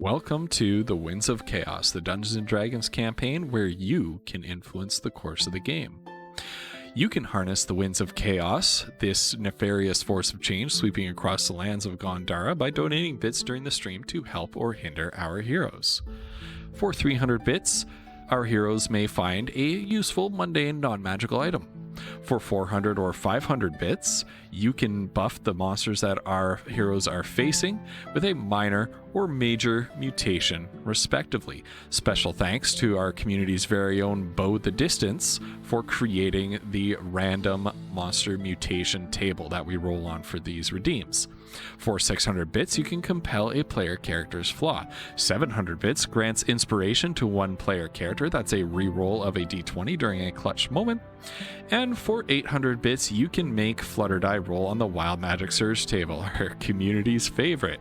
Welcome to the Winds of Chaos, the Dungeons & Dragons campaign where you can influence the course of the game. You can harness the Winds of Chaos, this nefarious force of change sweeping across the lands of Gondara, by donating bits during the stream to help or hinder our heroes. For 300 bits, our heroes may find a useful, mundane, non-magical item. For 400 or 500 bits, you can buff the monsters that our heroes are facing with a minor or major mutation, respectively. Special thanks to our community's very own Bo the Distance for creating the random monster mutation table that we roll on for these redeems. For 600 bits, you can compel a player character's flaw. 700 bits grants inspiration to one player character. That's a reroll of a d20 during a clutch moment. And for 800 bits, you can make Flutter die roll on the Wild Magic Surge table, our community's favorite.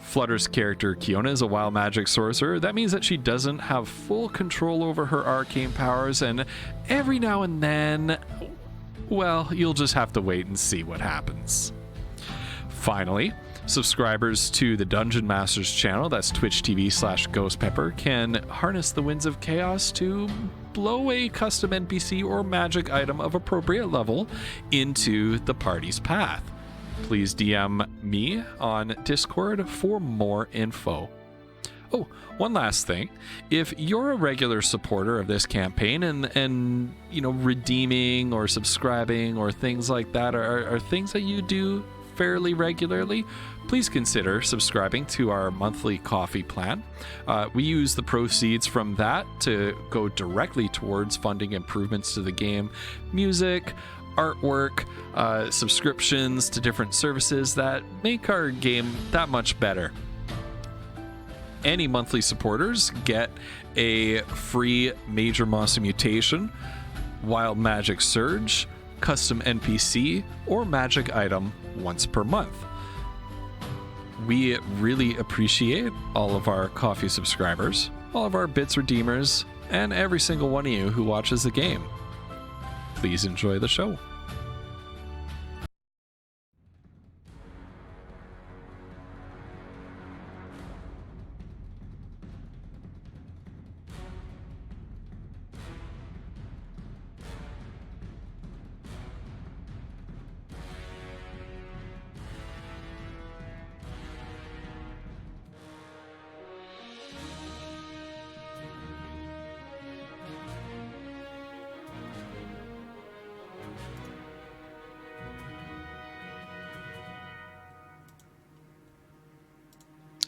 Flutter's character, Kiona, is a wild magic sorcerer. That means that she doesn't have full control over her arcane powers, and every now and then, well, you'll just have to wait and see what happens. Finally, subscribers to the Dungeon Masters channel, that's Twitch TV/GhostPepper, can harness the Winds of Chaos to blow a custom NPC or magic item of appropriate level into the party's path. Please DM me on Discord for more info. Oh, one last thing. If you're a regular supporter of this campaign and redeeming or subscribing or things like that are things that you do fairly regularly, please consider subscribing to our monthly coffee plan. We use the proceeds from that to go directly towards funding improvements to the game, music, artwork, subscriptions to different services that make our game that much better. Any monthly supporters get a free Major Monster Mutation, Wild Magic Surge, custom NPC, or magic item once per month. We really appreciate all of our coffee subscribers, all of our bits redeemers, and every single one of you who watches the game. Please enjoy the show.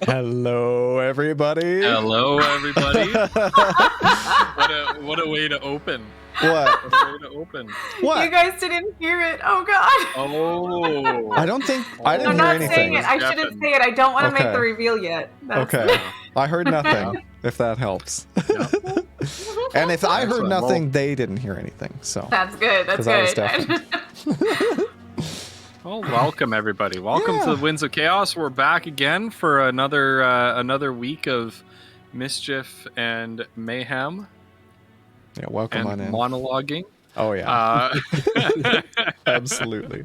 Hello, everybody. Hello, everybody. What a way to open. What? What a way to open. What? You guys didn't hear it. Oh God. Oh. I don't think I didn't I'm hear not anything. saying it. I shouldn't say it. I don't want to Okay. make the reveal yet. Okay. I heard nothing. If that helps. And if I heard nothing, they didn't hear anything. So That's good. That's 'Cause I was good. deafened. Well, welcome everybody. Welcome to the Winds of Chaos. We're back again for another week of mischief and mayhem. Yeah, welcome and on in. Monologuing. Oh yeah. Absolutely.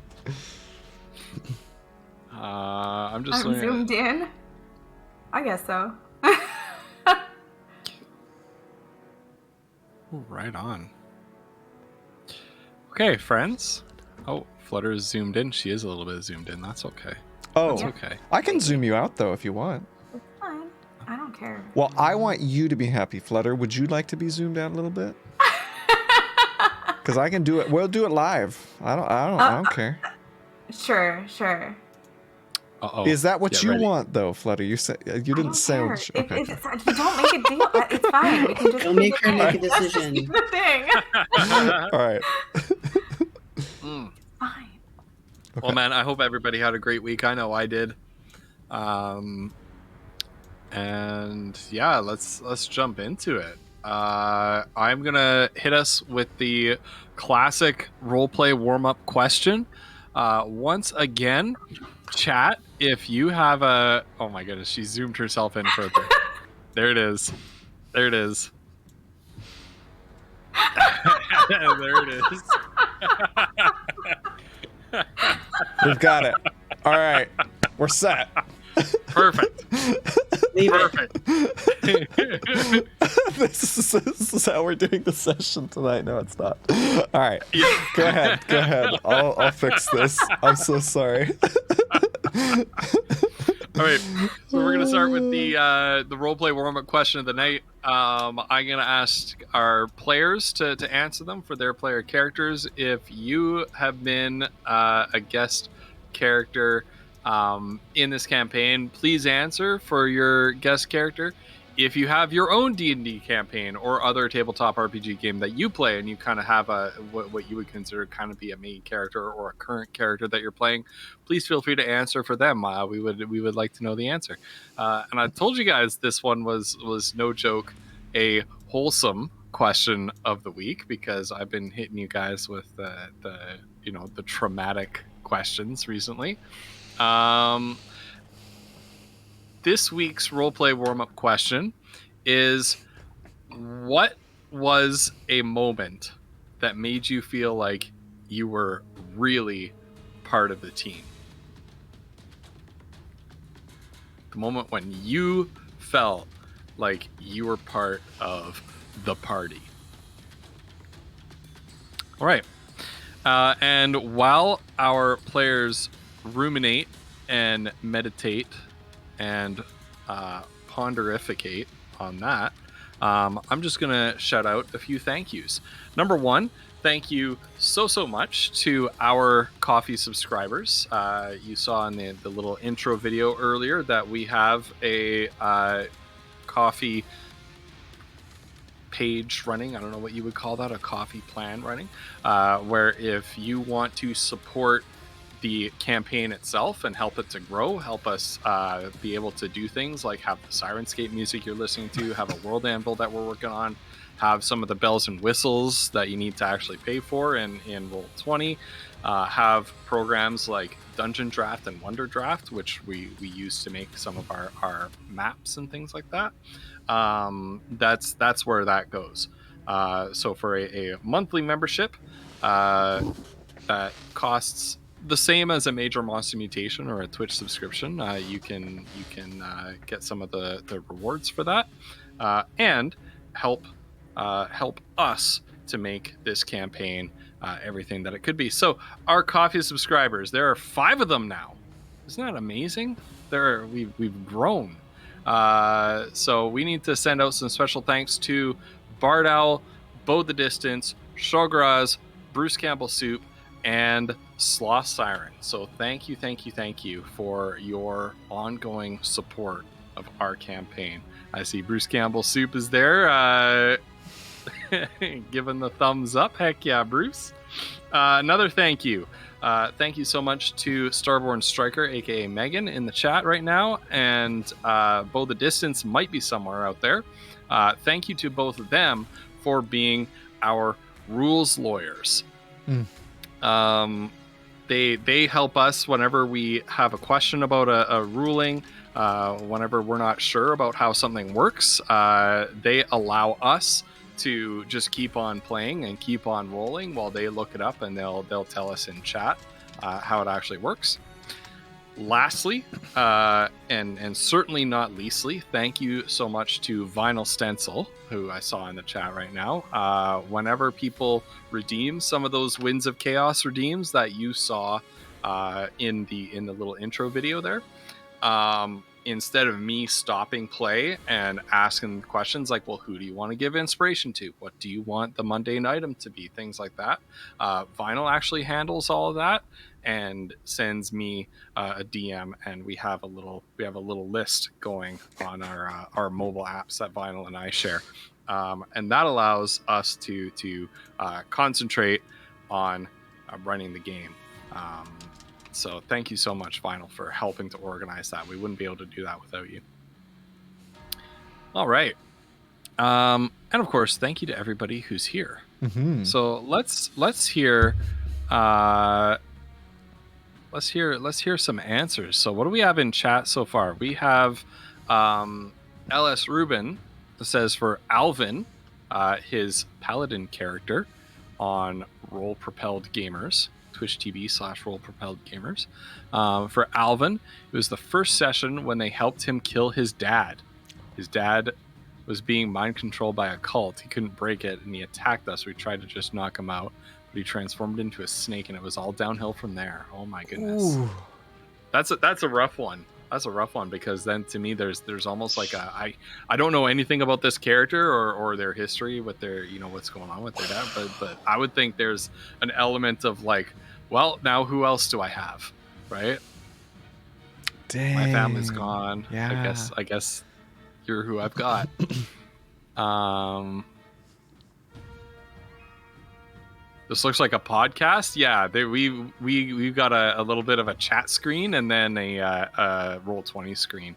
I'm just I'm zoomed in. I guess so. Right on. Okay, friends. Oh, Flutter is zoomed in. She is a little bit zoomed in. That's okay. Oh, That's okay. I can zoom you out though if you want. It's fine. I don't care. Well, I want you to be happy, Flutter. Would you like to be zoomed out a little bit? Because I can do it. We'll do it live. I don't care. Sure. Uh-oh. Is that what Get you ready. want though, Flutter? You said you didn't say. Care. Okay. If you don't make a deal, it's fine. We can just Don't make her make a That's just decision. the thing. All right. Mm. Fine. Well, man, I hope everybody had a great week. I know I did. And yeah, let's jump into it. I'm gonna hit us with the classic roleplay warm-up question. Once again, chat, if you have a... Oh my goodness, she zoomed herself in further. There it is. There it is. There it is. We've got it. All right. We're set. Perfect. Leave it. Perfect. This is how we're doing the session tonight. No, it's not. All right. Go ahead. I'll fix this. I'm so sorry. All right, so we're gonna start with the roleplay warm-up question of the night. I'm gonna ask our players to answer them for their player characters. If you have been a guest character in this campaign, please answer for your guest character. If you have your own D&D campaign or other tabletop RPG game that you play and you kind of have what you would consider kind of be a main character or a current character that you're playing, please feel free to answer for them. We would like to know the answer. And I told you guys this one was no joke a wholesome question of the week, because I've been hitting you guys with the traumatic questions recently. This week's roleplay warm-up question is, what was a moment that made you feel like you were really part of the team? The moment when you felt like you were part of the party. All right. And while our players ruminate and meditate and ponderificate on that, I'm just gonna shout out a few thank yous. Number one, thank you so much to our coffee subscribers. You saw in the little intro video earlier that we have a coffee page running. I don't know what you would call that, a coffee plan running, where if you want to support the campaign itself and help it to grow, help us be able to do things like have the Sirenscape music you're listening to, have a world anvil that we're working on, have some of the bells and whistles that you need to actually pay for in Roll20, have programs like Dungeon Draft and Wonder Draft, which we use to make some of our maps and things like that. That's where that goes. So for a monthly membership that costs the same as a Major Monster Mutation or a Twitch subscription, you can get some of the rewards for that, and help us to make this campaign everything that it could be. So our coffee subscribers, there are 5 of them now. Isn't that amazing? We've grown. So we need to send out some special thanks to Bard Owl, Bow the Distance, Shograz, Bruce Campbell Soup, and Sloth Siren. So thank you for your ongoing support of our campaign. I see Bruce Campbell Soup is there, giving the thumbs up. Heck yeah, Bruce. Another thank you. Thank you so much to Starborn Striker, aka Megan, in the chat right now, and Bow the Distance might be somewhere out there. Thank you to both of them for being our rules lawyers. They help us whenever we have a question about a ruling, whenever we're not sure about how something works. They allow us to just keep on playing and keep on rolling while they look it up, and they'll tell us in chat how it actually works. Lastly, and certainly not leastly, thank you so much to Vinyl Stencil, who I saw in the chat right now. Whenever people redeem some of those Winds of Chaos redeems that you saw in the little intro video there, instead of me stopping play and asking questions like, well, who do you want to give inspiration to? What do you want the mundane item to be? Things like that. Vinyl actually handles all of that and sends me a DM, and we have a little list going on our mobile apps that Vinyl and I share, and that allows us to concentrate on running the game. So thank you so much, Vinyl, for helping to organize that. We wouldn't be able to do that without you. All right, and of course, thank you to everybody who's here. Mm-hmm. So let's hear. Let's hear some answers. So what do we have in chat so far? We have LS Rubin says for Alvin, his paladin character on Roll Propelled Gamers. Twitch TV/RolePropelledGamers. For Alvin, it was the first session when they helped him kill his dad. His dad was being mind controlled by a cult. He couldn't break it, and he attacked us. We tried to just knock him out, but he transformed into a snake, and it was all downhill from there. Oh my goodness. Ooh. That's a rough one. That's a rough one, because then to me there's almost like I don't know anything about this character or their history with their what's going on with their dad, but I would think there's an element of like, well, now who else do I have, right? Dang. My family's gone. Yeah. I guess you're who I've got. This looks like a podcast. Yeah, we've got a little bit of a chat screen and then a Roll20 screen.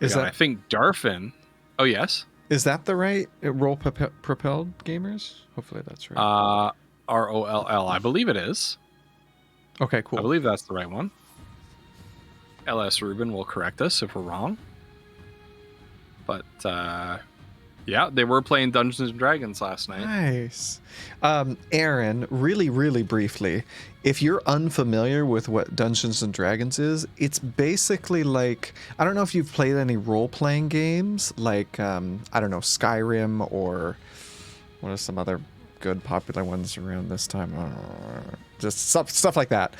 Is that? I think Darfin. Oh yes. Is that the right propelled gamers? Hopefully that's right. ROLL. I believe it is. Okay, cool. I believe that's the right one. LS Rubin will correct us if we're wrong. But yeah, they were playing Dungeons and Dragons last night. Nice. Aaron, really, really briefly, if you're unfamiliar with what Dungeons and Dragons is, it's basically like, I don't know if you've played any role-playing games, like, I don't know, Skyrim, or what are some other good popular ones around this time? Just stuff like that.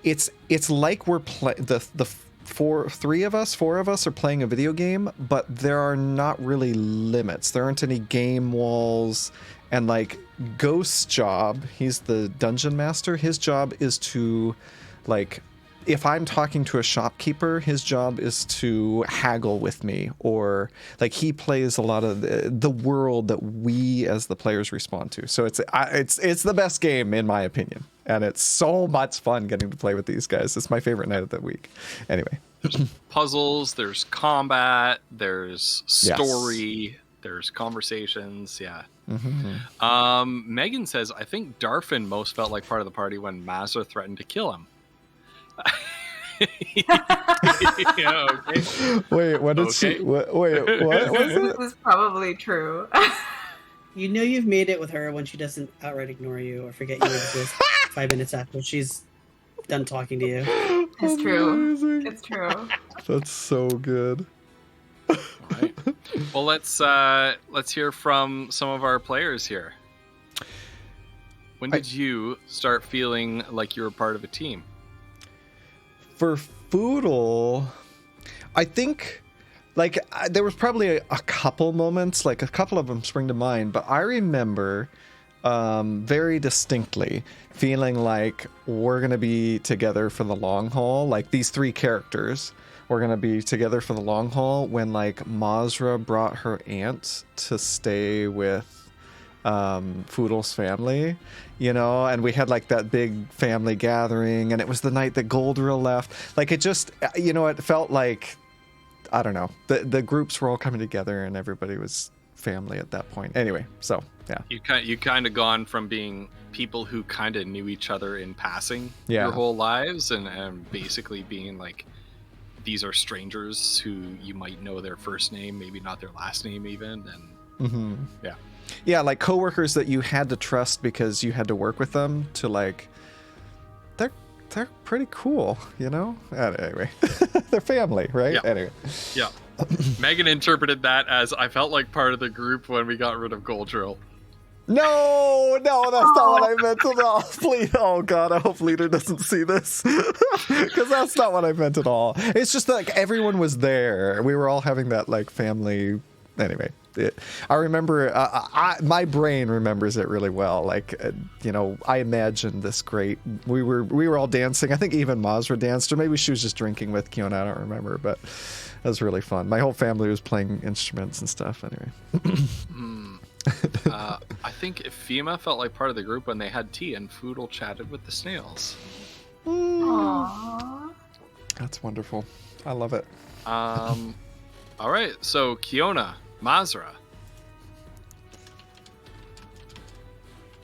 It's like we're the four of us are playing a video game, but there are not really limits. There aren't any game walls. And like Ghost's job, he's the dungeon master. His job is to, like, if I'm talking to a shopkeeper, his job is to haggle with me, or like he plays a lot of the world that we as the players respond to. So it's the best game in my opinion, and it's so much fun getting to play with these guys. It's my favorite night of the week. Anyway, there's puzzles, there's combat, there's story, there's conversations. Yeah. Mm-hmm. Megan says, I think Darfin most felt like part of the party when Mazza threatened to kill him. Yeah, okay. Wait, what did she? Wait, what was it? This is probably true. You know you've made it with her when she doesn't outright ignore you or forget you exist 5 minutes after she's done talking to you. It's true. Amazing. It's true. That's so good. All right. Well, let's hear from some of our players here. When did you start feeling like you were part of a team? For Foodle, I think, like, there was probably a couple moments, like a couple of them spring to mind, but I remember very distinctly feeling like we're going to be together for the long haul. Like, these three characters were going to be together for the long haul when, like, Mazra brought her aunt to stay with Foodle's family, and we had like that big family gathering, and it was the night that Goldrill left. Like, it just, it felt like, I don't know, the groups were all coming together and everybody was family at that point. Anyway, so yeah, you kind of gone from being people who kind of knew each other in passing Yeah. your whole lives, and basically being like, these are strangers who you might know their first name, maybe not their last name even, and yeah, like coworkers that you had to trust because you had to work with them to, like, they're pretty cool, Anyway, they're family, right? Yeah. Anyway. Yeah. Megan interpreted that as, I felt like part of the group when we got rid of Goldrill. No, that's not what I meant at all. Please, oh God, I hope Leader doesn't see this, because that's not what I meant at all. It's just like everyone was there. We were all having that, like, family. Anyway, I remember. My brain remembers it really well. Like, I imagined this great. We were all dancing. I think even Mazra danced, or maybe she was just drinking with Kiona. I don't remember, but it was really fun. My whole family was playing instruments and stuff. Anyway. I think Fema felt like part of the group when they had tea and Foodle chatted with the snails. Aww. That's wonderful. I love it. All right, so Kiona, Mazra,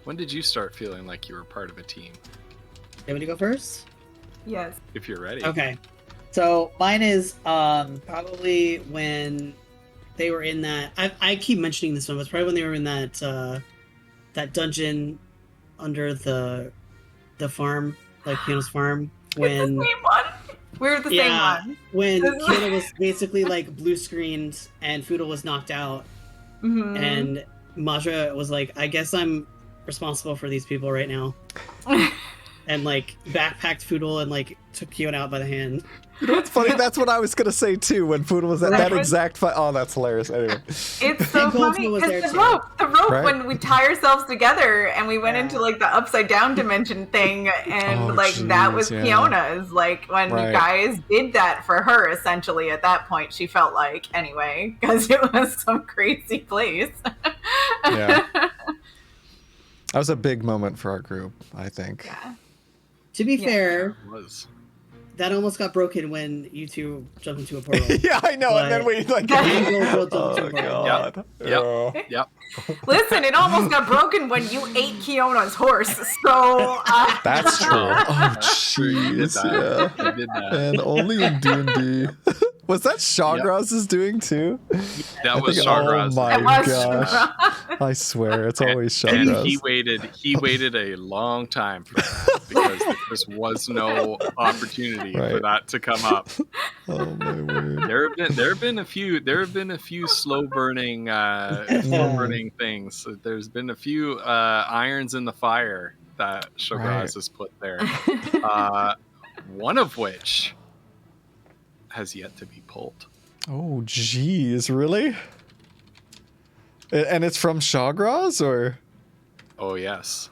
when did you start feeling like you were part of a team? You want me to go first? Yes. If you're ready. Okay. So mine is probably when they were in that. I keep mentioning this one, but it's probably when they were in that dungeon under the farm, like Piano's farm. It's the When same one. We're the same one. when This is- Kiana was basically like blue screened and Fudo was knocked out, Mhm. and Maja was like, "I guess I'm responsible for these people right now," and like backpacked Fudo and like took Kiana out by the hand. You know what's funny? That's what I was gonna say too. When Food was at that exact fight. Oh, that's hilarious. Anyway, It's so And Goldsmith funny was because there, the too. rope, Right. when we tie ourselves together and we went Yeah. into like the upside down dimension thing, and Oh, like that was jeez, yeah. Fiona's. Like when Right. you guys did that for her, essentially at that point, she felt like anyway because it was some crazy place. Yeah. that was a big moment for our group, I think. Yeah. To be Yeah. fair, It was. that almost got broken when you two jumped into a portal. Yeah, I know. And then we like. Oh, Oh God. Yep. Yep. Listen, it almost got broken when you ate Kiona's horse. So That's true. Oh, You did jeez. that. Yeah. You did that. And only in D&D. Was that Shawgrass's doing too? That was think- Shawgrass. Oh my it was gosh. I swear, it's always And Shawgrass. he waited a long time for that because there just was no opportunity for Right. that to come up. Oh my word. There have been a few slow burning things. There's been a few irons in the fire that Shawgrass Right. has put there. One of which has yet to be pulled. Oh jeez, really? And it's from Shawgrass, or? Oh yes.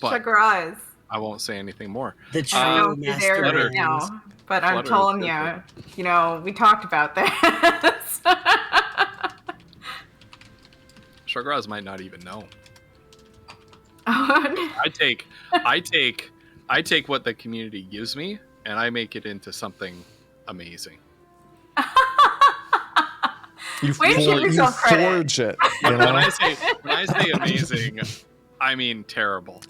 But Chagraz. I won't say anything more. The true I don't be there Flutter. right now, but I'm Flutter telling is you, different. we talked about this. Shawgrass might not even know. Oh, I take what the community gives me and I make it into something amazing. You, Wait, give you yourself credit. forge it. You When know? I say amazing, I mean terrible.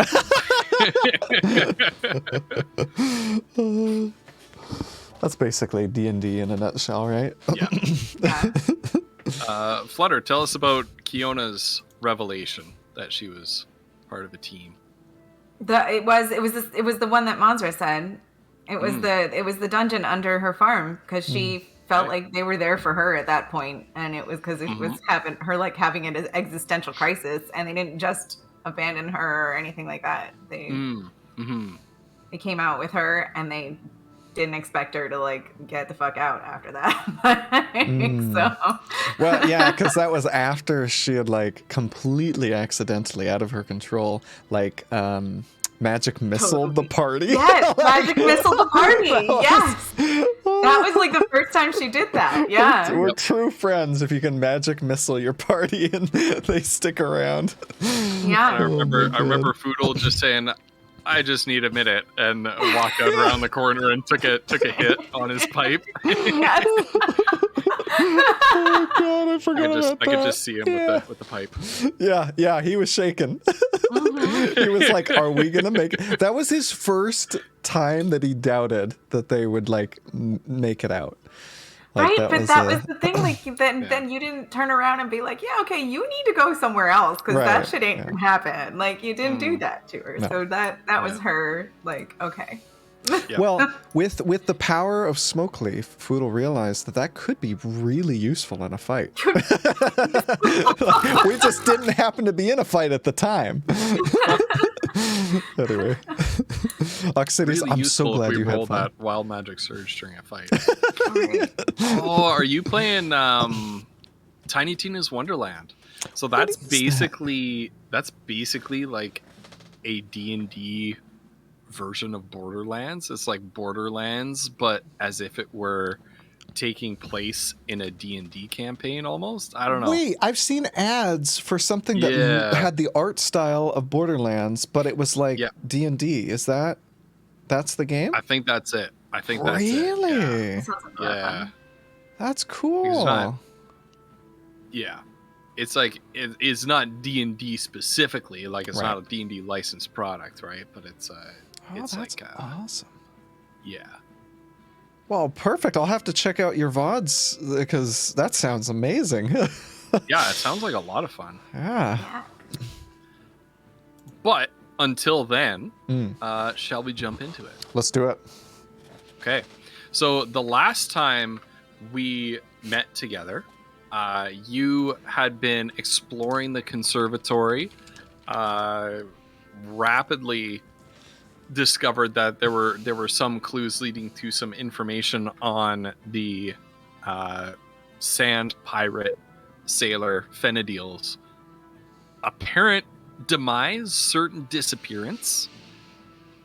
That's basically D&D in a nutshell, right? Yeah. yeah. Flutter, tell us about Kiona's revelation that she was part of a team. It was the one that Mazra said. It was the dungeon under her farm because she felt Right. like they were there for her at that point, and it was because it was having an existential crisis, and they didn't just abandon her or anything like that. They came out with her, and they didn't expect her to like get the fuck out after that. So Well, yeah, because that was after she had like completely accidentally out of her control, like magic missiled the party. yes, magic missile the party. That was- Yes, that was like the first time she did that. Yeah. We're true friends if you can magic missile your party and they stick around. Yeah. I remember Foodle just saying, "I just need a minute," and walked out around the corner and took a hit on his pipe. Yes. Oh god, I forgot about that. I could just see him with the pipe. Yeah, he was shaking. He was like, "Are we gonna make it?" That was his first time that he doubted that they would like make it out. Like, Right, but that was the thing. Like, then you didn't turn around and be like, "Yeah, okay, you need to go somewhere else because that Right, shit ain't gonna happen." Like, you didn't do that to her, No. so that was her. Like, okay, Yeah. Well, with the power of Smokeleaf, Foodle realized that could be really useful in a fight. We just didn't happen to be in a fight at the time. Anyway, Oxidius, Really I'm useful so glad if we you had roll fun. that wild magic surge during a fight. Oh, are you playing Tiny Tina's Wonderland? So that's basically like a D&D version of Borderlands. It's like Borderlands, but as if it were taking place in a D&D campaign almost. I don't know. Wait, I've seen ads for something that had the art style of Borderlands, but it was like D&D. Is that's the game? I think that's it. Really? Yeah. sounds like a lot of Yeah. fun. That's cool. Yeah. It's like it's not D&D specifically, like it's Right. not a D&D licensed product, right? But it's Oh, it's that's like awesome. yeah. Well, perfect. I'll have to check out your VODs because that sounds amazing. Yeah, it sounds like a lot of fun. Yeah. But until then, shall we jump into it? Let's do it. Okay. So the last time we met together, you had been exploring the conservatory, rapidly discovered that there were some clues leading to some information on the sand pirate sailor Fenadil's apparent demise, certain disappearance.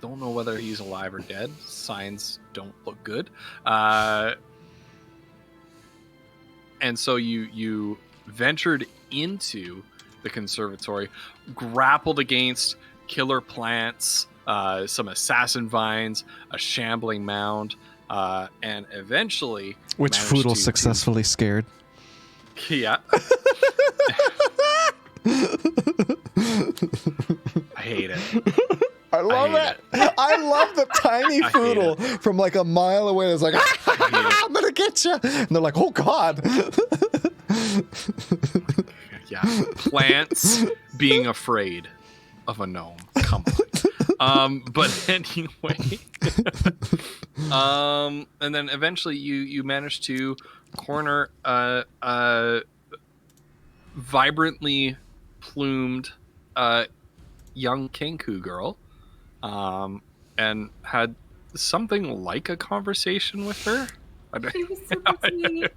Don't know whether he's alive or dead. Signs don't look good. And so you ventured into the conservatory, grappled against killer plants, some assassin vines, a shambling mound, and eventually... Which Foodle successfully scared. Yeah. I hate it. I love it. I love the tiny Foodle from like a mile away. It's like, I'm going to get you. And they're like, oh, God. Yeah. Plants being afraid of a gnome. Come on. But anyway. And then eventually you managed to corner a vibrantly plumed young Kenku girl, and had something like a conversation with her. She was super sweet.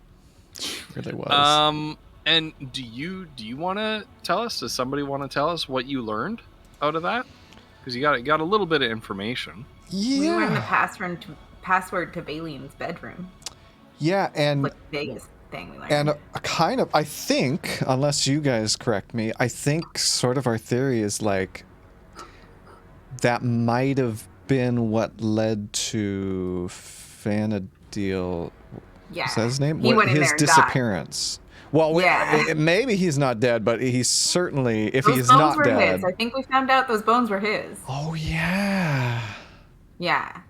She really was. And do you want to tell us? Does somebody want to tell us what you learned out of that? Because you got a little bit of information. Yeah. We learned the password to Balian's bedroom. Yeah, and Like the biggest thing we learned. And kind of, I think, unless you guys correct me, I think sort of our theory is like that might have been what led to Fanadil. Yeah. Is that his name? He went in his there and disappearance. Well, maybe he's not dead, but he's certainly, if those he's bones not were dead. his. I think we found out those bones were his. Oh, yeah. Yeah.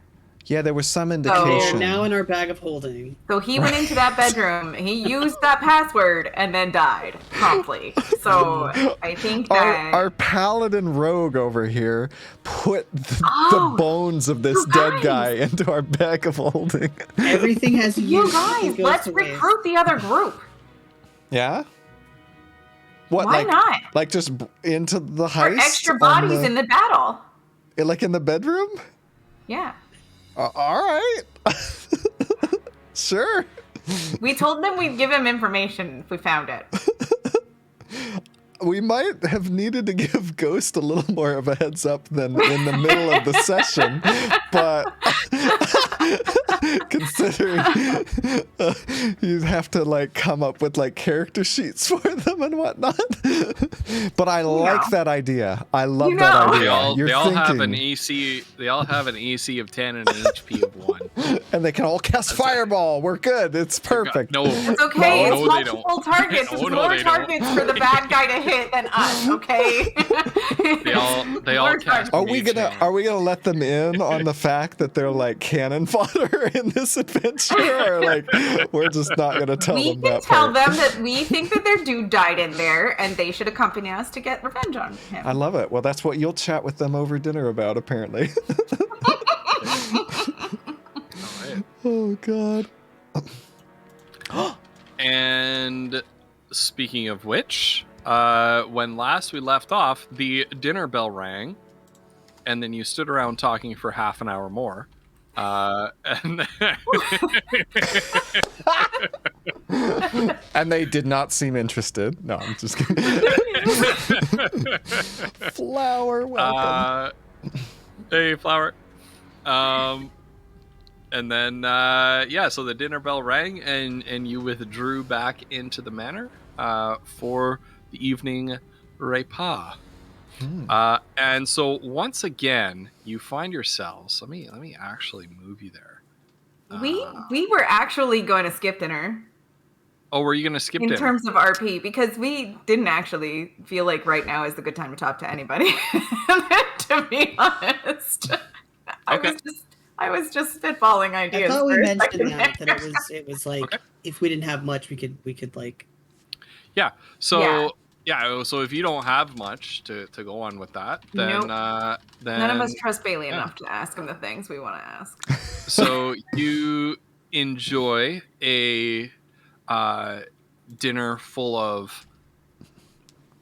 Yeah, there was some They indication. are now in our bag of holding. So he went into that bedroom, he used that password, and then died promptly. So I think that... Our paladin rogue over here put the bones of this dead guy into our bag of holding. Everything has You guys, let's recruit the other group. Yeah? What? Why not? Like just into the heist? For extra bodies in the battle. Like in the bedroom? Yeah. All right. Sure. We told them we'd give him information if we found it. We might have needed to give Ghost a little more of a heads up than in the middle of the session, but considering you'd have to like come up with like character sheets for them and whatnot. But I like that idea. I love that idea. They all have an AC. They all have an AC of 10 and an HP of 1, and they can all cast Fireball. We're good. It's perfect. No, it's okay. No, it's multiple targets. It's more targets for the bad guy to hit than us. Okay. they all cast. Are we gonna let them in on the fact that they're like cannon fodder in this adventure, or like we're just not gonna tell them that? We can tell them that we think that their dude died in there, and they should accompany us to get revenge on him. I love it. Well, that's what you'll chat with them over dinner about, apparently. Oh God. And speaking of which, when last we left off, the dinner bell rang, and then you stood around talking for half an hour more. And and they did not seem interested. No, I'm just kidding. Flower, welcome. Hey, Flower. And then, so the dinner bell rang, and you withdrew back into the manor for the evening repas. And so once again, you find yourselves. Let me actually move you there. We were actually going to skip dinner. Oh, were you going to skip dinner? In terms of RP, because we didn't actually feel like right now is the good time to talk to anybody. To be honest, I I was just spitballing ideas. I thought we for a mentioned second that there. it was like Okay. if we didn't have much, we could like. Yeah. So so if you don't have much to go on with that, then Nope. then None of us trust Bailey yeah. enough to ask him the things we want to ask. So you enjoy a dinner full of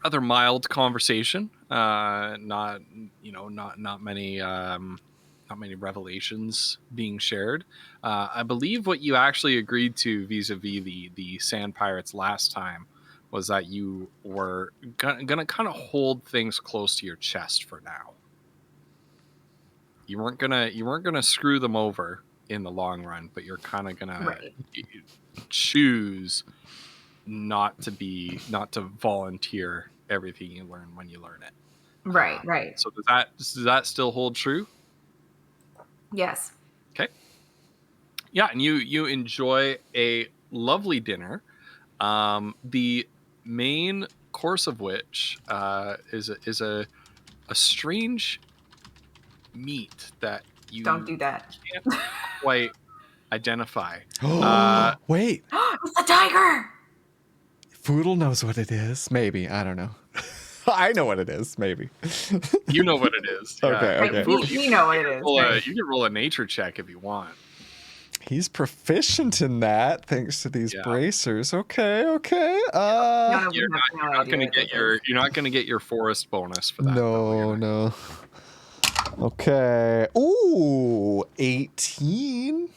rather mild conversation. Not many revelations being shared. I believe what you actually agreed to vis-a-vis the Sand Pirates last time was that you were gonna kind of hold things close to your chest for now. You weren't gonna screw them over in the long run, but you're kind of gonna choose not to volunteer everything you learn when you learn it. Right. So does that still hold true? Yes. Okay. Yeah, and you enjoy a lovely dinner. The main course of which is a strange meat that you Don't do that. can't quite identify. Wait, It's a tiger. Foodle knows what it is. Maybe. I don't know. I know what it is. Maybe. You know what it is. Yeah. Okay, Right, okay. we know what it is. Right? You can roll a nature check if you want. He's proficient in that thanks to these bracers. Okay. None of You're them have no not going idea to what you're not going to get your forest bonus for that. No. Okay. Ooh, 18.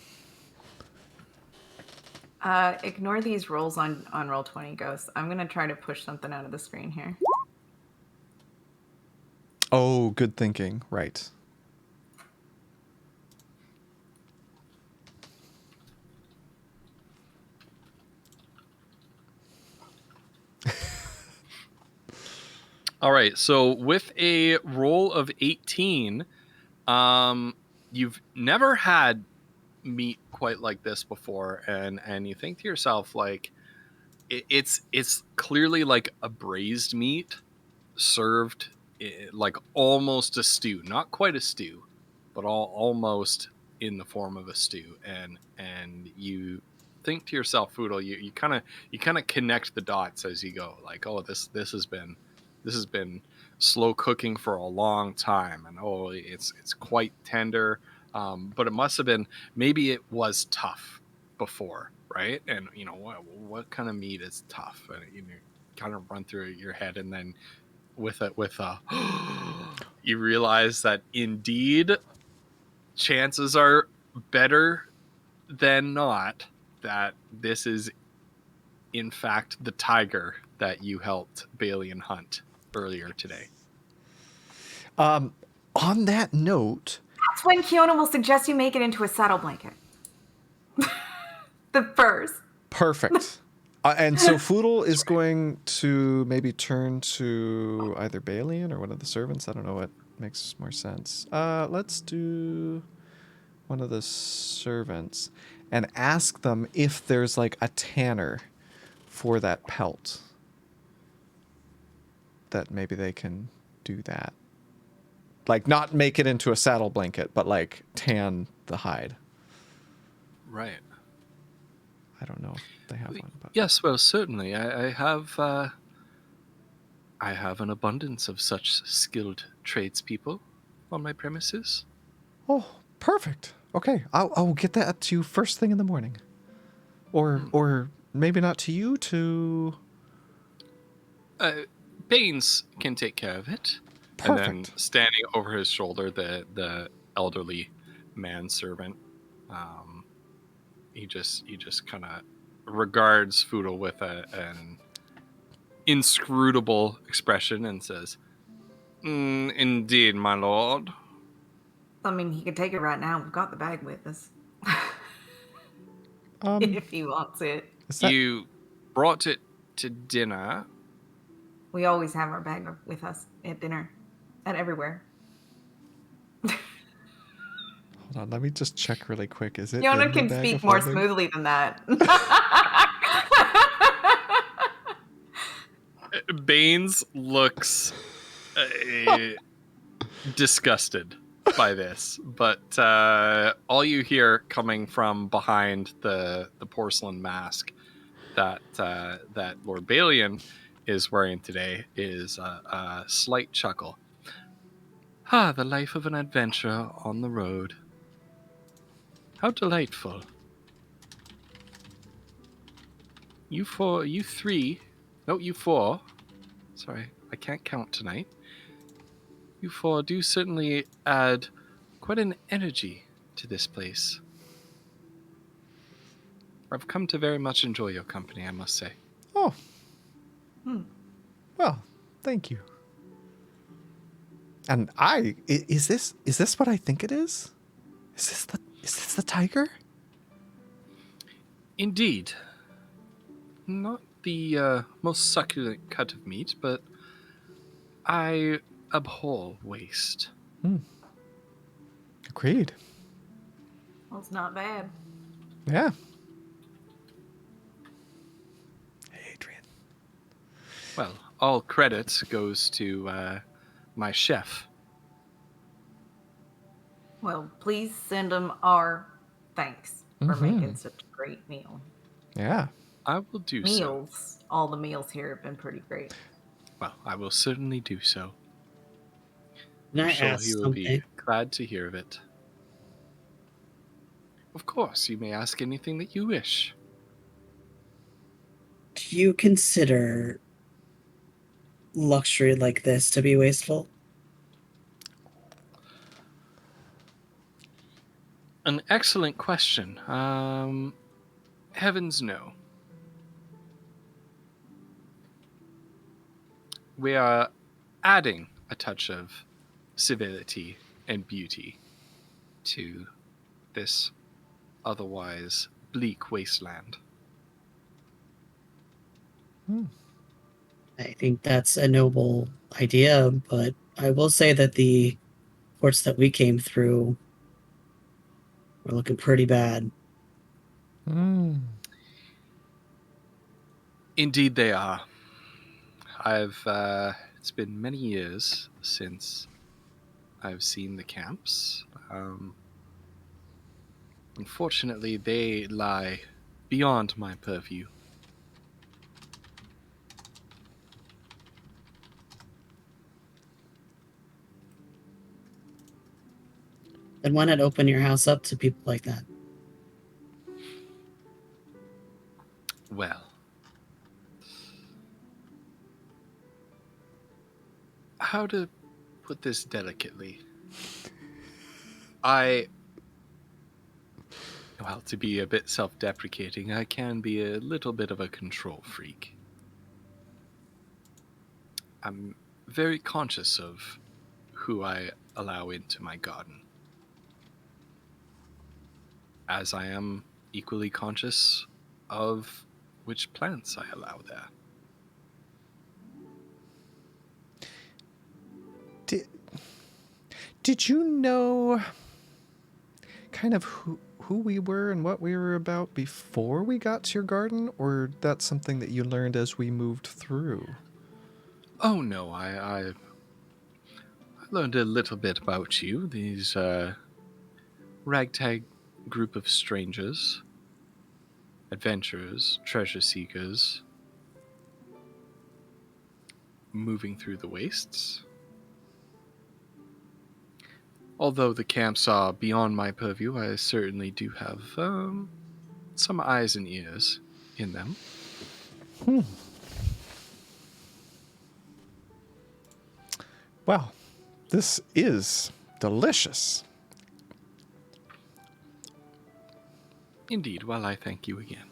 Ignore these rolls on Roll20 Ghosts. I'm gonna try to push something out of the screen here. Oh, good thinking. Right. All right. So with a roll of 18, you've never had meat quite like this before, and you think to yourself like it's clearly like a braised meat served like almost a stew, not quite a stew, but almost in the form of a stew, and you think to yourself, Foodle, you kind of connect the dots as you go, like, oh, this has been slow cooking for a long time, and oh, it's quite tender, but it must have been, maybe it was tough before, right? And you know what kind of meat is tough, and you kind of run through your head, and then with a you realize that indeed chances are better than not that this is in fact the tiger that you helped Bailey and hunt earlier today. On that note, That's when Kiona will suggest you make it into a saddle blanket. The furs. perfect. And so Foodle is going to maybe turn to either Balian or one of the servants. I don't know what makes more sense. Let's do one of the servants and ask them if there's like a tanner for that pelt. That maybe they can do that. Like not make it into a saddle blanket, but like tan the hide. Right. I don't know if they have one, but yes, well, certainly I have an abundance of such skilled tradespeople on my premises. oh, perfect. Okay, I'll get that to you first thing in the morning, or maybe not to you, to Baines can take care of it. perfect. And then standing over his shoulder, the elderly manservant, he just kind of regards Foodle with an inscrutable expression and says, "Indeed, my lord." I mean, he could take it right now. We've got the bag with us. If he wants it. You brought it to dinner. We always have our bag with us at dinner. And everywhere. Hold on, let me just check really quick. Is it? Kiona can speak more smoothly than that. Baines looks disgusted. by this, but all you hear coming from behind the porcelain mask that Lord Balian is wearing today is a slight chuckle. Ah, the life of an adventurer on the road. How delightful. You four. Sorry, I can't count tonight. You four do certainly add quite an energy to this place. I've come to very much enjoy your company, I must say. Oh. Well, thank you. And is this what I think it is? Is this the tiger? Indeed. Not the most succulent cut of meat, but I abhor waste. Agreed. Well, it's not bad. Yeah. Hey, Adrian. Well, all credit goes to my chef. Well, please send him our thanks for making such a great meal. Yeah. I will do Meals. so. All the meals here have been pretty great. Well, I will certainly do so. Can I'm I sure ask he will something? be glad to hear of it. Of course, you may ask anything that you wish. Do you consider luxury like this to be wasteful? An excellent question. Heavens no. We are adding a touch of civility and beauty to this otherwise bleak wasteland. I think that's a noble idea, but I will say that the ports that we came through were looking pretty bad. Indeed they are. It's been many years since I've seen the camps. Unfortunately, they lie beyond my purview. Then why not open your house up to people like that? Well, how to put this delicately? Well, to be a bit self-deprecating, I can be a little bit of a control freak. I'm very conscious of who I allow into my garden, as I am equally conscious of which plants I allow there. Did you know kind of who we were and what we were about before we got to your garden, or that's something that you learned as we moved through? Oh no, I learned a little bit about you. These ragtag group of strangers, adventurers, treasure seekers, moving through the wastes. Although the camps are beyond my purview, I certainly do have some eyes and ears in them. Well, this is delicious. Indeed. Well, I thank you again.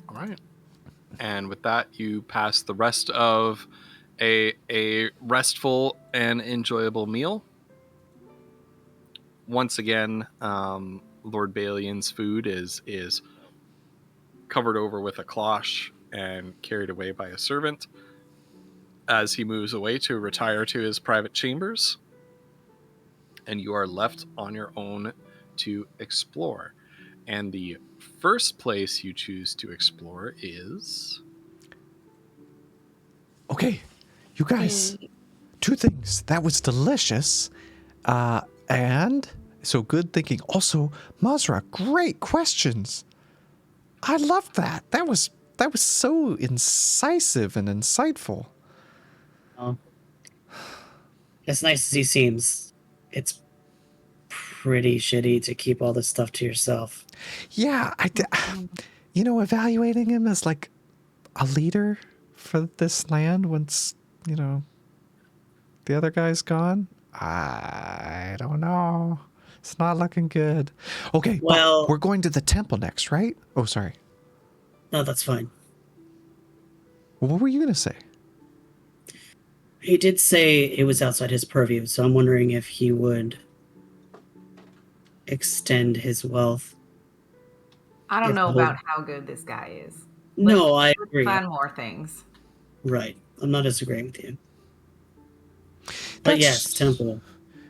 All right. And with that, you pass the rest of a restful and enjoyable meal. Once again, Lord Balian's food is covered over with a cloche and carried away by a servant as he moves away to retire to his private chambers. And you are left on your own to explore. And the first place you choose to explore is... Okay, you guys, 2 things. That was delicious. And so good thinking. Also, Mazra, great questions. I loved that. That was so incisive and insightful. Oh. As nice as he seems, it's pretty shitty to keep all this stuff to yourself. Yeah, evaluating him as like a leader for this land once, the other guy's gone, I don't know. It's not looking good. Okay, well, but we're going to the temple next, right? Oh, sorry. No, that's fine. What were you going to say? He did say it was outside his purview, so I'm wondering if he would extend his wealth. I don't know about how good this guy is. No, I agree. Plan more things. Right. I'm not disagreeing with you. But yes, temple.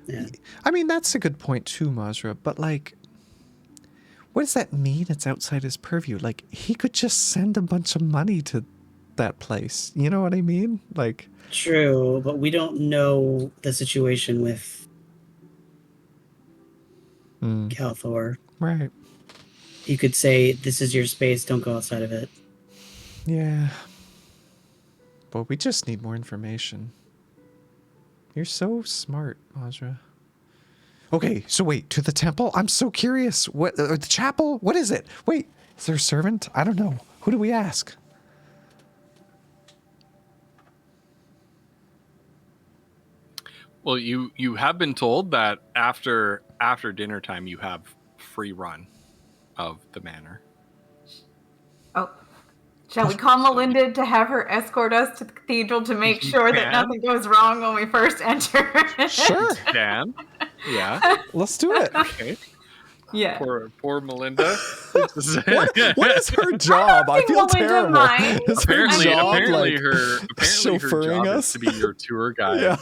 Yeah. I mean, that's a good point too, Mazra. But like, what does that mean? It's outside his purview. Like, he could just send a bunch of money to that place. You know what I mean? Like, true, but we don't know the situation with Calthor. Right. You could say, "This is your space. Don't go outside of it." Yeah. But we just need more information. You're so smart, Mazra. Okay, so wait, to the temple? I'm so curious. What, the chapel? What is it? Wait, is there a servant? I don't know. Who do we ask? Well, you have been told that after dinner time you have free run of the manor. Oh. Shall we call Melinda to have her escort us to the cathedral to make sure that nothing goes wrong when we first enter? Sure. Dan. Yeah. Let's do it. Okay. Yeah. Poor Melinda. What is her job? I feel terrible. Is apparently, her job apparently like her chauffeuring job us? is to be your tour guide. Yeah.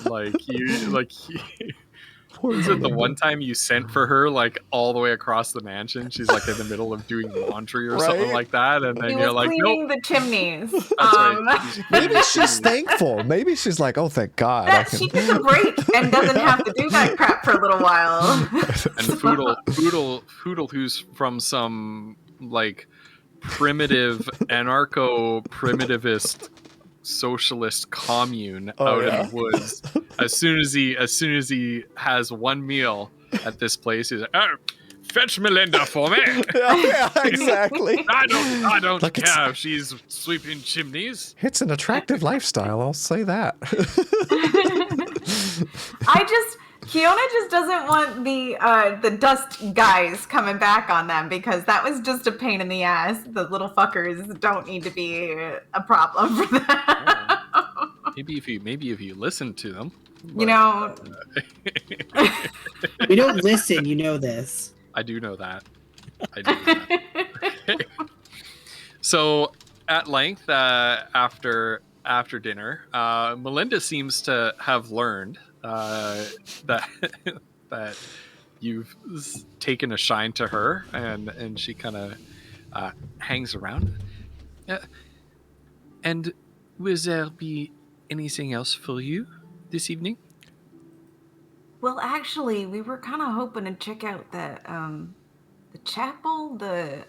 Is it the one time you sent for her like all the way across the mansion? She's like in the middle of doing laundry or something like that, and then you're like, cleaning the chimneys. That's right. Maybe she's thankful. Maybe she's like, oh, thank God. That she gets a break and doesn't have to do that crap for a little while. And Foodle, who's from some like primitive anarcho-primitivist socialist commune out in the woods. As soon as he has one meal at this place, he's like, "Oh, fetch Melinda for me." Yeah, exactly. I don't like care if she's sweeping chimneys. It's an attractive lifestyle, I'll say that. Kiona just doesn't want the dust guys coming back on them because that was just a pain in the ass. The little fuckers don't need to be a problem for them. Maybe if you listen to them. We don't listen, you know this. I do know that. So at length, after dinner, Melinda seems to have learned that you've taken a shine to her, and she kind of hangs around. And will there be anything else for you this evening? Well, actually, we were kind of hoping to check out the chapel, the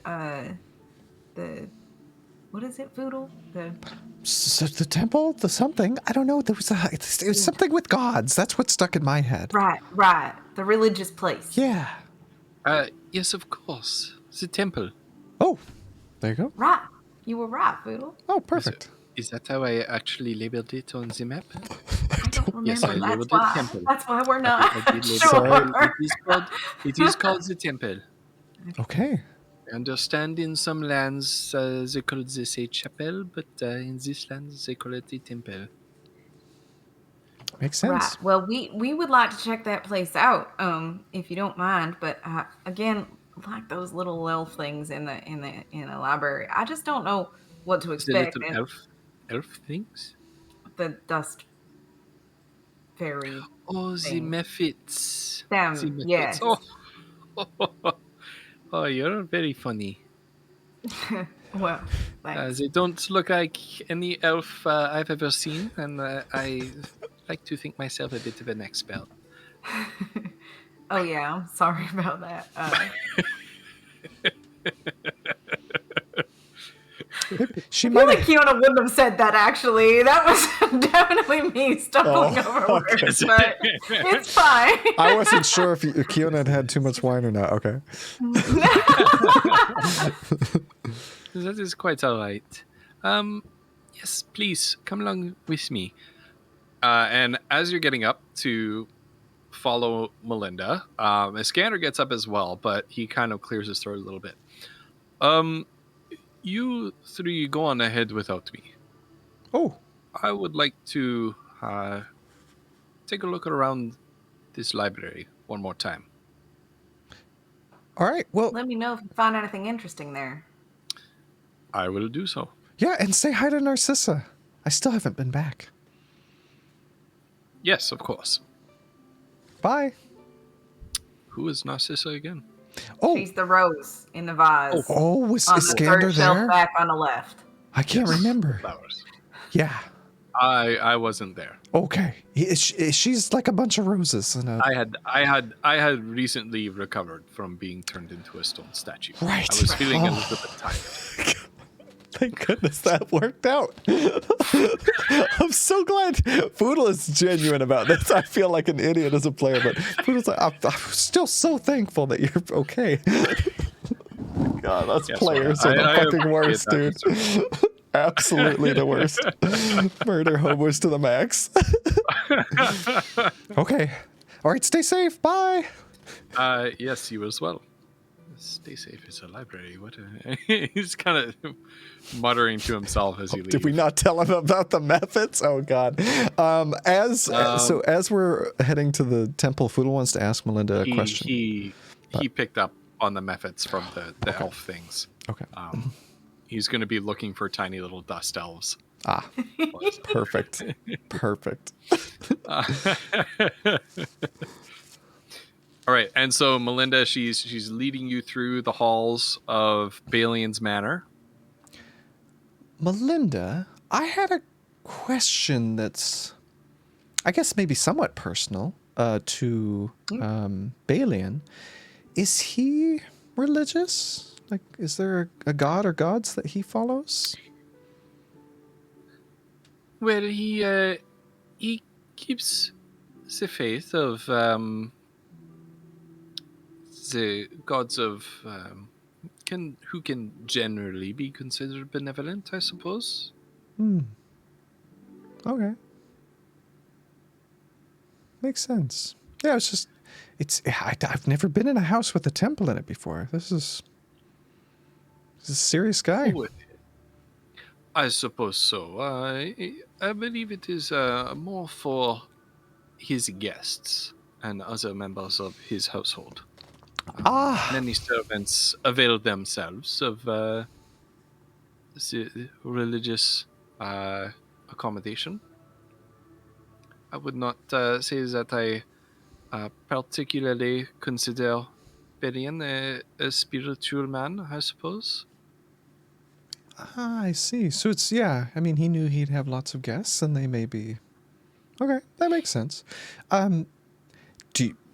what is it, Foodle? The temple, the something. I don't know. It was something with gods. That's what stuck in my head. Right. The religious place. Yeah. Yes, of course. The temple. Oh, there you go. Right. You were right, Foodle. Oh, perfect. Is that how I actually labeled it on the map? I don't remember. Yes, I labeled it temple. That's why we're not sure. It is called the temple. Okay. I understand in some lands they call it the chapel, but in this land they call it the temple. Makes sense. Right. Well, we would like to check that place out, if you don't mind. But again, like those little elf things in the library, I just don't know what to expect. The little elf things. The dust fairy. Oh, the mephits. Them, yes. Oh, you're very funny. Well, thanks. They don't look like any elf I've ever seen, and I like to think myself a bit of an expert. Oh yeah, I'm sorry about that. She I feel might like have. Kiona wouldn't have said that. Actually, that was definitely me stumbling Oh, over okay. words, but it's fine. I wasn't sure if Kiona had had too much wine or not. Okay. That is quite all right. Yes, please come along with me. And as you're getting up to follow Melinda, Iskander gets up as well, but he kind of clears his throat a little bit. You three go on ahead without me. Oh, I would like to take a look around this library one more time. all right. Well, Let me know if you find anything interesting there. I will do so. yeah, and say hi to Narcissa. I still haven't been back. Yes, of course. Bye. Who is Narcissa again? Oh, She's the rose in the vase. oh, was on the Iskander third shelf there? back on the left. I can't Yes, remember. Flowers. Yeah. I wasn't there. Okay. She's like a bunch of roses and a. I had recently recovered from being turned into a stone statue. Right. I was feeling a Oh. little bit tired. Thank goodness that worked out. I'm so glad Foodle is genuine about this. I feel like an idiot as a player, but Foodle's like, I'm still so thankful that you're okay. God, us Yes, players well, are the I fucking appreciate worst, that dude. Absolutely the worst. Murder hobos to the max. Okay. All right, stay safe. Bye. Yes, you as well. Stay safe. It's a library. What? He's kind of muttering to himself as he leaves. Did we not tell him about the methods? Oh God. So as we're heading to the temple, Foodle wants to ask Melinda a question. He picked up on the methods from the elf things. Okay. He's going to be looking for tiny little dust elves. Ah, perfect. Perfect. All right, and so Melinda, she's leading you through the halls of Balian's Manor. Melinda, I had a question that's, I guess, maybe somewhat personal to Balian. Is he religious? Like, is there a god or gods that he follows? Well, he keeps the faith of the gods of who can generally be considered benevolent, I suppose. Okay. Makes sense. Yeah, I've never been in a house with a temple in it before. This is a serious guy. Oh, I suppose so. I believe it is more for his guests and other members of his household. Many servants avail themselves of the religious accommodation. I would not say that I particularly consider Belian a spiritual man, I suppose. I see. So it's, yeah, I mean, he knew he'd have lots of guests and they may be... Okay, that makes sense. Do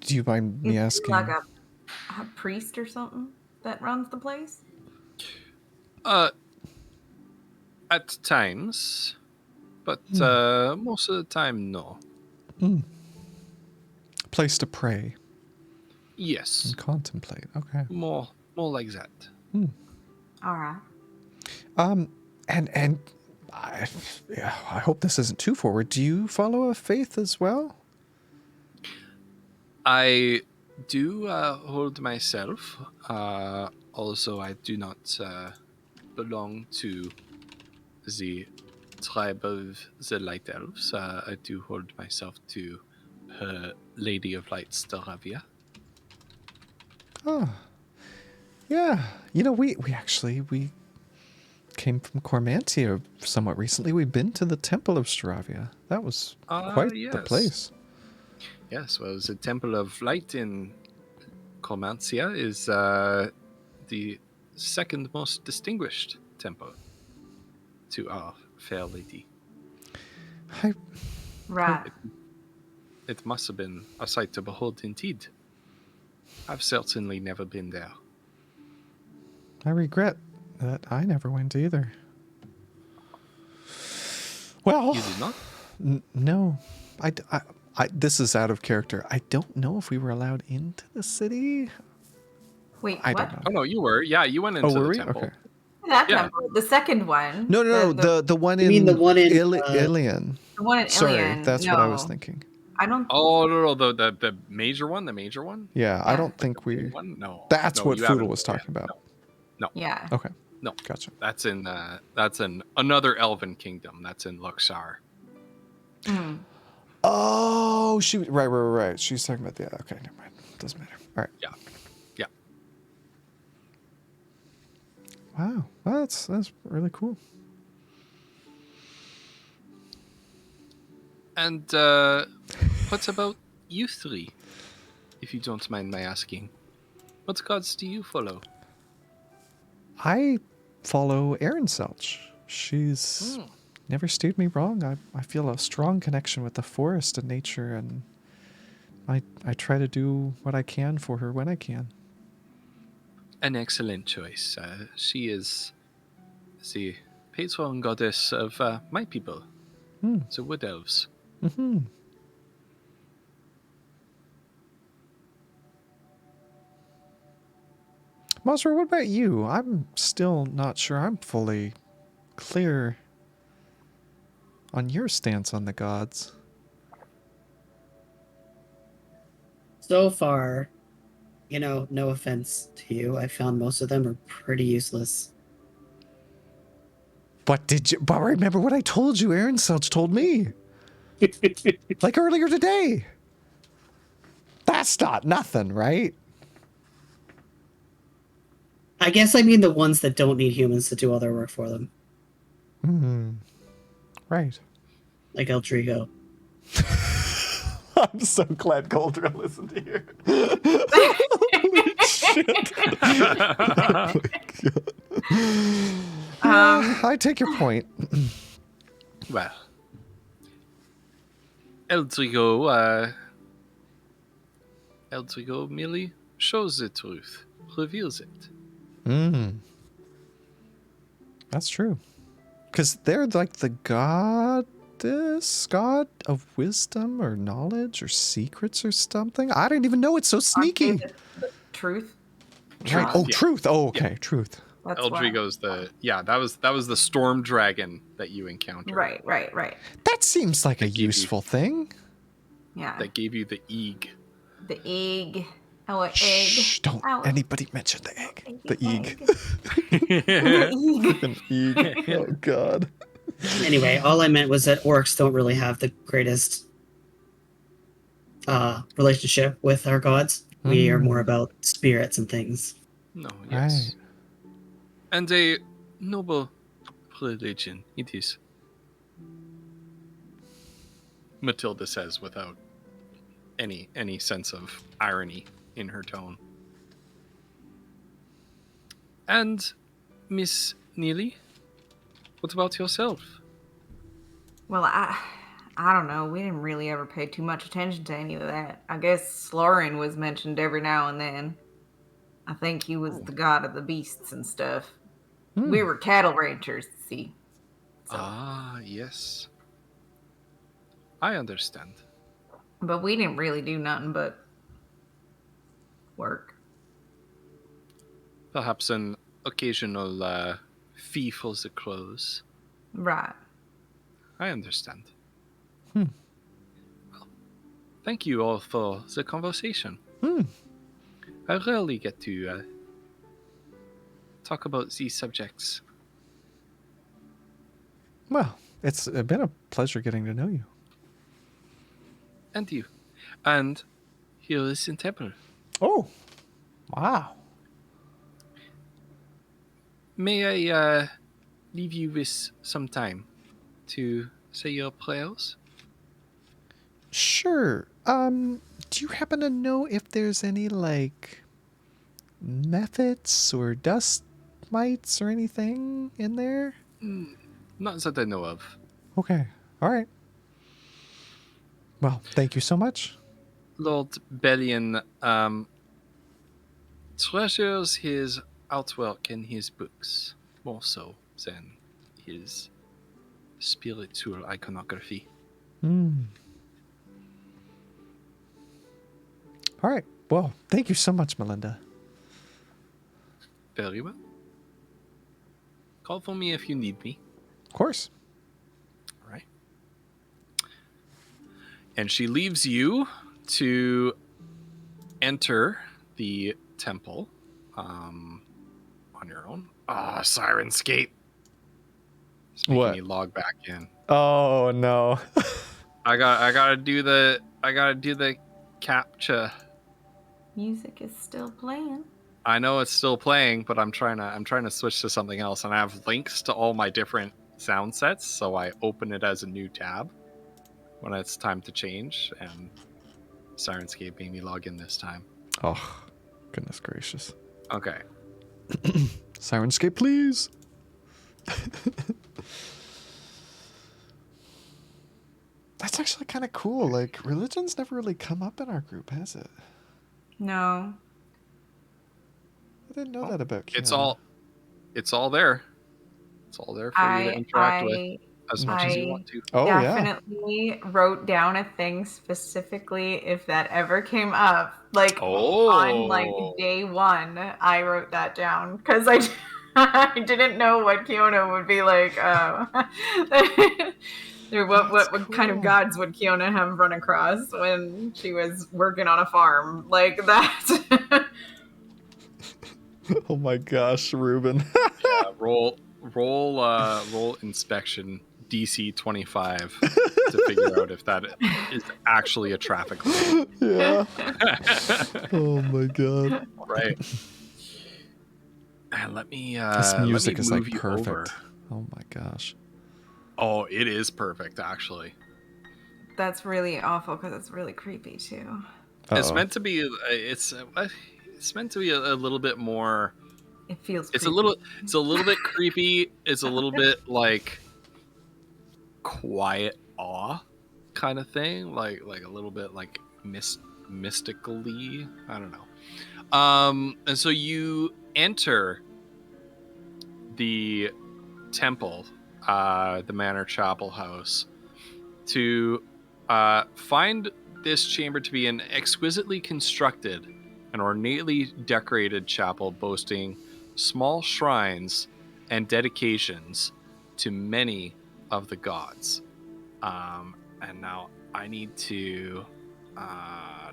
you mind me Is he asking? like a priest or something that runs the place? At times, but most of the time, no. Place to pray Yes, and contemplate. Okay. more like that. All right. And I hope this isn't too forward. Do you follow a faith as well? I do hold myself. Also, I do not belong to the tribe of the Light Elves. I do hold myself to her Lady of Light, Staravia. Oh, yeah. You know, we came from Cormantia somewhat recently. We've been to the Temple of Staravia. That was quite the Yes. place. Yes, well, the Temple of Light in Cormantia is the second most distinguished temple to our fair lady. Right. It must have been a sight to behold indeed. I've certainly never been there. I regret that I never went either. Well, You did not? No. This is out of character. I don't know if we were allowed into the city. Wait, I what? don't know. Oh no, you were. Yeah, you went into were the we? temple. Okay. That Yeah. temple, the second one. No. The one You in mean the one in, Ilion. The one in Sorry, Ilion. that's no, what I was thinking. I don't. Oh no, the major one, the major one. Yeah, I Yeah. don't think we. One? No. That's No, what you Foodle haven't. was talking about. No. Yeah. Okay. No. Gotcha. That's in another elven kingdom. That's in Luxar. Mm. Oh, right. She's talking about the. Okay, never mind. Doesn't matter. All right. Yeah. Wow. Well, that's really cool. And what about you three? If you don't mind my asking, what gods do you follow? I follow Erin Selch. She's never steered me wrong. I feel a strong connection with the forest and nature, and I try to do what I can for her when I can. An excellent choice. She is the patron goddess of my people, the Wood Elves. Mm-hmm. Mosra, what about you? I'm still not sure I'm fully clear on your stance on the gods. So far, no offense to you, I found most of them are pretty useless. But remember what I told you, Erin Selch told me. Like earlier today. That's not nothing, right? I guess I mean the ones that don't need humans to do all their work for them. Right. Like Eldrigo. I'm so glad Goldra listened to you. Holy shit. Oh my God. I take your point. Well, Eldrigo merely shows the truth, reveals it. That's true. Because they're like the god of wisdom or knowledge or secrets or something. I don't even know. It's so sneaky. The truth. Right. Oh, yeah. truth. Oh, okay. Truth. That's Eldrigo's that was the storm dragon that you encountered. Right. That seems like a useful thing. Yeah. That gave you the egg. The egg. Oh, egg. Shh, don't Ow. anybody mention the egg. The egg. The An egg. Oh, God. Anyway, all I meant was that orcs don't really have the greatest relationship with our gods. We are more about spirits and things. No, yes. Right. And a noble religion it is. Matilda says without any sense of irony in her tone. And Miss Neely, what about yourself? Well, I don't know. We didn't really ever pay too much attention to any of that. I guess Slorin was mentioned every now and then. I think he was the god of the beasts and stuff. We were cattle ranchers, see. So. Ah, yes. I understand. But we didn't really do nothing but work. Perhaps an occasional fee for the clothes. Right. I understand. Well, thank you all for the conversation. I rarely get to talk about these subjects. Well, it's been a pleasure getting to know you. And you. And here is in temple. Oh, wow. May I leave you with some time to say your prayers? Sure. Do you happen to know if there's any, like, methods or dust mites or anything in there? Not that I know of. Okay. All right. Well, thank you so much. Lord Bellion treasures his artwork and his books more so than his spiritual iconography. All right. Well, thank you so much, Melinda. Very well. Call for me if you need me. Of course. All right. And she leaves you to enter the temple on your own. Sirenscape. It's making What? me log back in. Oh no. I gotta do the captcha. Music is still playing. I know it's still playing, but I'm trying to switch to something else, and I have links to all my different sound sets, so I open it as a new tab when it's time to change, and Sirenscape made me log in this time. Oh, goodness gracious. Okay. Sirenscape, please. That's actually kind of cool. Like, religion's never really come up in our group, has it? No. I didn't know that about Kiana. It's all there. It's all there for you to interact with as much as you want to. Oh, definitely wrote down a thing specifically if that ever came up. Like on like day one, I wrote that down because I didn't know what Kiona would be like. What kind of gods would Kiona have run across when she was working on a farm like that? Oh my gosh, Ruben. Yeah, roll inspection DC 25 to figure out if that is actually a traffic light. Yeah. Oh my god. Right. And let me this music is like perfect. Over. Oh my gosh. Oh, it is perfect actually. That's really awful because it's really creepy too. Uh-oh. It's meant to be it's meant to be a little bit more. It feels. It's creepy. a little bit creepy. It's a little bit like quiet awe kind of thing, like a little bit like mystically. I don't know. And so you enter the temple, the manor chapel house, to find this chamber to be an exquisitely constructed and ornately decorated chapel boasting small shrines and dedications to many of the gods. And now I need to now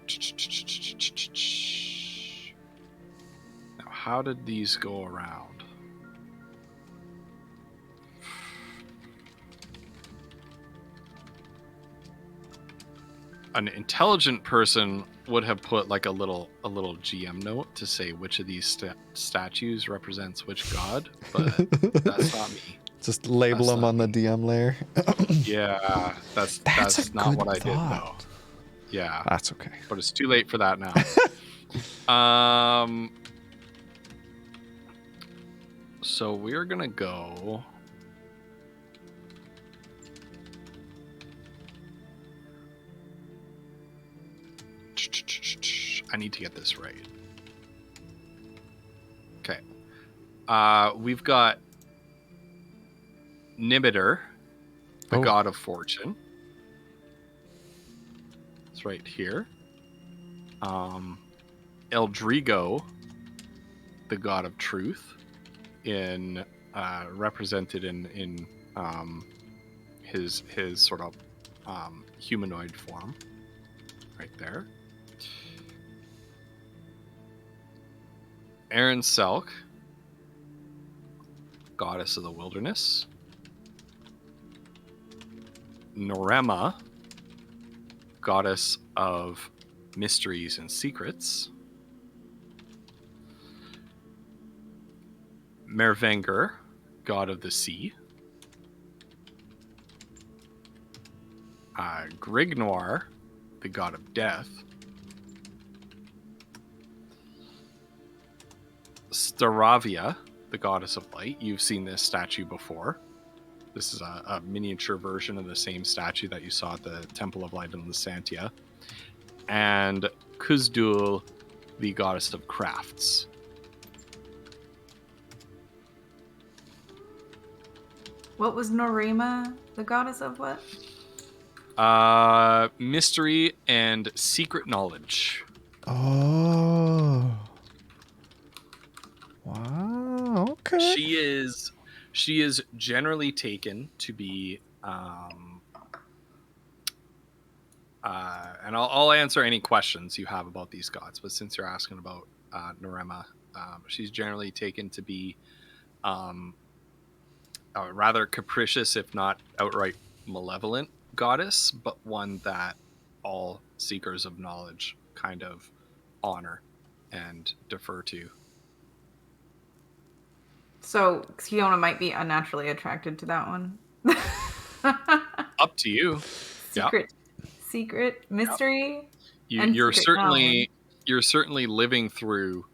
how did these go around? An intelligent person would have put like a little GM note to say which of these statues represents which god, but that's not me. Just label them on the DM layer. Yeah, that's not what I did though. Yeah, that's okay. But it's too late for that now. So we're gonna go. I need to get this right. Okay. We've got Nibitor, the god of fortune. It's right here. Eldrigo, the god of truth, in represented in his sort of humanoid form, right there. Aaron Selk, goddess of the wilderness. Norema, goddess of mysteries and secrets. Mervenger, god of the sea. Grignoir, the god of death. Staravia, the goddess of light. You've seen this statue before. This is a miniature version of the same statue that you saw at the Temple of Light in Lysantia. And Kuzdul, the goddess of crafts. What was Norema, the goddess of what? Mystery and secret knowledge. Oh. Wow. Okay. She is generally taken to be and I'll answer any questions you have about these gods, but since you're asking about Norema, she's generally taken to be rather capricious, if not outright malevolent goddess, but one that all seekers of knowledge kind of honor and defer to. So Kiona might be unnaturally attracted to that one. Up to you. Secret mystery. Yep. You're certainly living through.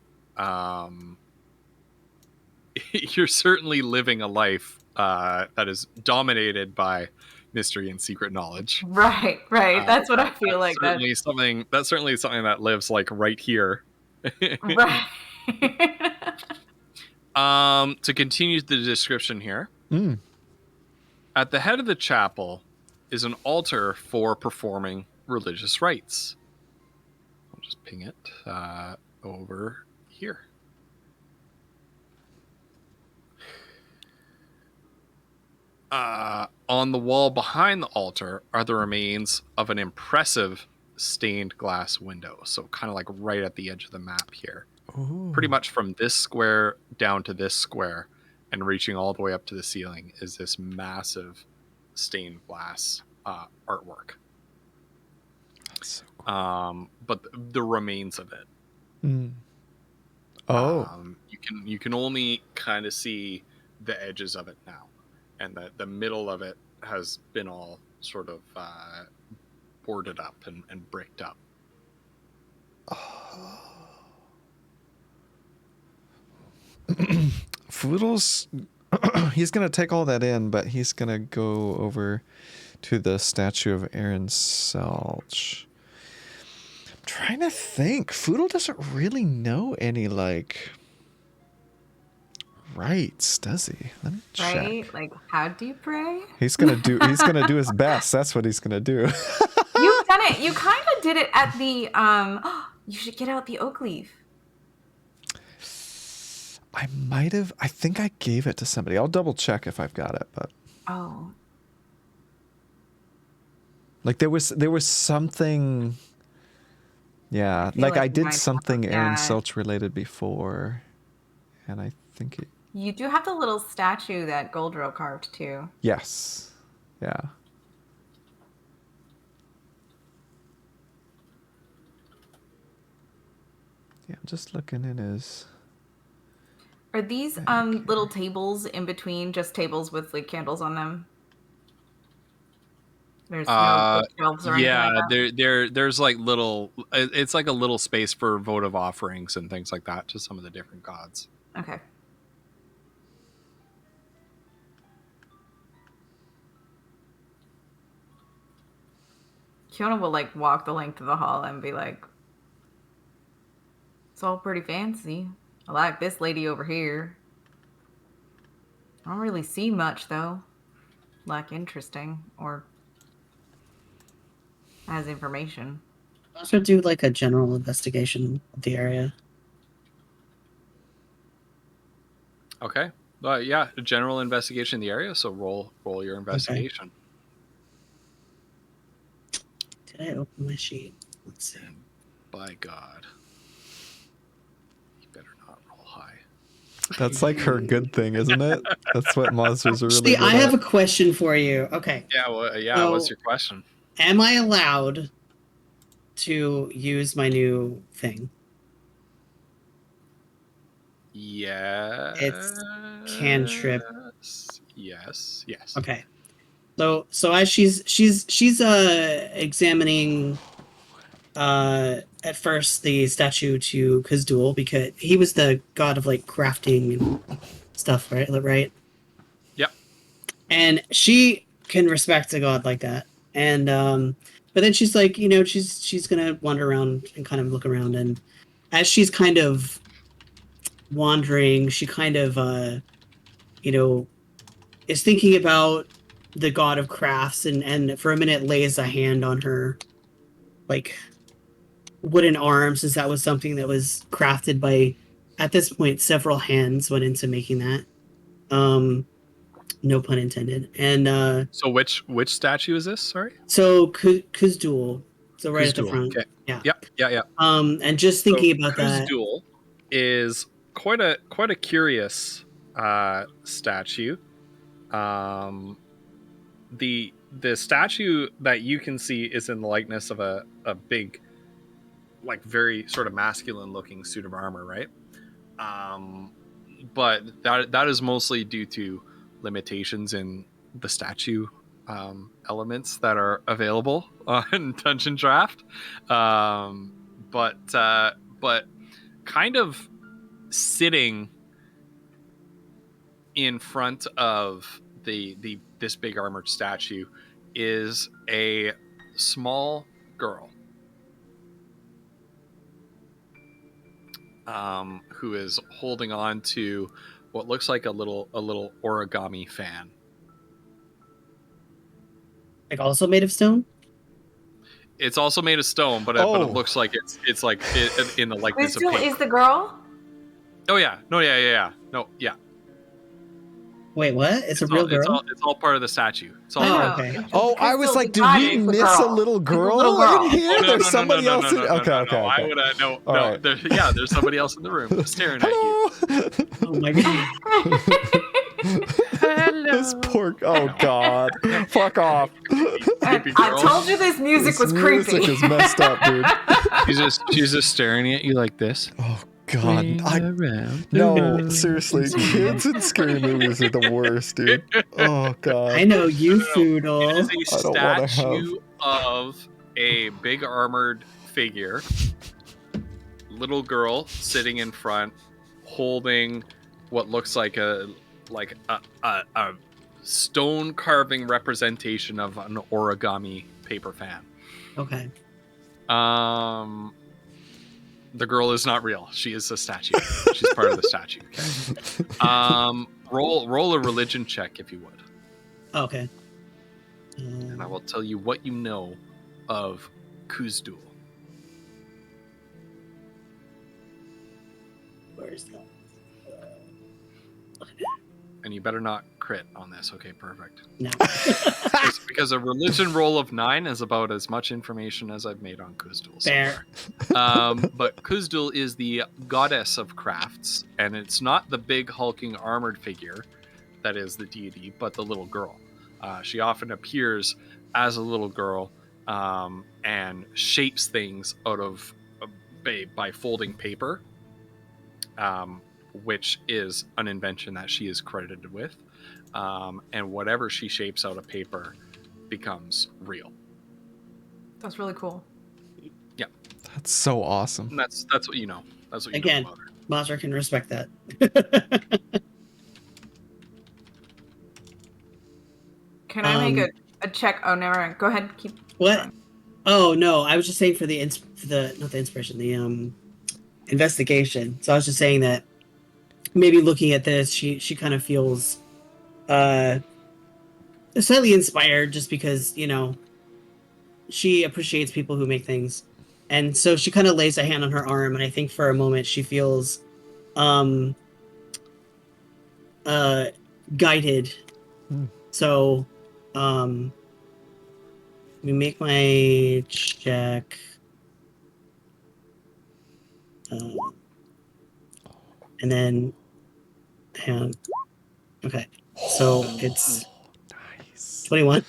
You're certainly living a life that is dominated by mystery and secret knowledge. Right. That's what I feel like. That's certainly something that lives like right here. Right. To continue the description here, at the head of the chapel is an altar for performing religious rites. I'll just ping it over here. On the wall behind the altar are the remains of an impressive stained glass window. So kind of like right at the edge of the map here. Ooh. Pretty much from this square down to this square and reaching all the way up to the ceiling is this massive stained glass artwork. That's so cool. But the remains of it. You can only kind of see the edges of it now, and the middle of it has been all sort of boarded up and bricked up. Foodles, he's gonna take all that in, but he's gonna go over to the statue of Aaron Selch. I'm trying to think. Foodle doesn't really know any like rites, does he? Let me check. Right? Like, how do you pray? He's gonna do his best. That's what he's gonna do. You've done it. You kind of did it at the you should get out the oak leaf. I think I gave it to somebody. I'll double check if I've got it, but like there was something. Yeah, like I did something Aaron Selch related before, and I think it. You do have the little statue that Goldrow carved too. Yes. Yeah. Yeah, I'm just looking in his. Are these little tables in between just tables with like candles on them? There's no shelves or anything like that? There's like little. It's like a little space for votive offerings and things like that to some of the different gods. Okay. Kiona will like walk the length of the hall and be like, "It's all pretty fancy. I like this lady over here. I don't really see much though, like interesting or as information." I was gonna do like a general investigation of the area. Okay. Yeah, a general investigation in the area. So roll your investigation. Okay. Did I open my sheet? Let's see. By God, you better not roll high. That's like her good thing, isn't it? That's what monsters are really See, good I have at. a question for you. Okay. Yeah. Well, yeah. So, what's your question? Am I allowed to use my new thing? Yeah. It's cantrip. Yes. Okay. So as she's examining at first the statue to Kuzdul, because he was the god of like crafting and stuff, right? Yep. And she can respect a god like that. And but then she's like, she's gonna wander around and kind of look around, and as she's kind of wandering, she kind of is thinking about the god of crafts, and for a minute lays a hand on her like wooden arm, since that was something that was crafted by, at this point, several hands went into making that. No pun intended. And So which statue is this? Sorry. so Kuzdul, so right at the Kuzdul, front. okay. Yeah. Yeah. And just thinking about that. Kuzdul is quite a curious statue. The statue that you can see is in the likeness of a big, like very sort of masculine looking suit of armor, right? But that is mostly due to limitations in the statue elements that are available on Dungeon Draft. But kind of sitting in front of this big armored statue is a small girl who is holding on to what looks like a little origami fan. Like also made of stone? It's also made of stone, but it looks like it's like in the likeness of paper. Is the girl? Oh yeah, no, yeah, no, yeah. Wait, what? It's a real girl? It's all part of the statue. It's all okay. Oh, I was like, did we miss a little girl in here? There's somebody else in. Okay. I would no. Right. There's somebody else in the room staring at you. Oh my god. This poor. Oh god. Fuck off. I told you this music was creepy. Music is messed up, dude. She's just staring at you like this. Oh god. No, seriously, kids in scary movies are the worst, dude. Oh god. I know you, Foodle. It is a statue of a big armored figure, little girl sitting in front, holding what looks like a stone carving representation of an origami paper fan. Okay. The girl is not real. She is a statue. She's part of the statue. Okay. Roll a religion check if you would. Okay. And I will tell you what you know of Kuzdul. Where is that? And you better not crit on this. Okay, perfect. No. Because a religion roll of 9 is about as much information as I've made on Kuzdul. Fair. But Kuzdul is the goddess of crafts, and it's not the big hulking armored figure that is the deity, but the little girl. She often appears as a little girl and shapes things out of by folding paper, which is an invention that she is credited with. And whatever she shapes out of paper becomes real. That's really cool. Yeah. That's so awesome. And that's what you know. That's what you Again, know about her. Monster can respect that. Can I make a check? Oh, never mind. Go ahead. Keep. What? Going. Oh no, I was just saying for the not the inspiration, the investigation. So I was just saying that maybe looking at this, she kind of feels slightly inspired, just because she appreciates people who make things, and so she kind of lays a hand on her arm, and I think for a moment she feels guided. So let me make my check. And then hand. Okay. So it's nice. 21.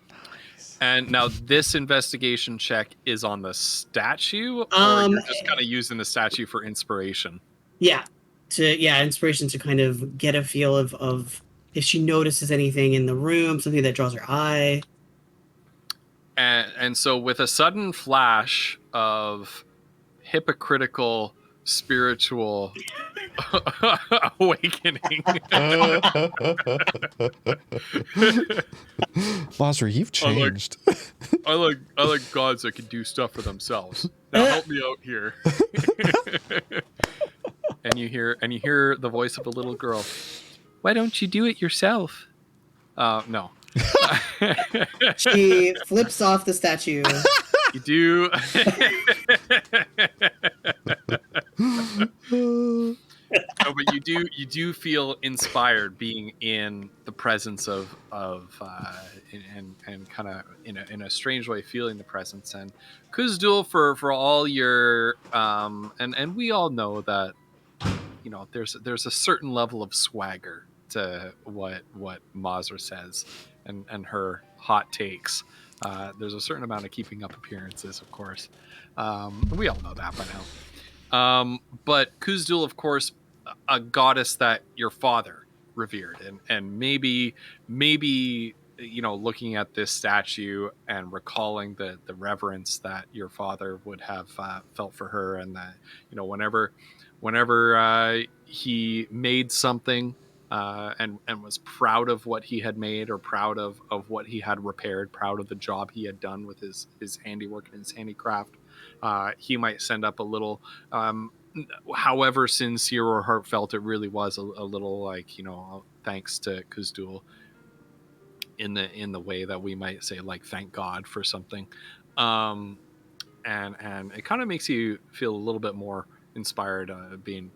Nice. And now this investigation check is on the statue, or you're just kind of using the statue for inspiration? Yeah. Inspiration to kind of get a feel of if she notices anything in the room, something that draws her eye. And so with a sudden flash of hypocritical spiritual awakening. Mazra, you've changed. I like gods that can do stuff for themselves. Now help me out here. and you hear the voice of a little girl. Why don't you do it yourself? No. She flips off the statue. You do. No, but you do feel inspired being in the presence of and kind of in a strange way feeling the presence. And Kuzdul, for all your and we all know that there's a certain level of swagger to what Mazra says and her hot takes. There's a certain amount of keeping up appearances, of course. We all know that by now. But Kuzdul, of course, a goddess that your father revered, and maybe looking at this statue and recalling the reverence that your father would have felt for her, and that whenever he made something and was proud of what he had made, or proud of what he had repaired, proud of the job he had done with his handiwork and his handicraft, he might send up a little however sincere or heartfelt it really was, a little like thanks to Kuzdul, in the way that we might say like thank God for something, and it kind of makes you feel a little bit more inspired, being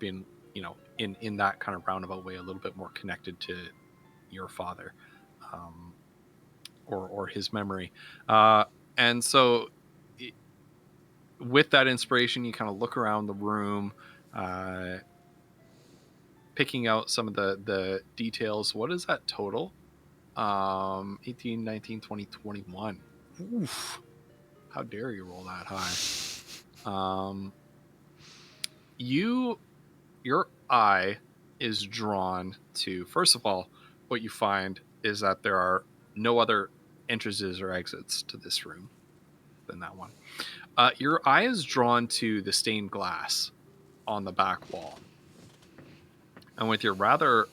in that kind of roundabout way, a little bit more connected to your father, or his memory, and so with that inspiration, you kind of look around the room, picking out some of the details. What is that total? 18, 19, 20, 21. Oof. How dare you roll that high? Your eye is drawn to, first of all, what you find is that there are no other entrances or exits to this room than that one. Your eye is drawn to the stained glass on the back wall. And with your rather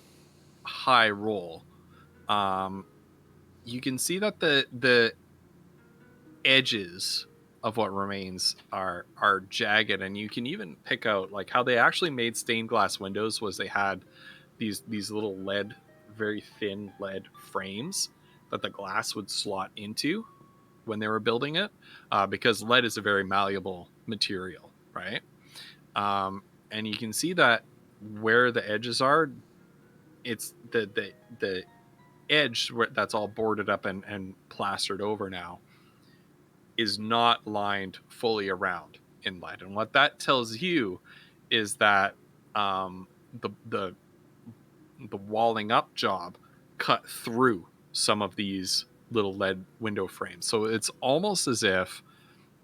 high roll, you can see that the edges of what remains are jagged, and you can even pick out like how they actually made stained glass windows. Was they had these little very thin lead frames that the glass would slot into when they were building it, because lead is a very malleable material, right? And you can see that where the edges are, it's the edge that's all boarded up and plastered over now is not lined fully around in lead. And what that tells you is that the walling up job cut through some of these little lead window frames. So it's almost as if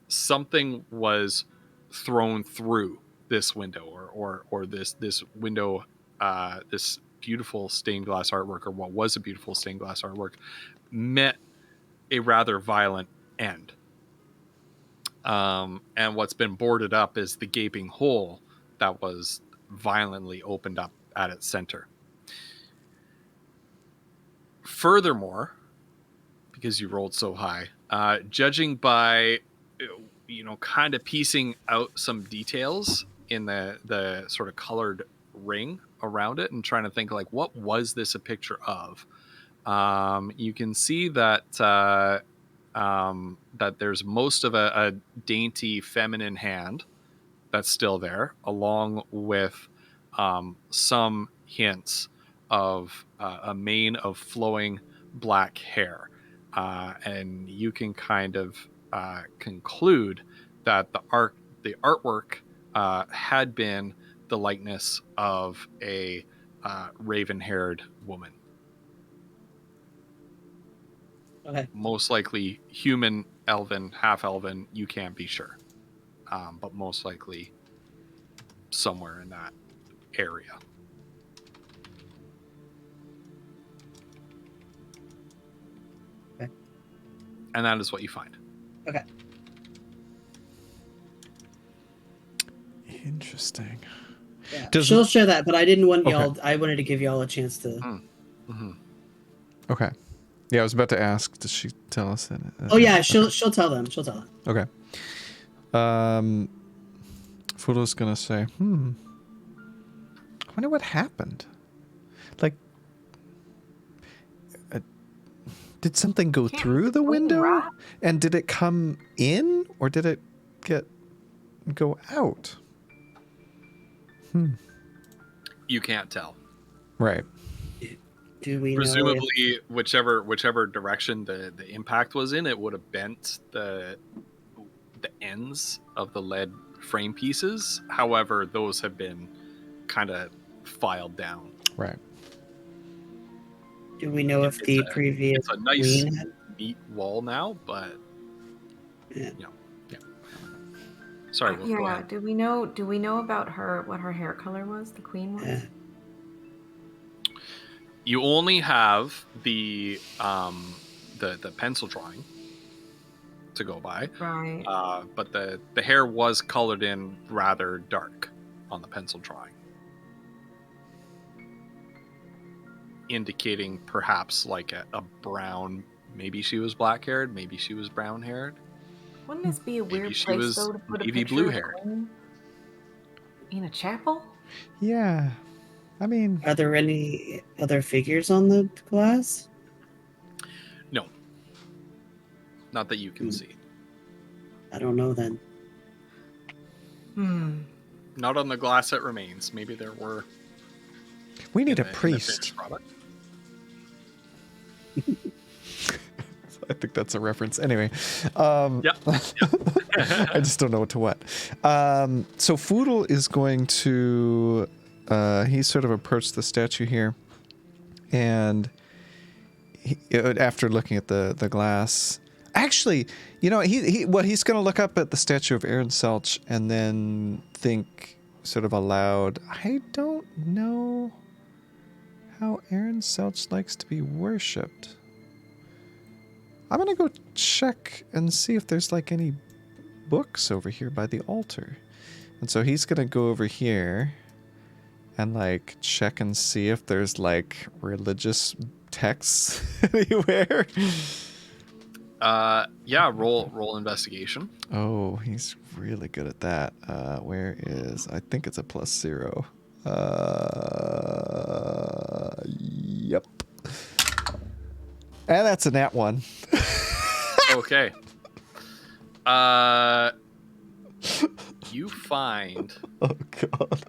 something was thrown through this window, or this window, this beautiful stained glass artwork, or what was a beautiful stained glass artwork, met a rather violent end. And what's been boarded up is the gaping hole that was violently opened up at its center. Furthermore, because you rolled so high, judging by kind of piecing out some details in the sort of colored ring around it and trying to think like, what was this a picture of? You can see that that there's most of a dainty feminine hand that's still there, along with some hints of a mane of flowing black hair. And you can kind of conclude that the artwork had been the likeness of a raven-haired woman. Okay. Most likely human, elven, half elven, you can't be sure. But most likely somewhere in that area. Okay. And that is what you find. Okay. Interesting. Yeah, Does- she'll share that, but I didn't want Okay. y'all. I wanted to give y'all a chance to. Mm-hmm. Okay. Yeah, I was about to ask. Does she tell us that? Oh yeah, she'll tell them. She'll tell them. Okay. Fudo's gonna say, I wonder what happened. Like, did something go through the window? Right. And did it come in, or did it go out? You can't tell. Right. Do we know? Presumably, whichever direction the impact was in, it would have bent the ends of the lead frame pieces. However, those have been kind of filed down. Right. Do we know if the previous It's a nice, queen had? neat wall now, but Yeah. yeah. Sorry, Wolf, go ahead. Do we know about her, what her hair color was, the queen was? Yeah. You only have the pencil drawing to go by, Right. but the hair was colored in rather dark on the pencil drawing, indicating perhaps like a brown. Maybe she was black haired. Maybe she was brown haired. Wouldn't this be a weird she place was though to put a navy picture blue of hair. Queen in a chapel? Yeah. I mean, Are there any other figures on the glass? No, not that you can see. I don't know then. Not on the glass that remains. Maybe there were. we need a in the priest. finished product. I think that's a reference. Anyway. Yeah. I just don't know what to what. So Foodle is going to he sort of approached the statue here, and after looking at the glass, actually, he's going to look up at the statue of Aaron Selch and then think sort of aloud, I don't know how Aaron Selch likes to be worshipped. I'm going to go check and see if there's like any books over here by the altar. And so he's going to go over here and like check and see if there's like religious texts anywhere. Yeah, roll investigation. Oh, he's really good at that. Where is, I think it's a +0. Yep. And that's a nat 1. Okay. You find Oh god.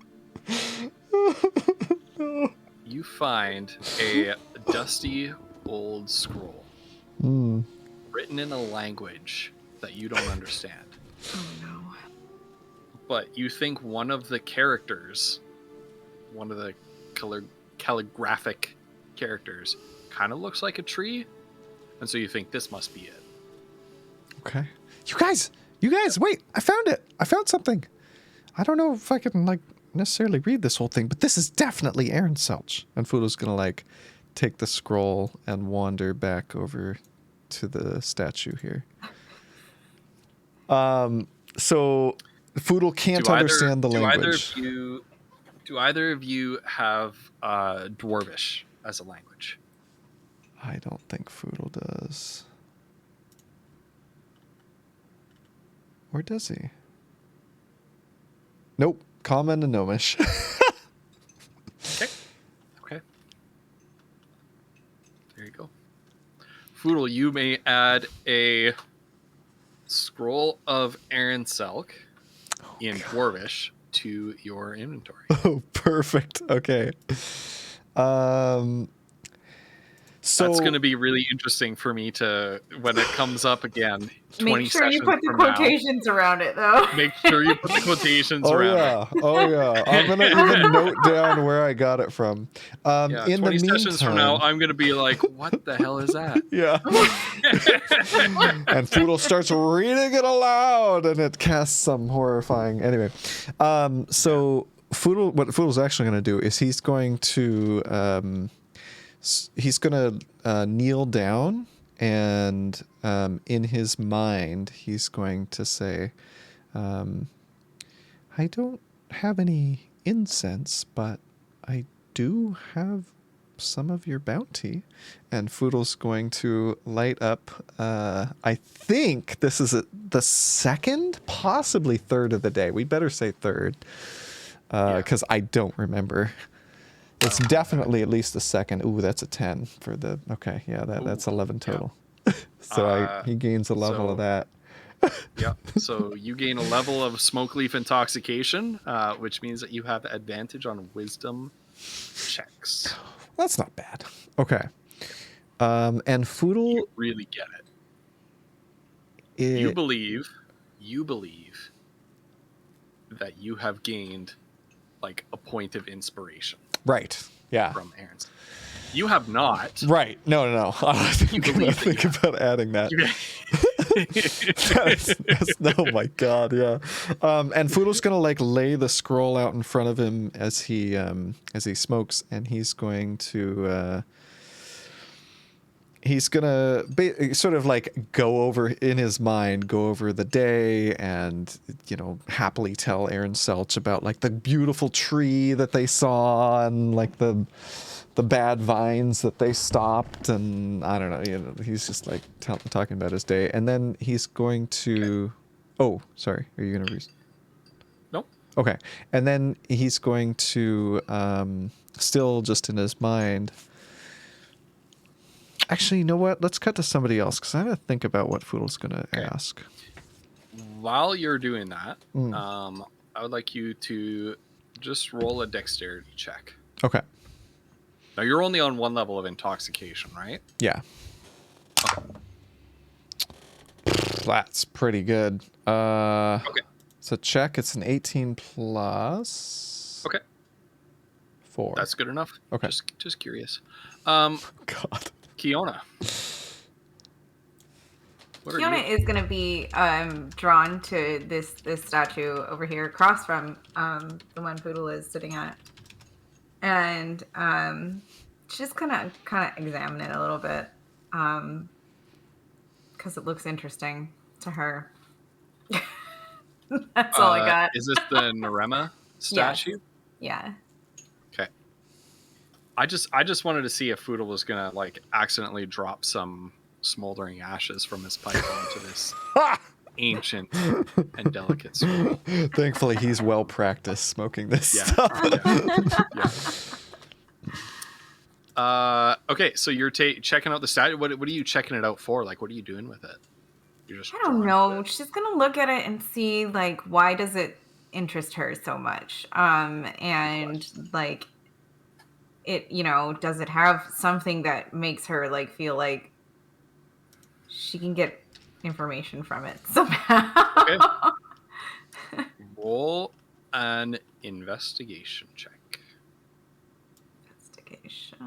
No. you find a dusty old scroll written in a language that you don't understand. Oh no. But you think one of the characters, one of the calligraphic characters, kind of looks like a tree, and so you think this must be it. Okay. You guys, wait! I found it. I found something. I don't know if I can like necessarily read this whole thing, but this is definitely Aaron Selch. And Fudo's gonna like take the scroll and wander back over to the statue here. So Foodle can't understand the language. Do either of you have Dwarvish as a language? I don't think Foodle does. Or does he? Nope. Common and Gnomish. Okay. There you go. Foodle, you may add a scroll of Aaron Selk in Dwarvish to your inventory. Oh, perfect. Okay. So That's going to be really interesting for me to, when it comes up again, 20 Make sure you sessions put the from now, quotations around it, though. make sure you put the quotations Oh around yeah, it. oh yeah. I'm gonna even note down where I got it from. Yeah, In 20 the sessions from now, meantime, I'm going to be like, what the hell is that? yeah. And Foodle starts reading it aloud, and it casts some horrifying. Anyway, so Foodle, what Foodle's actually going to do is he's going to kneel down, and in his mind he's going to say, I don't have any incense, but I do have some of your bounty. And Foodle's going to light up, I think this is the second, possibly third of the day. We better say third, because I don't remember. It's definitely at least the second. Ooh, that's a 10 for the... Okay, yeah, that's 11 total. Yeah. So he gains a level of that. Yeah, so you gain a level of smoke leaf intoxication, which means that you have advantage on wisdom checks. That's not bad. Okay. And Foodle... You really get it. You believe that you have gained like a point of inspiration. Right. Yeah. From Aaron's. You have not. Right. No. I was think about adding that. Oh my god, yeah. And Foodle's gonna like lay the scroll out in front of him as he smokes, and he's going to sort of like go over the day and, you know, happily tell Aaron Selch about like the beautiful tree that they saw and like the bad vines that they stopped, and I don't know, you know, he's just like talking about his day, and then he's going to... Oh, sorry, are you gonna Nope. Okay, and then he's going to still just in his mind... Actually, you know what? Let's cut to somebody else, because I gotta think about what Foodle's gonna ask. While you're doing that, I would like you to just roll a dexterity check. Okay. Now, you're only on one level of intoxication, right? Yeah. Okay. That's pretty good. Okay. So check, it's an 18 plus... Okay. 4. That's good enough. Okay. Just curious. God. Kiona. Kiona is going to be drawn to this statue over here across from the one Poodle is sitting at. And she's gonna kind of examine it a little bit because it looks interesting to her. That's all I got. Is this the Narema statue? Yeah. Okay. I just wanted to see if Foodle was gonna like accidentally drop some smoldering ashes from his pipe onto this ancient and delicate sword. Thankfully, he's well practiced smoking this stuff. Okay, so you're checking out the statue. What are you checking it out for? Like, what are you doing with it? You're just... I don't know. She's gonna look at it and see like why does it interest her so much, and like it, you know, does it have something that makes her like feel like she can get information from it somehow. Okay. Roll an investigation check. Investigation.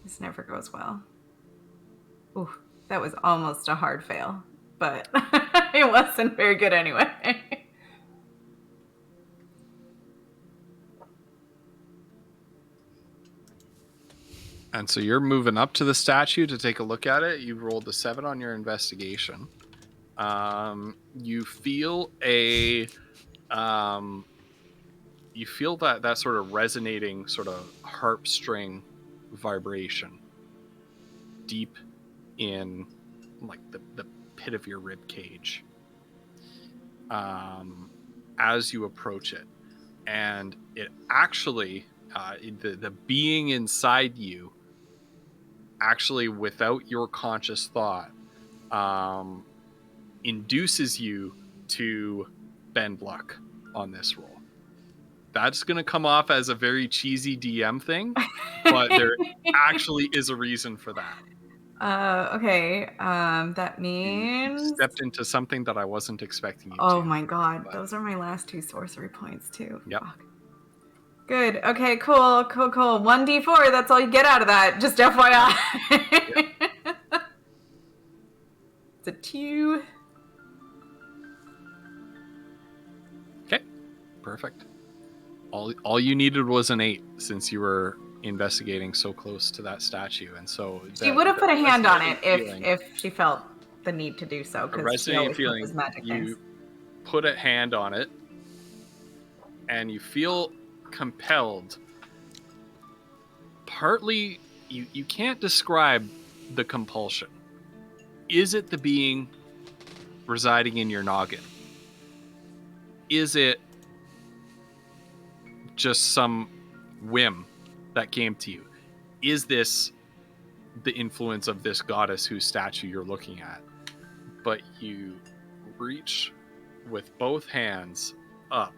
This never goes well. Ooh, that was almost a hard fail, but it wasn't very good anyway. And so you're moving up to the statue to take a look at it. You rolled a 7 on your investigation. You feel that sort of resonating sort of harp string vibration deep in like the pit of your rib cage as you approach it, and it actually the being inside you actually, without your conscious thought, induces you to bend luck on this roll. That's going to come off as a very cheesy DM thing, but there actually is a reason for that. Okay. That means... You stepped into something that I wasn't expecting you to. Oh my god. Those are my last 2 sorcery points, too. Yep. Fuck. Good. Okay, cool. 1d4, that's all you get out of that. Just FYI. Yep. It's a 2. Okay. Perfect. All you needed was an 8 since you were investigating so close to that statue, and so she would have put a hand on it if she felt the need to do so. The resonating feeling put a hand on it, and you feel compelled. Partly, you can't describe the compulsion. Is it the being residing in your noggin? Is it just some whim that came to you? Is this the influence of this goddess whose statue you're looking at? But you reach with both hands up,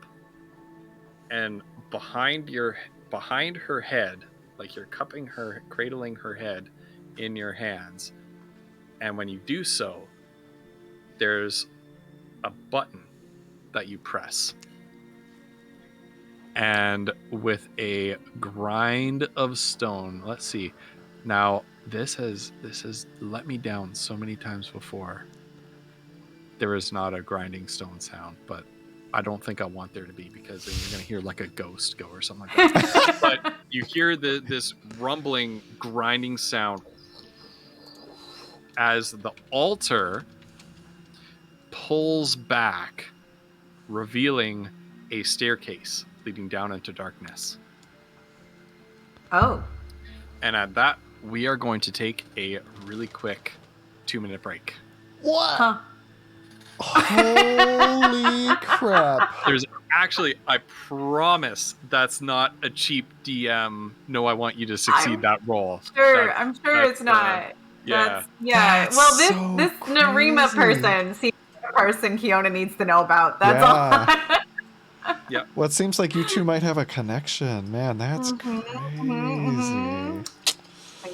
and behind her head, like you're cradling her head in your hands, and when you do so, there's a button that you press, and with a grind of stone, let's see, now this has let me down so many times before. There is not a grinding stone sound, but I don't think I want there to be, because then you're going to hear like a ghost go or something like that. But you hear this rumbling, grinding sound as the altar pulls back, revealing a staircase leading down into darkness. Oh. And at that, we are going to take a really quick 2-minute break. What? Huh. Holy crap. There's actually, I promise that's not a cheap DM. No, I want you to succeed that roll. Sure, I'm sure it's not. Yeah. That's well, so this Narima crazy. person seems like a person Kiona needs to know about. That's all. Yeah. Well, it seems like you two might have a connection. Man, that's crazy. I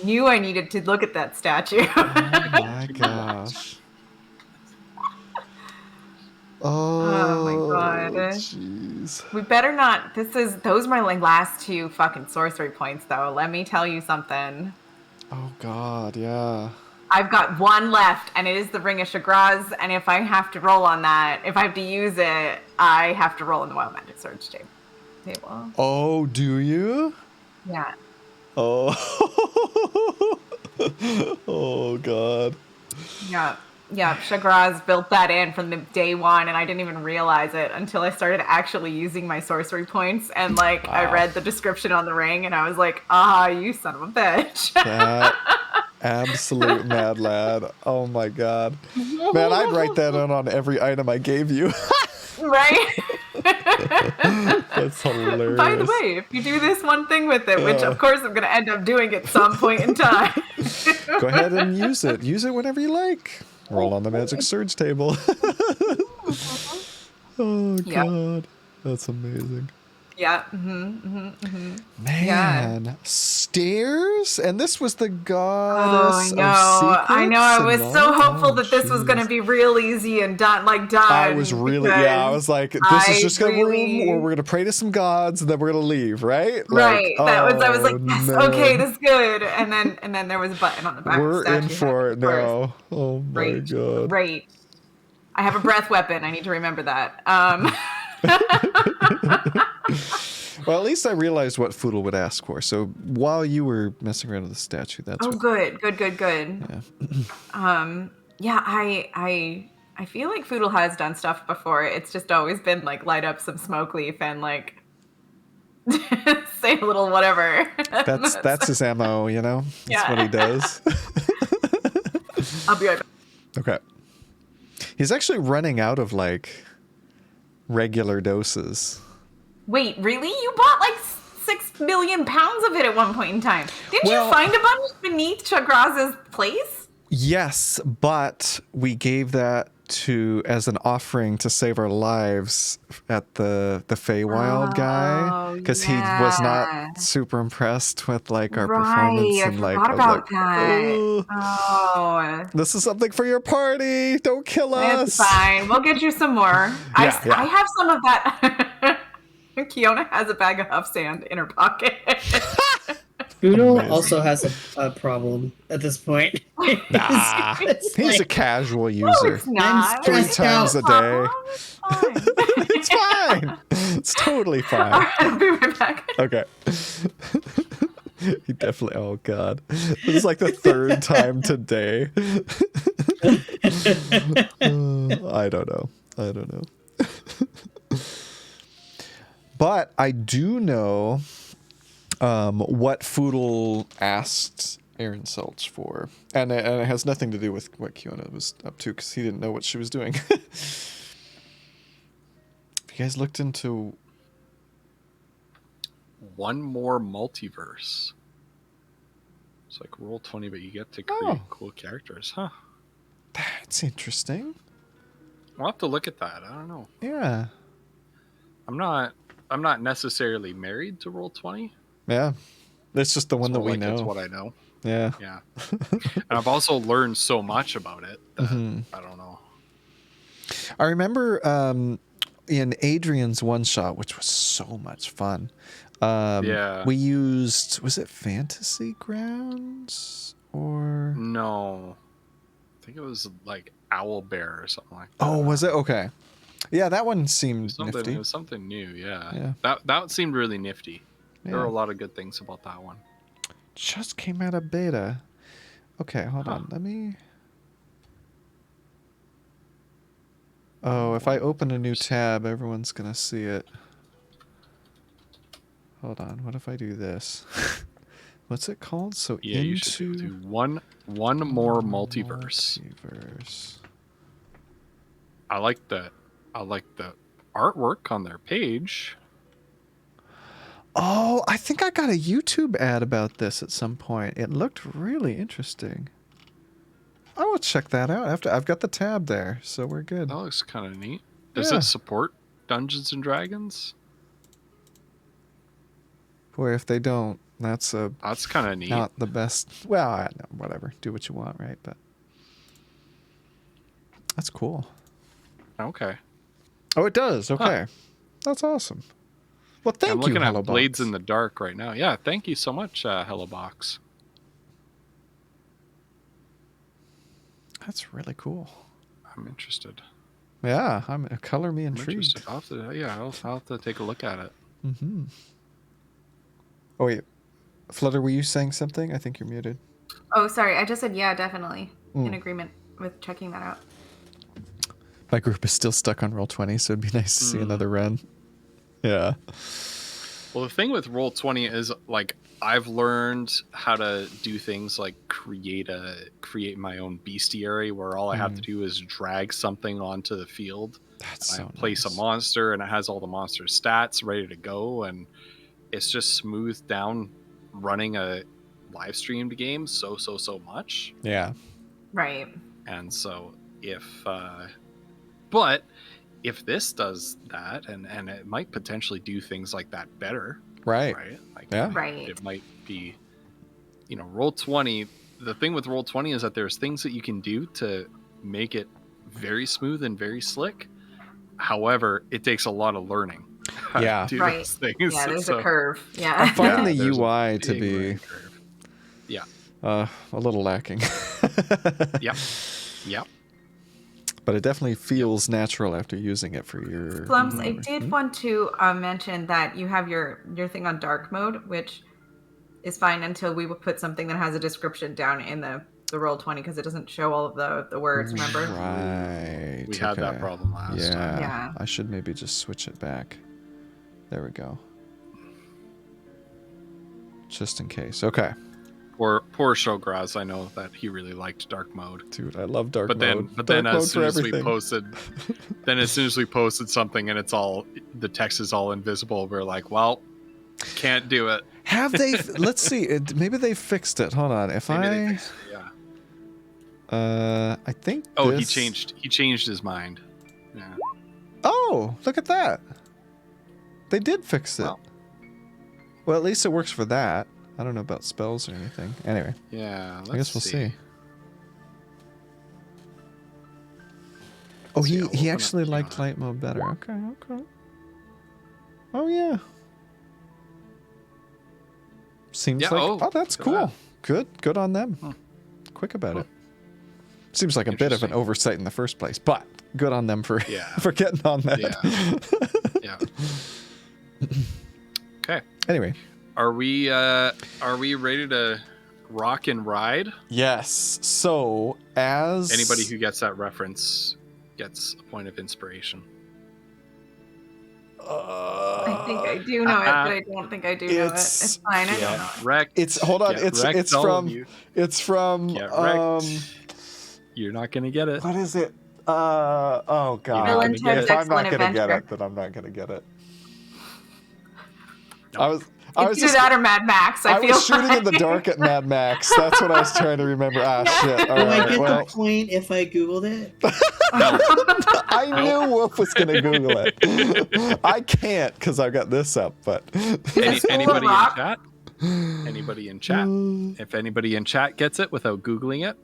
knew I needed to look at that statue. Oh my gosh. Oh my god. Jeez. We better not. Those are my last 2 fucking sorcery points, though. Let me tell you something. Oh god, yeah. I've got 1 left, and it is the Ring of Chagraz, and if I have to roll on that, if I have to use it, I have to roll in the Wild Magic Surge table. Oh, do you? Yeah. Oh. Oh god. Yeah, Chagraz built that in from the day 1, and I didn't even realize it until I started actually using my sorcery points, and like Wow. I read the description on the ring, and I was like, you son of a bitch. That absolute mad lad. Oh my god. Man, I'd write that in on every item I gave you. Right? That's hilarious. By the way, if you do this one thing with it, which of course I'm going to end up doing at some point in time. Go ahead and use it. Use it whenever you like. Roll on the magic surge table. Oh god. That's amazing. Yeah. Man, stairs? And this was the goddess of secrets? I know. I was and so all? hopeful that this was jeez. going to be real easy and done. I was really, I was like, this is just going to really- or we're going to pray to some gods and then we're going to leave, right? Right. Like, I was like, yes, no. okay, this is good. And then there was a button on the back. We're of the in statue for it head first. now. Oh my god. Great. I have a breath weapon. I need to remember that. Well, at least I realized what Foodle would ask for. So while you were messing around with the statue, that's what... Good. Yeah. I feel like Foodle has done stuff before. It's just always been like light up some smoke leaf and like say a little whatever. That's his MO, you know? That's what he does. I'll be right back. Okay. He's actually running out of like regular doses. Wait, really? You bought like 6 million pounds of it at one point in time. Didn't Well- you find a bunch beneath Chagraz's place? Yes, but we gave that as an offering to save our lives at the Feywild guy, because he was yeah. not super impressed with like our Right, performance, I and like forgot I was about like, that. "Oh, Oh, this is something for your party. Don't kill it's us." fine. We'll get you some more. Yeah. I have some of that. Kiona has a bag of huff sand in her pocket. Foodle Amazing. also has a problem at this point. Nah, It's he's a like, casual No, user. it's not. Three stressed times a day. It's fine. It's fine. It's totally All fine. right, I'll be right back. Okay. He definitely. Oh god, this is like the 3rd time today. I don't know. But I do know what Foodle asked Aaron Selch for. And it has nothing to do with what Kiona was up to, because he didn't know what she was doing. Have you guys looked into... One more multiverse. It's like Roll20, but you get to create cool characters, huh? That's interesting. We'll have to look at that. I don't know. Yeah. I'm not necessarily married to Roll20. Yeah. That's just the one that we like, know. It's what I know. Yeah. Yeah. And I've also learned so much about it that I don't know. I remember in Adrian's one shot, which was so much fun. We used, was it Fantasy Grounds or? No. I think it was like Owlbear or something like that. Oh, was it? Okay. Yeah, that one seemed nifty. It was something new, Yeah. That seemed really nifty. Yeah. There were a lot of good things about that one. Just came out of beta. Okay, hold on. Let me... Oh, if I open a new tab, everyone's going to see it. Hold on. What if I do this? What's it called? So yeah, you should do one more multiverse. I like the artwork on their page. Oh, I think I got a YouTube ad about this at some point. It looked really interesting. I will check that out. I've got the tab there, so we're good. That looks kind of neat. Does it support Dungeons and Dragons? Boy, if they don't, that's kind of neat. Not the best. Well, whatever. Do what you want, right? But that's cool. Okay. Oh, it does. Okay, that's awesome. Well, thank you, I'm looking Hello at Blades Box. in the Dark right now. Yeah, thank you so much, Hello Box. That's really cool. I'm interested. Yeah, color me intrigued. I'll have to take a look at it. Mm-hmm. Oh wait, Flutter, were you saying something? I think you're muted. Oh, sorry. I just said yeah, definitely. In agreement with checking that out. My group is still stuck on Roll20, so it'd be nice to see another run. Yeah. Well, the thing with Roll20 is, like, I've learned how to do things like create my own bestiary, where all I have to do is drag something onto the field. That's I so place nice. a monster, and it has all the monster stats ready to go, and it's just smoothed down running a live streamed game so much. Yeah. Right. And so but if this does that, and it might potentially do things like that better, right? Like, yeah, right. It might be, Roll20. The thing with Roll20 is that there's things that you can do to make it very smooth and very slick. However, it takes a lot of learning. Yeah, to do those things. Yeah, there's a curve. Yeah, I find the UI to be a little lacking. Yep. But it definitely feels natural after using it for your... Slumps, I did want to mention that you have your thing on dark mode, which is fine until we will put something that has a description down in the Roll20, because it doesn't show all of the words, remember? Right. We had that problem last time. Yeah. I should maybe just switch it back. There we go. Just in case. Okay. Poor Shograz, I know that he really liked dark mode. Dude, I love dark mode. But then as soon as we posted something and it's all, the text is all invisible, we're like, well, can't do it. Have they? Let's see. Maybe they fixed it. Hold on. If I think. Oh, he changed his mind. Yeah. Oh, look at that. They did fix it. Well, at least it works for that. I don't know about spells or anything. Anyway. Yeah, I guess we'll see. Oh, he actually liked light mode better. Okay. Oh, yeah. Seems like... Oh, that's cool. Good on them. Quick about it. Seems like a bit of an oversight in the first place, but good on them for getting on that. Yeah. Okay. Anyway. Are we ready to rock and ride? Yes. So, as... Anybody who gets that reference gets a point of inspiration. I think I do know it, but I don't think I do know it. It's fine. I don't know it. Wrecked. Hold on. Get wrecked, It's all from. of you. It's from. Get wrecked. You're not gonna get it. What is it? Oh You're not God. gonna get If it. I'm not gonna get Adventure. it, then I'm not gonna get it. Nope. I was Either just. that or Mad Max. I feel was shooting like. in the dark at Mad Max. That's what I was trying to remember. Shit. All Do I right. get Well, the point if I Googled it? I knew Wolf was going to Google it. I can't because I got this up, but. Anybody in Rock? chat? Anybody in chat? If anybody in chat gets it without Googling it,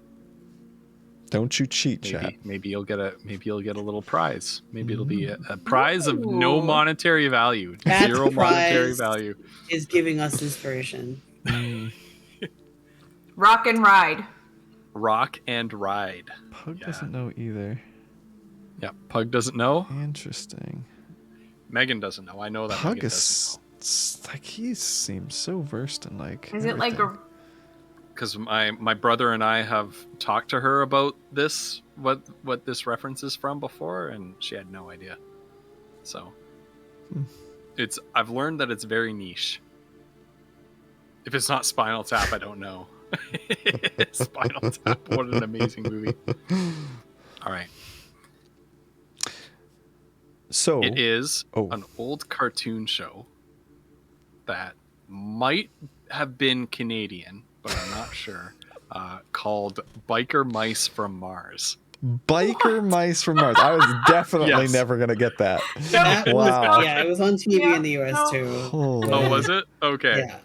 Don't you cheat, chat. maybe you'll get a little prize. Maybe it'll be a prize of no monetary value, That zero monetary prize value. is giving us inspiration. Rock and Ride. Rock and Ride. Pug Yeah. doesn't know either. Yeah, Pug doesn't know. Interesting. Megan doesn't know. I know that. Pug Megan doesn't is like he seems so versed in like. Is it like everything. a? because my brother and I have talked to her about this, what this reference is from before, and she had no idea. So I've learned that it's very niche. If it's not Spinal Tap, I don't know. Spinal Tap, what an amazing movie. All right. So It is Oh. an old cartoon show that might have been Canadian, but I'm not sure, called Biker Mice from Mars. Biker Mice from Mars. I was definitely Yes. never gonna get that. That Wow. was, yeah, it was on TV Yeah, in the US no. too. Holy- Oh, was it? Okay. Yeah.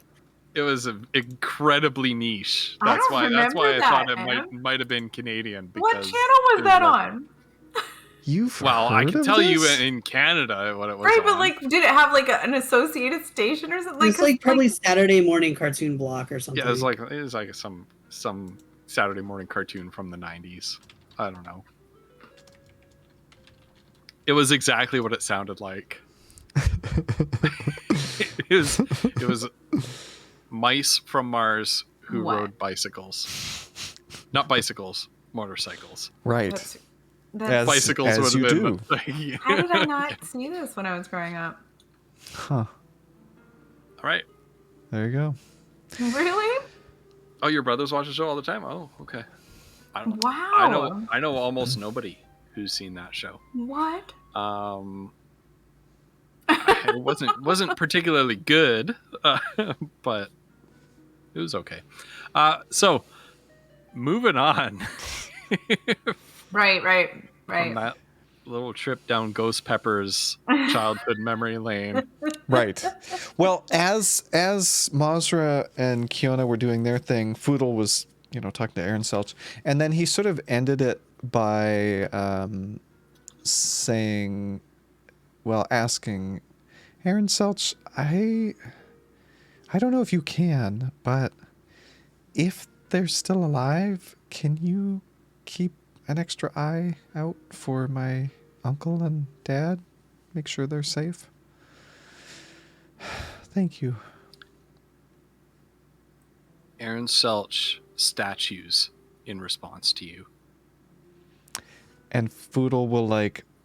It was incredibly niche. I That's don't why I remember thought that, it man. might have been Canadian. What Because channel was it that like- on? You've Well, I heard can of tell you this? in Canada what it was. Right, but on. like, did it have like an associated station or something? It's like probably Saturday morning cartoon block or something. Yeah, it was like some Saturday morning cartoon from the 90s. I don't know. It was exactly what it sounded like. it was mice from Mars who What? rode bicycles. Not bicycles, motorcycles. Right. That's, Bicycles as would you have do. been the thing. how did I not see this when I was growing up? Huh. All right. There you go. Really? Oh, your brothers watch the show all the time? Oh, okay. Wow. I know almost nobody who's seen that show. What? It wasn't particularly good, but it was okay. So moving on Right. from that little trip down Ghost Pepper's childhood memory lane. Right. Well, as Mazra and Kiona were doing their thing, Foodle was, talking to Aaron Selch, and then he sort of ended it by asking Aaron Selch, I don't know if you can, but if they're still alive, can you keep an extra eye out for my uncle and dad? Make sure they're safe. Thank you. Aaron Selch statues in response to you. And Foodle will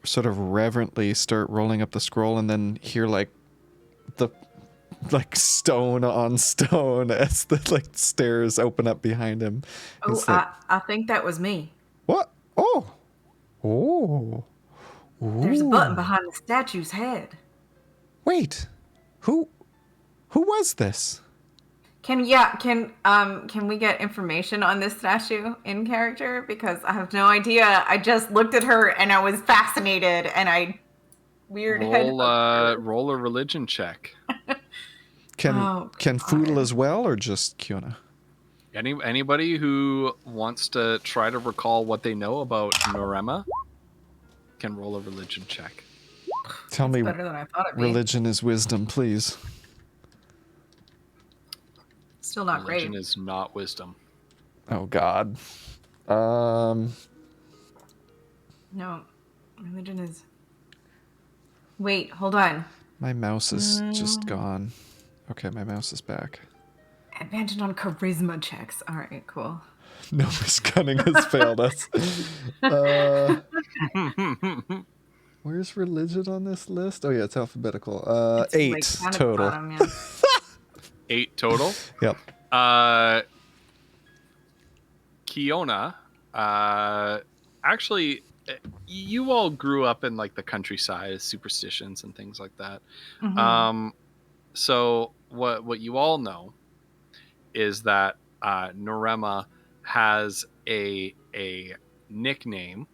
sort of reverently start rolling up the scroll and then hear the stone on stone as the stairs open up behind him. Oh, It's like, I think that was me. what? Oh. There's a button behind the statue's head. Wait. Who was this? Can we get information on this statue in character? Because I have no idea. I just looked at her and I was fascinated and I Roll a religion check. Can God. Foodle as well, or just Kiona? Anybody who wants to try to recall what they know about Norema can roll a religion check. Tell me, better than I thought it'd be. religion is wisdom, please. Still not Religion great. is not wisdom. Oh God. No, religion is. Wait, hold on. My mouse is just gone. Okay, my mouse is back. Advantage on charisma checks. All right, cool. No, Miss Cunning has failed us. Where's religion on this list? Oh yeah, it's alphabetical. It's, 8 like, down at the total. bottom, yeah. 8 total. Yep. Kiona, actually, you all grew up in like the countryside, superstitions and things like that. Mhm. So what you all know is that Norema has a nickname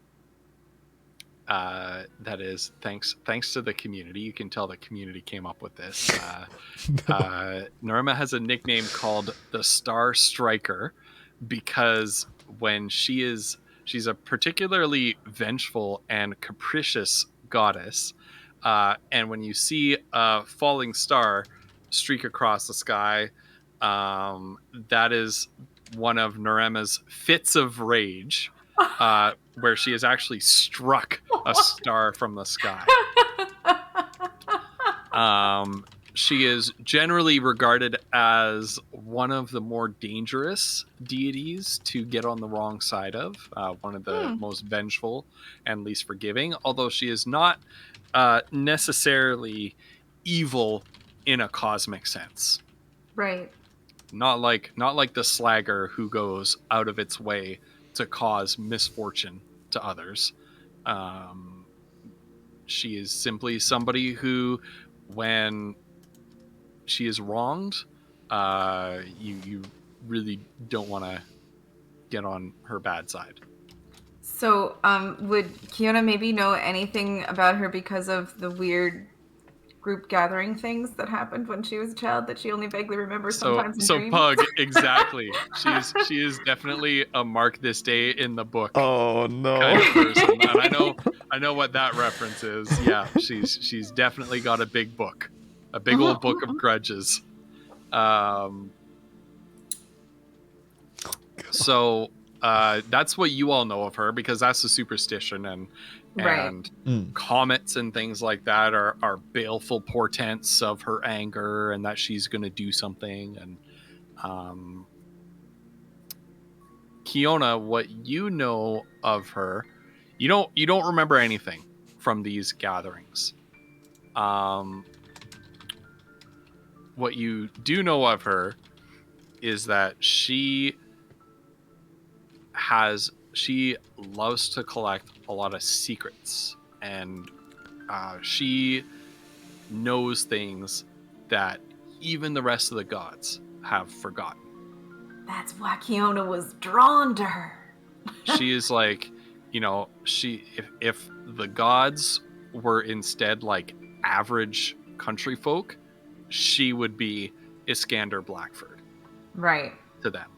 that is thanks to the community. You can tell the community came up with this. Norema has a nickname called the Star Striker because when she's a particularly vengeful and capricious goddess, and when you see a falling star streak across the sky, that is one of Norema's fits of rage, where she has actually struck a star from the sky. She is generally regarded as one of the more dangerous deities to get on the wrong side of, one of the most vengeful and least forgiving, although she is not necessarily evil in a cosmic sense. Right. Not like the slagger who goes out of its way to cause misfortune to others. She is simply somebody who, when she is wronged, you really don't want to get on her bad side. So, would Kiona maybe know anything about her because of the weird group gathering things that happened when she was a child that she only vaguely remembers sometimes in dreams? Pug, exactly. She is definitely a mark this day in the book Oh no. kind of person. And I know what that reference is. Yeah, she's definitely got a big book. A big old book of grudges. So that's what you all know of her, because that's the superstition, and comets and things like that are baleful portents of her anger and that she's going to do something. And Kiona, what you know of her, you don't remember anything from these gatherings. What you do know of her is that she loves to collect a lot of secrets, and she knows things that even the rest of the gods have forgotten. That's why Kiona was drawn to her. She is like, if the gods were instead like average country folk, she would be Iskander Blackford. Right. To them.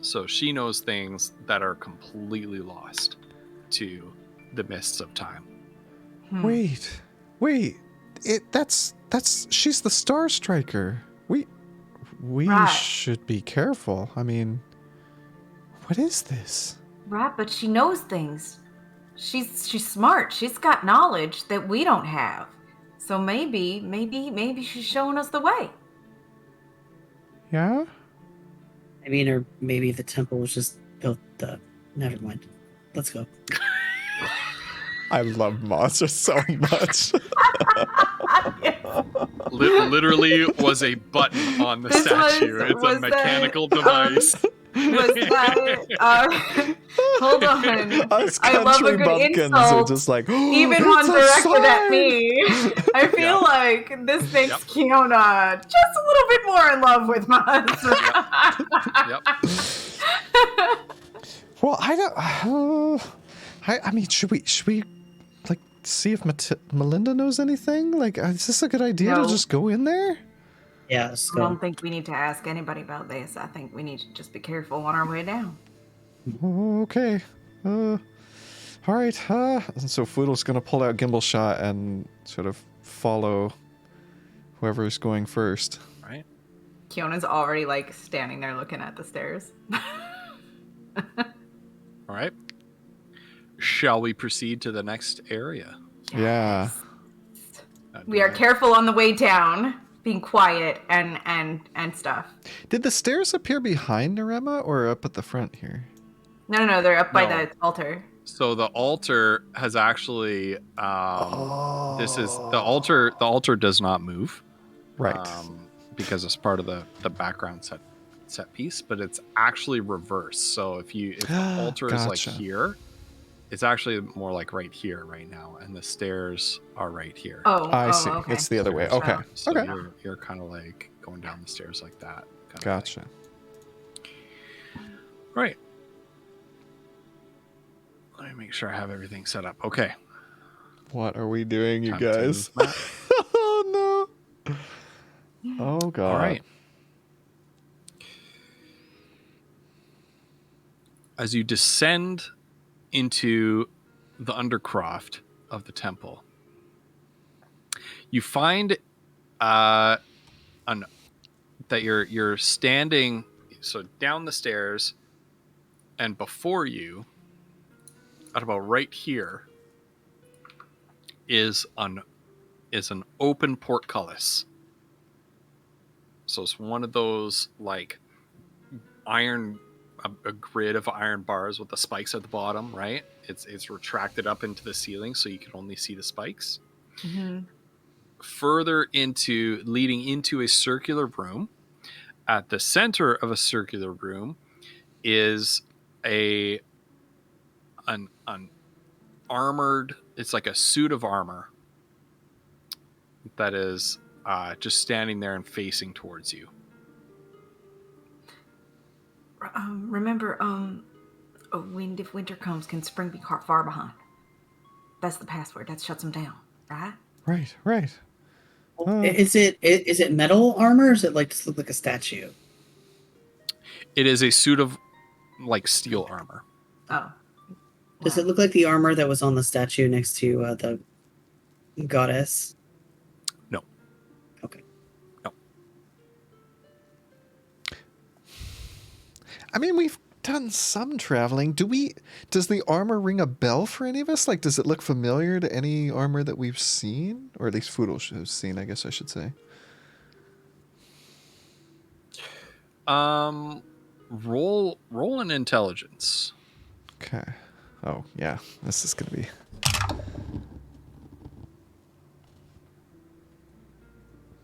So she knows things that are completely lost to the mists of time. Wait. That's she's the Star Striker. We should be careful. I mean, what is this? Right, but she knows things. She's smart. She's got knowledge that we don't have. So maybe she's showing us the way. Yeah? I mean, or maybe the temple was just built up. Never mind. Let's go. I love monsters so much. Literally was a button on the statue. It's a mechanical device. Was that? Hold on. Us I love a country good bumpkins insult. are just like, Even it's one a directed at sign! me. I feel like this makes Kiona just a little bit more in love with monsters. Well, I don't. I mean, should we like see if Melinda knows anything? Like, is this a good idea to just go in there? Yeah. I don't think we need to ask anybody about this. I think we need to just be careful on our way down. Okay. All right. And so Foodle's gonna pull out Gimbal Shot and sort of follow whoever's going first. All right. Kiona's already like standing there looking at the stairs. All right. Shall we proceed to the next area? Yeah. We are careful on the way down, being quiet and stuff. Did the stairs appear behind Norema or up at the front here? No, they're up by the altar. So the altar has actually this is the altar. The altar does not move, Right. because it's part of the background set piece, but it's actually reversed. So if the altar is like Gotcha. here, it's actually more like right here right now, and the stairs are right here. I see. Okay. It's the other way. Stairs. Okay. So Okay. you're kind of like going down the stairs like that. Kind Gotcha. of right. Let me make sure I have everything set up. Okay. What are we doing, you Time to guys? move back. Oh no. Oh god. All right. As you descend into the Undercroft of the temple, you find that you're standing so down the stairs, and before you, at about right here, is an open portcullis. So it's one of those like iron, a grid of iron bars with the spikes at the bottom, right? It's retracted up into the ceiling so you can only see the spikes. Mm-hmm. Further leading into a circular room. At the center of a circular room is an armored, it's like a suit of armor that is just standing there and facing towards you. Remember, a wind if winter comes can spring be caught far behind. That's the password. That shuts them down, right? Right. Is it metal armor, or is it like just look like a statue? It is a suit of like steel armor. Oh. Does it look like the armor that was on the statue next to the goddess? No. Okay. No. I mean, we've done some traveling. Does the armor ring a bell for any of us? Like, does it look familiar to any armor that we've seen? Or at least Foodle has seen, I guess I should say. Roll an intelligence. Okay. Oh, yeah. This is going to be...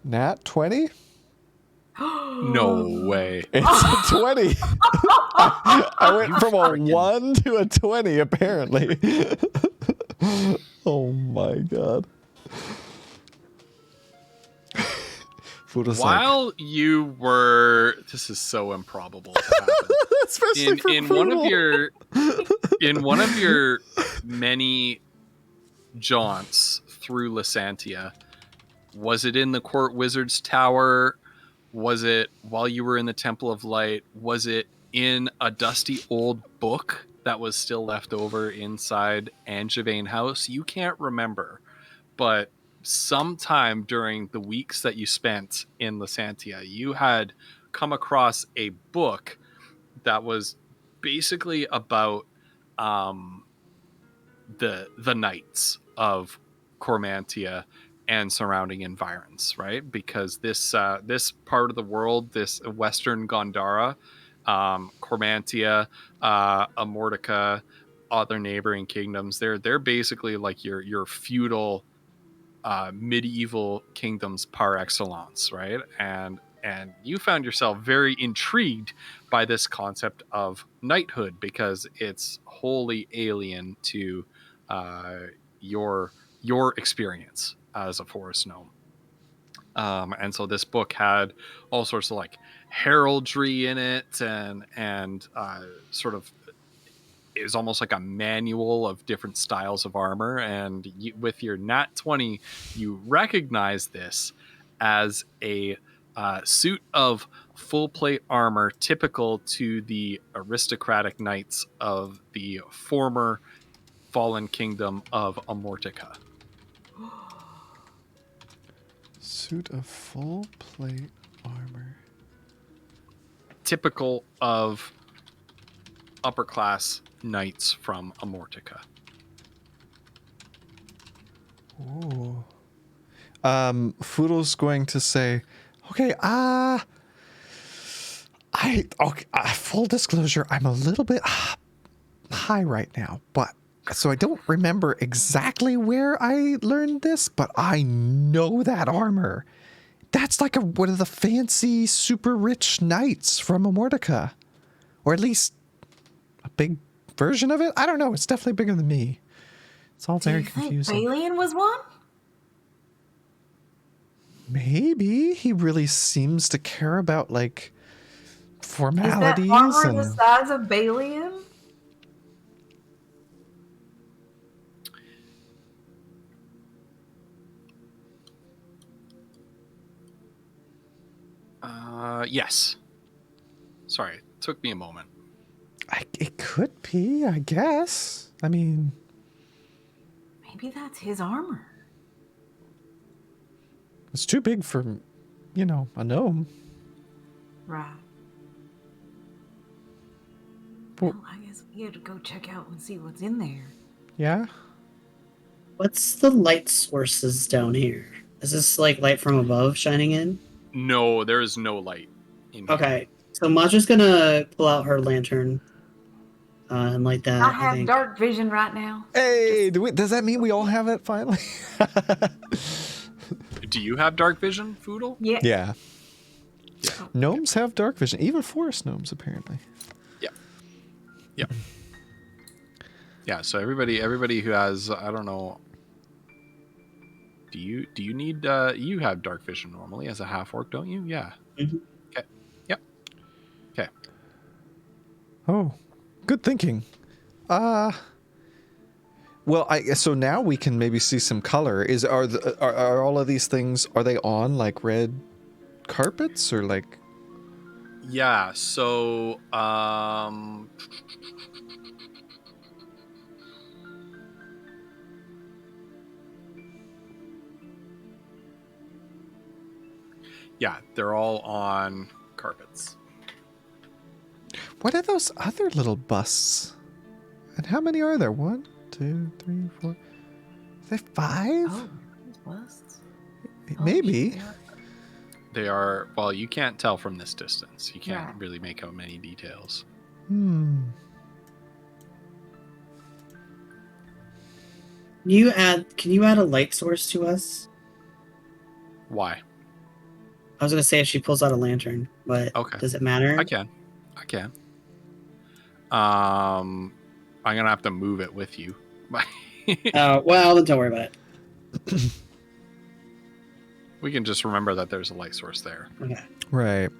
Nat 20? No way. It's a 20. I went from a 1 to a 20, apparently. Oh my god. While you were, this is so improbable to happen. Especially for in one of your many jaunts through Lysantia, was it in the Court Wizard's Tower? Was it while you were in the Temple of Light? Was it in a dusty old book that was still left over inside Angevin House? You can't remember, but sometime during the weeks that you spent in Lysantia, you had come across a book that was basically about the knights of Cormantia and surrounding environs, right? Because this part of the world, this Western Gondara, Cormantia, Amortica, other neighboring kingdoms, they're basically like your feudal medieval kingdoms par excellence, right? And you found yourself very intrigued by this concept of knighthood because it's wholly alien to your experience as a forest gnome. And so this book had all sorts of like heraldry in it and sort of it was almost like a manual of different styles of armor. And with your nat 20, you recognize this as a suit of full plate armor typical to the aristocratic knights of the former fallen kingdom of Amortica. Suit of full plate armor. Typical of upper class knights from Amortica. Ooh. Foodle's going to say, okay, full disclosure, I'm a little bit high right now, but So I don't remember exactly where I learned this, but I know that armor. That's like one of the fancy, super rich knights from Amortica. Or at least a big version of it. I don't know. It's definitely bigger than me. It's all very confusing. Do you think Balian was one? Maybe. He really seems to care about, like, formalities. Is that armor the size of Balian? Yes. Sorry, it took me a moment. It could be, I guess. I mean... Maybe that's his armor. It's too big for, you know, a gnome. Right. Well, Well, I guess we have to go check out and see what's in there. yeah? What's the light sources down here? Is this like light from above shining in? No, there is no light in here. Okay, so Maja's gonna pull out her lantern and light that. I have think. dark vision right now. Hey, does that mean we all have it finally? Do you have dark vision, Foodle? Yeah. Yeah. Yeah. Gnomes have dark vision. Even forest gnomes, apparently. Yeah. Yeah, so everybody who has, I don't know, do you need, you have dark vision normally as a half-orc, don't you? Yeah. Mm-hmm. Okay. Yep. Okay. Oh, good thinking. Well, so now we can maybe see some color. Are all of these things, are they on like red carpets or like? Yeah, so yeah, they're all on carpets. What are those other little busts? And how many are there? 1, 2, 3, 4. Are there 5? Oh, those busts. Maybe. They are, well, you can't tell from this distance. You can't Yeah. really make out many details. Can you add a light source to us? Why? I was gonna say if she pulls out a lantern, but Okay. does it matter? I can. I'm gonna have to move it with you. Well, then don't worry about it. We can just remember that there's a light source there. Okay. Right.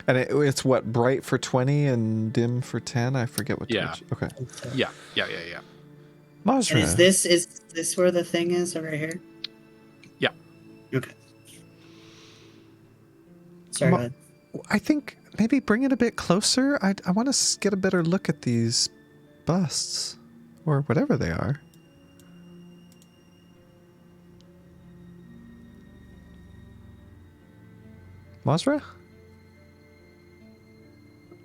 And it's what, bright for 20 and dim for 10? I forget what. Yeah. Okay. So- Yeah. And Mazra. is this where the thing is over here? Yeah. Okay. Sorry. Ma- go ahead. I think maybe bring it a bit closer. I want to get a better look at these busts or whatever they are. Mazra? A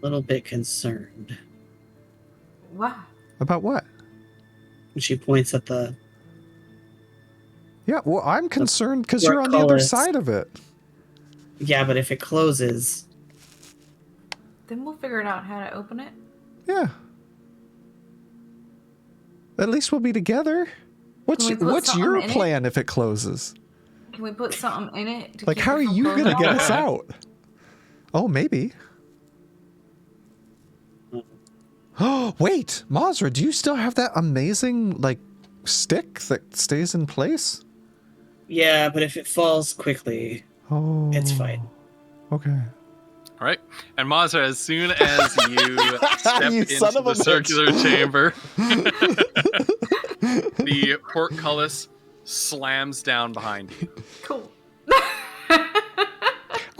little bit concerned. What? About what? And she points at the. Yeah, well, I'm concerned because you're on the other portcullis. side of it. Yeah, but if it closes, Then we'll figure out how to open it. Yeah. At least we'll be together. What's Can we put what's something your in it? plan if it closes? Can we put something in it? To Like, keep how it are from you closing gonna get all us the way? out? Oh, maybe. Oh, wait, Mazra, do you still have that amazing, like, stick that stays in place? yeah, but if it falls quickly, Oh. it's fine. Okay. All right. And Mazra, as soon as you step You son into of a the bitch. circular chamber, the portcullis slams down behind you. Cool.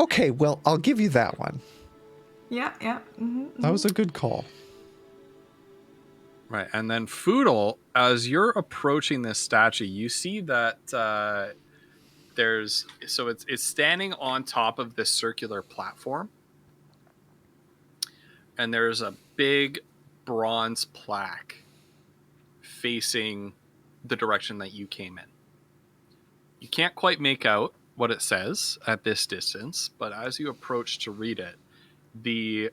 Okay, well, I'll give you that one. Yeah. That was a good call. Right. And then Foodle, as you're approaching this statue, you see that it's standing on top of this circular platform. And there's a big bronze plaque facing the direction that you came in. You can't quite make out what it says at this distance, but as you approach to read it, the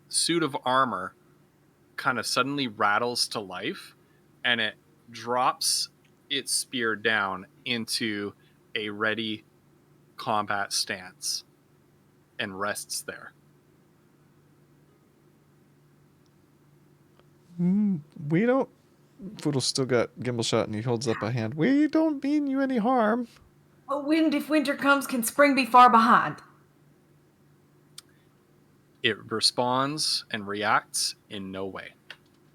suit of armor kind of suddenly rattles to life, and it drops its spear down into a ready combat stance and rests there. We don't. Foodle's still got gimbal shot, and he holds up a hand. We don't mean you any harm. A wind, if winter comes, can spring be far behind. It responds and reacts in no way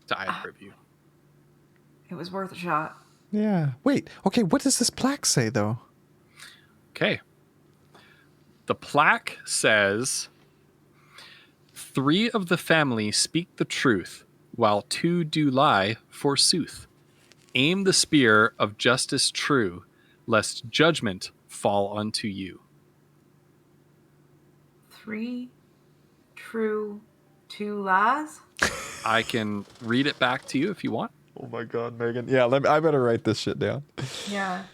to either of you. It was worth a shot. Yeah. Wait. Okay. What does this plaque say, though? Okay. The plaque says, 3 of the family speak the truth, while 2 do lie, forsooth. Aim the spear of justice true, lest judgment fall unto you. 3 true, 2 lies? I can read it back to you if you want. Oh my God, Megan. Yeah, I better write this shit down. Yeah.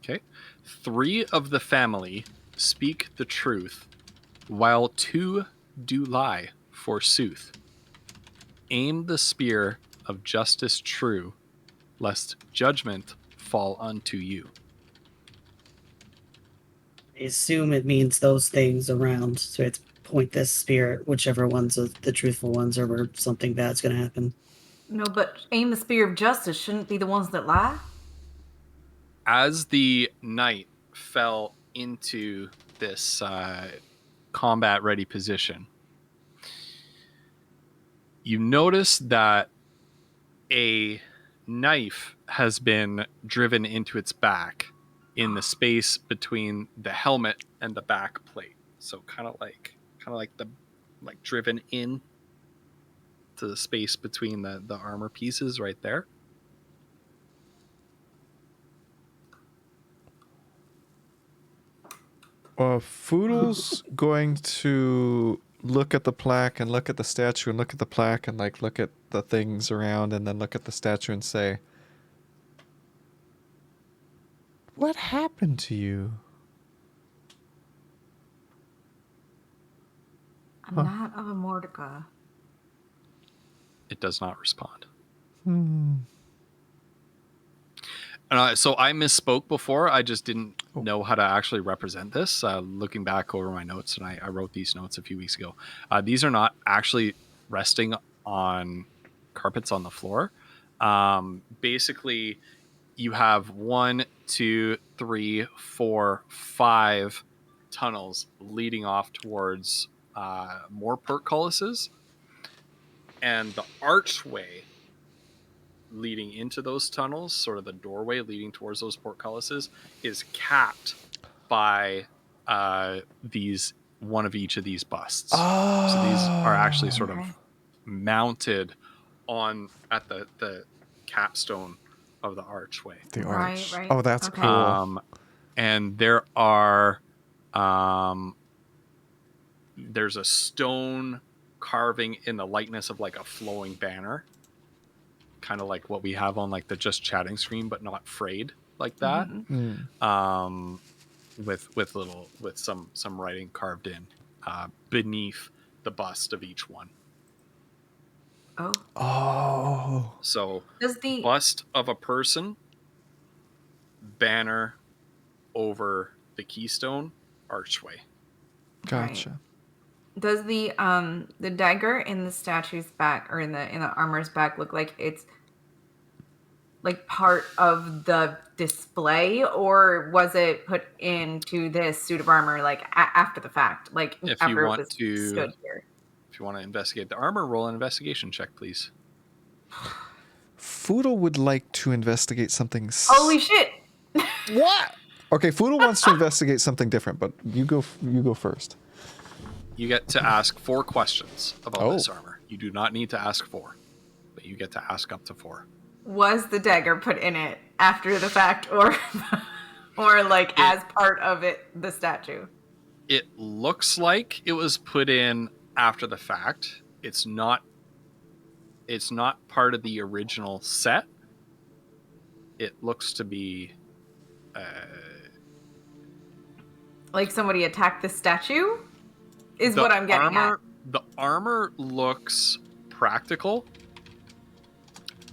Okay. 3 of the family speak the truth, while 2 do lie, forsooth. Aim the spear of justice true, lest judgment fall unto you. I assume it means those things around. So it's point this spear, whichever ones are the truthful ones, or where something bad's going to happen. No, but aim the spear of justice shouldn't be the ones that lie. As the knight fell into this combat ready position, you notice that a knife has been driven into its back in the space between the helmet and the back plate. So kind of like driven in to the space between the armor pieces right there. Foodle's going to look at the plaque and look at the statue and look at the plaque and like look at the things around and then look at the statue and say, "What happened to you?" A knight of a Mordecai. It does not respond. Hmm. So I misspoke before. I just didn't know how to actually represent this. Looking back over my notes, and I wrote these notes a few weeks ago. These are not actually resting on carpets on the floor. Basically, you have 1, 2, 3, 4, 5 tunnels leading off towards more portcullises, and the archway leading into those tunnels, sort of the doorway leading towards those portcullises, is capped by one of each of these busts. Oh. So these are actually sort of mounted on at the capstone of the archway. The arch. Right. Oh, that's Okay. cool. And there are there's a stone carving in the likeness of like a flowing banner, kind of like what we have on like the just chatting screen, but not frayed like that. Mm-hmm. With some writing carved in beneath the bust of each one. Oh. So Does the bust of a person, banner over the keystone, archway. Gotcha. Right. Does the dagger in the statue's back or in the armor's back look like it's like part of the display, or was it put into this suit of armor like after the fact, like If after you want it was to stood here? If you want to investigate the armor, roll an investigation check, please. Foodle would like to investigate something. Holy shit! What? Okay, Foodle wants to investigate something different, but you go first. You get to ask 4 questions about this armor. You do not need to ask 4, but you get to ask up to 4. Was the dagger put in it after the fact, or as part of the statue? It looks like it was put in after the fact. It's not part of the original set. It looks to be like somebody attacked the statue is what I'm getting at. The armor looks practical.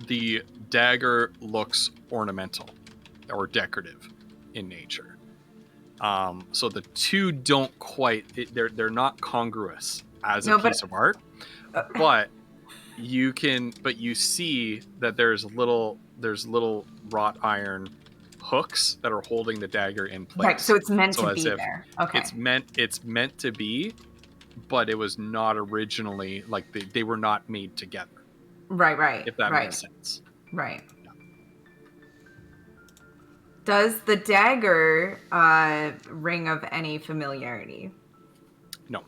The dagger looks ornamental or decorative in nature. So the two don't quite, they're not congruous as a piece of art, but you see that there's little wrought iron hooks that are holding the dagger in place. Right, so it's meant to be there. Okay. It's meant to be, but it was not originally, like they were not made together. Right. If that makes sense. Right. Yeah. Does the dagger ring of any familiarity? No.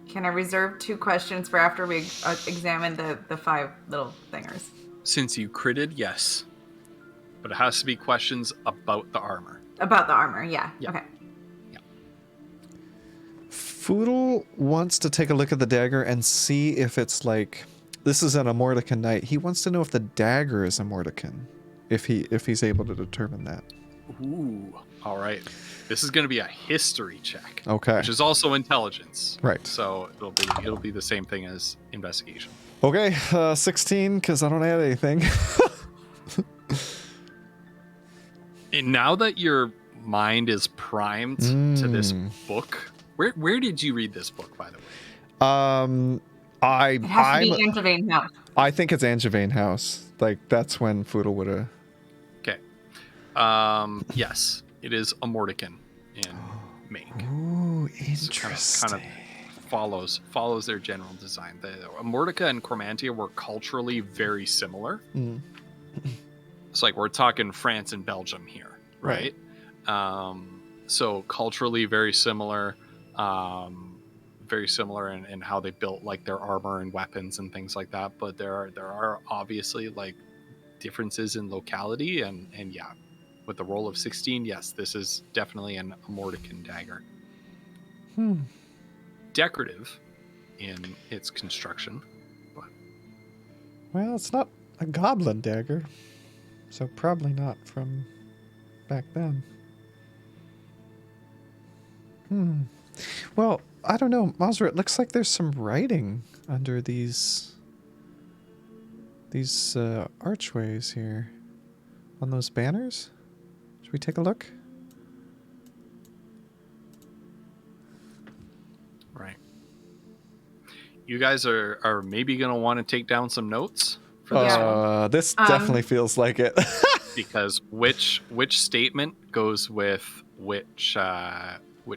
Can I reserve 2 questions for after we examine the 5 little thingers? Since you critted, yes. But it has to be questions about the armor. About the armor, yeah. Okay. Yeah. Foodle wants to take a look at the dagger and see if it's like, this is an Amortican knight. He wants to know if the dagger is Amortican, if he's able to determine that. Ooh, all right. This is going to be a history check. Okay. Which is also intelligence. Right. So it'll be the same thing as investigation. Okay, 16 because I don't add anything. And now that your mind is primed to this book, where did you read this book, by the way? It has to be Angevine House. I think it's Angevine House. Like that's when Foodle would have. Okay. Yes, it is Amortican in make. Ooh, interesting. So kind of follows their general design. The Amortica and Cormantia were culturally very similar. It's like we're talking France and Belgium here, right? So culturally very similar in how they built like their armor and weapons and things like that. But there are obviously like differences in locality and yeah, with the roll of 16, yes, this is definitely an Amortican dagger. Decorative in its construction, but well, it's not a goblin dagger. So probably not from back then. Well, I don't know, Mazra, it looks like there's some writing under these archways here. On those banners? Should we take a look? right. You guys are maybe going to want to take down some notes for this one. This definitely feels like it. Because which statement goes with which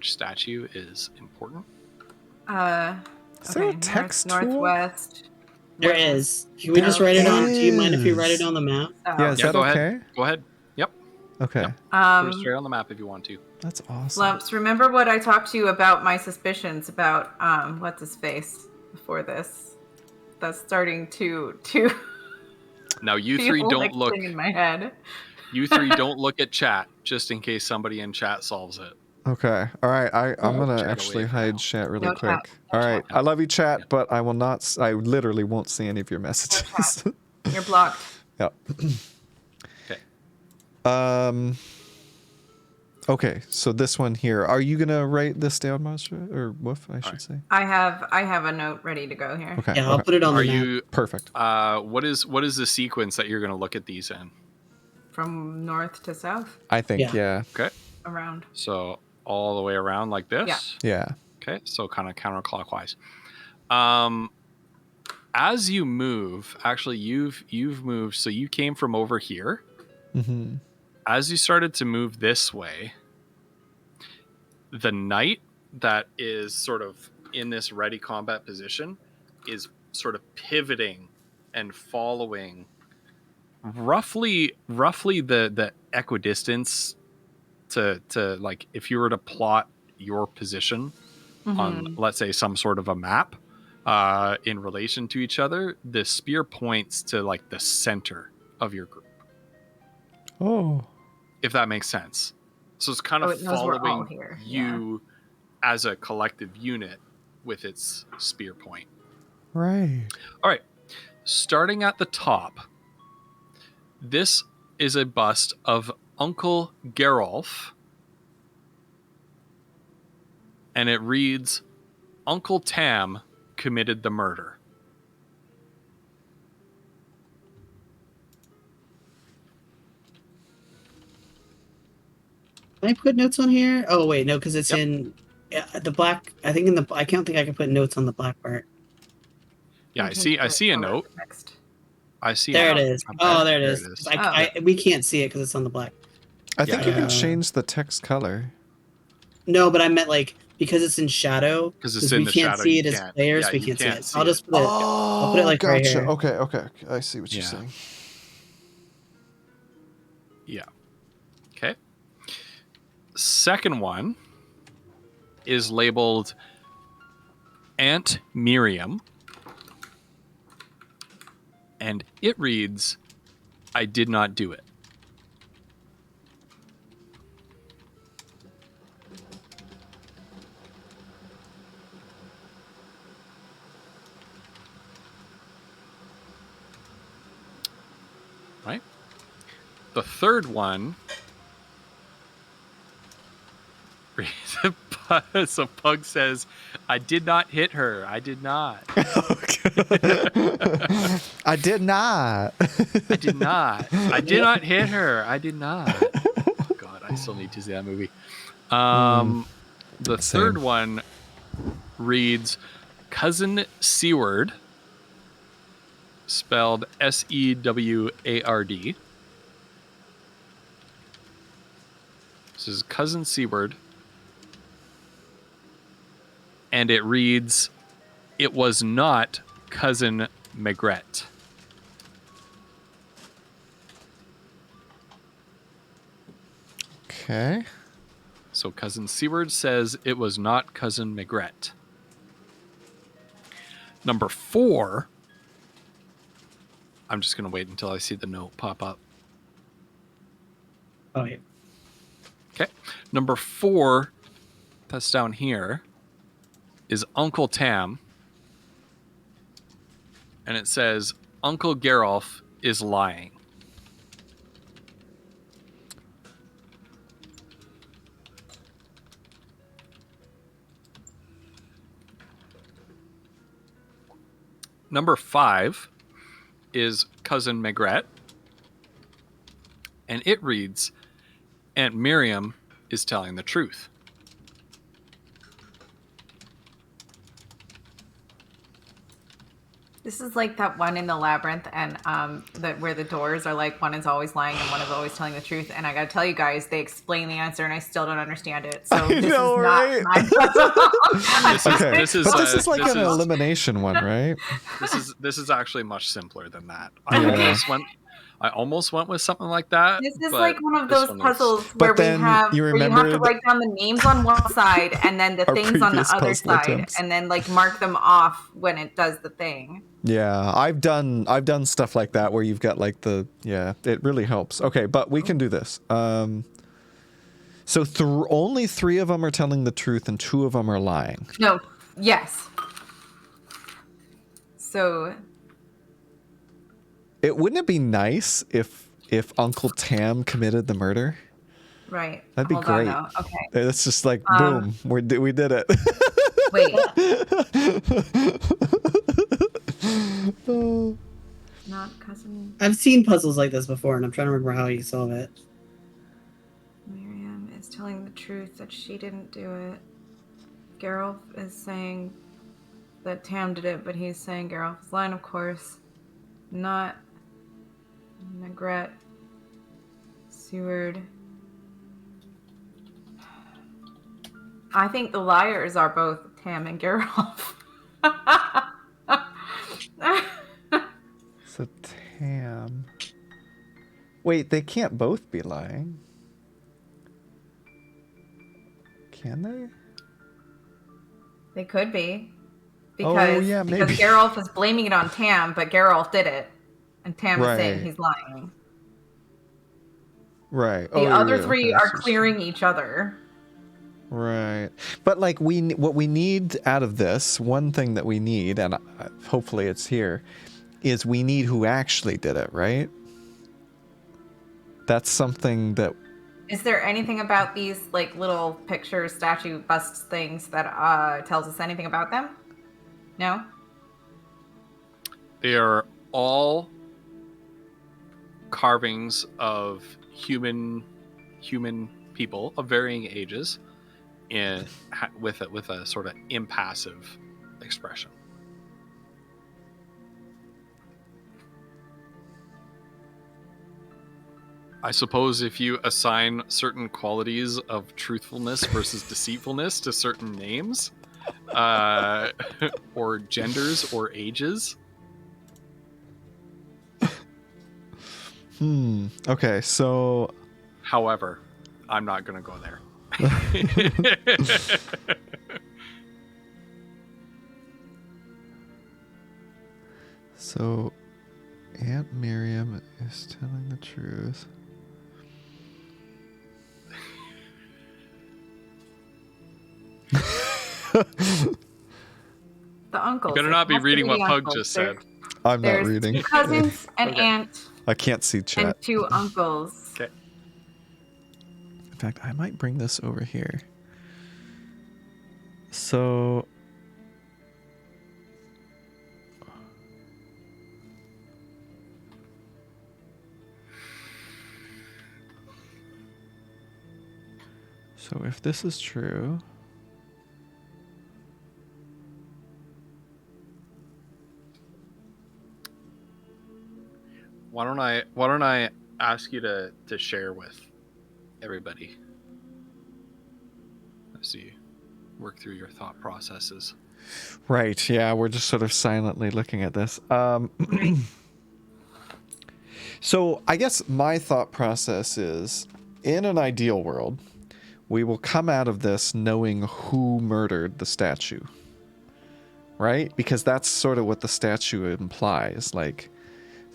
statue is important? Is there a text tool? Northwest. There is. Can we just write it on? Do you mind if we write it on the map? Yeah, is that go okay? ahead. Go ahead. Yep. Okay. Yep. Put it straight on the map if you want to. That's awesome. Lumps, remember what I talked to you about my suspicions about what's his face before this? That's starting to Now you three don't like look in my head. You three don't look at chat just in case somebody in chat solves it. Okay. All right. I'm going to Chat actually away for hide now. chat really No quick. chat. All right. chat. I love you, chat, but I will not. I literally won't see any of your messages. You're blocked. Yep. Okay. Okay. So this one here. Are you going to write this down, Monster? Or Woof, I should right. say. I have a note ready to go here. Okay. Yeah, I'll put it on Are the map. you Perfect. what is the sequence that you're going to look at these in? From north to south, I think, yeah. Okay. around. So all the way around like this? Yeah. Yeah. Okay, so kind of counterclockwise. As you move, actually you've moved, so you came from over here. Mm-hmm. As you started to move this way, the knight that is sort of in this ready combat position is sort of pivoting and following roughly the equidistance to like if you were to plot your position on, let's say, some sort of a map in relation to each other, the spear points to like the center of your group. Oh. If that makes sense. So it's kind of it knows we're all following here. you as a collective unit with its spear point. Right. All right. Starting at the top, This is a bust of Uncle Gerolf, and it reads, Uncle Tam committed the murder. Can I put notes on here? Oh wait, no, because it's Yep. in the black. I think in the. I can't think I can put notes on the black part. Yeah, I see a note. Next. I see There a it note. is. Oh, there it is. There it is. We can't see it because it's on the black. I think you can Yeah. change the text color. No, but I meant like because it's in shadow. Because it's in we the can't shadow, see you it as can't- players. yeah, We you can't see can't it. see I'll just it. put it. Oh, I'll put it like right gotcha. here. Okay. I see what you're Yeah. saying. Yeah. Okay. Second one is labeled Aunt Miriam. And it reads, I did not do it. Right? The third one so Pug says, I did not hit her. I did not. I did not. I did not. I did not hit her. I did not. Oh, God, I still need to see that movie. The Same. third one reads Cousin Seward, spelled Seward. This is Cousin Seward. And it reads, it was not Cousin Maigret. Okay. So Cousin Seward says it was not Cousin Maigret. Number 4. I'm just going to wait until I see the note pop up. Oh yeah. Okay. Number 4, that's down here, is Uncle Tam. And it says, Uncle Gerolf is lying. Number 5 is Cousin Maigret. And it reads, Aunt Miriam is telling the truth. This is like that one in the labyrinth, and where the doors are like one is always lying and one is always telling the truth. And I gotta tell you guys, they explain the answer, and I still don't understand it. So I know, is right? not my puzzle. Okay, This is like this an is- elimination one, right? This is actually much simpler than that. Yeah. I almost went with something like that. This is but like one of this those one is- puzzles But where then you where you have to remembered write down the names on one side and then the our things on the previous other puzzle side, attempts. and then like mark them off when it does the thing. Yeah, I've done stuff like that where you've got like it really helps. Okay, but we can do this. So only 3 of them are telling the truth and 2 of them are lying. No, yes. So Wouldn't it be nice if Uncle Tam committed the murder? right. That'd be Hold great. on, though. Okay. It's just like boom, we did it. Wait. Not cousin I've seen puzzles like this before, and I'm trying to remember how you solve it. Miriam is telling the truth that she didn't do it. Geralt is saying that Tam did it, but he's saying Geralt's lying, of course. Not Maigret. Seward. I think the liars are both Tam and Geralt. So Tam. Wait, they can't both be lying. Can they? They could be. Oh, Because, yeah, maybe. because Geralt is blaming it on Tam, but Geralt did it. And Tam is saying Right. he's lying. Right. The other 3 are clearing each other. Right. But like what we need out of this, one thing that we need, and hopefully it's here, is we need who actually did it, right? That's something that... Is there anything about these like little pictures, statue, busts things that tells us anything about them? No? They are all carvings of human people of varying ages, and with a sort of impassive expression. I suppose if you assign certain qualities of truthfulness versus deceitfulness to certain names, or genders or ages. Okay, so... However, I'm not going to go there. So, Aunt Miriam is telling the truth. The uncles. You better not be reading what Pug just said. I'm not There's reading. 2 cousins, an aunt, I can't see chat. and 2 uncles. Okay. In fact, I might bring this over here. So... So if this is true... Why don't I ask you to share with everybody as you work through your thought processes. Right, yeah, we're just sort of silently looking at this. So I guess my thought process is, in an ideal world, we will come out of this knowing who murdered the statue. Right? Because that's sort of what the statue implies. Like,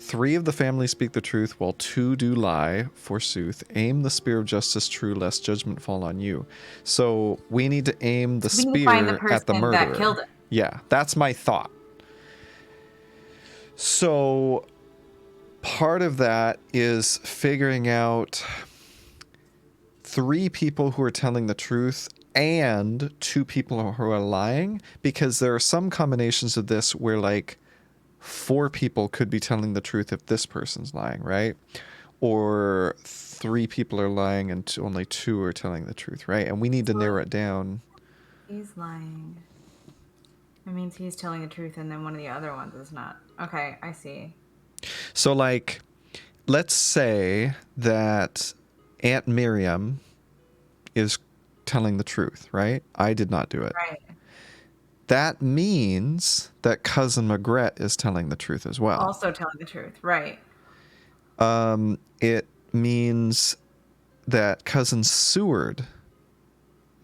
3 of the family speak the truth, while 2 do lie, forsooth. Aim the spear of justice true, lest judgment fall on you. So we need to aim the spear at the murderer. That killed it. Yeah, that's my thought. So part of that is figuring out 3 people who are telling the truth and 2 people who are lying, because there are some combinations of this where like 4 people could be telling the truth if this person's lying, right? Or 3 people are lying and only 2 are telling the truth, right? And we need to narrow it down. He's lying. It means he's telling the truth, and then one of the other ones is not. Okay, I see. So, like, let's say that Aunt Miriam is telling the truth, right? I did not do it. Right. That means that Cousin Maigret is telling the truth as well. Also telling the truth, right. It means that Cousin Seward...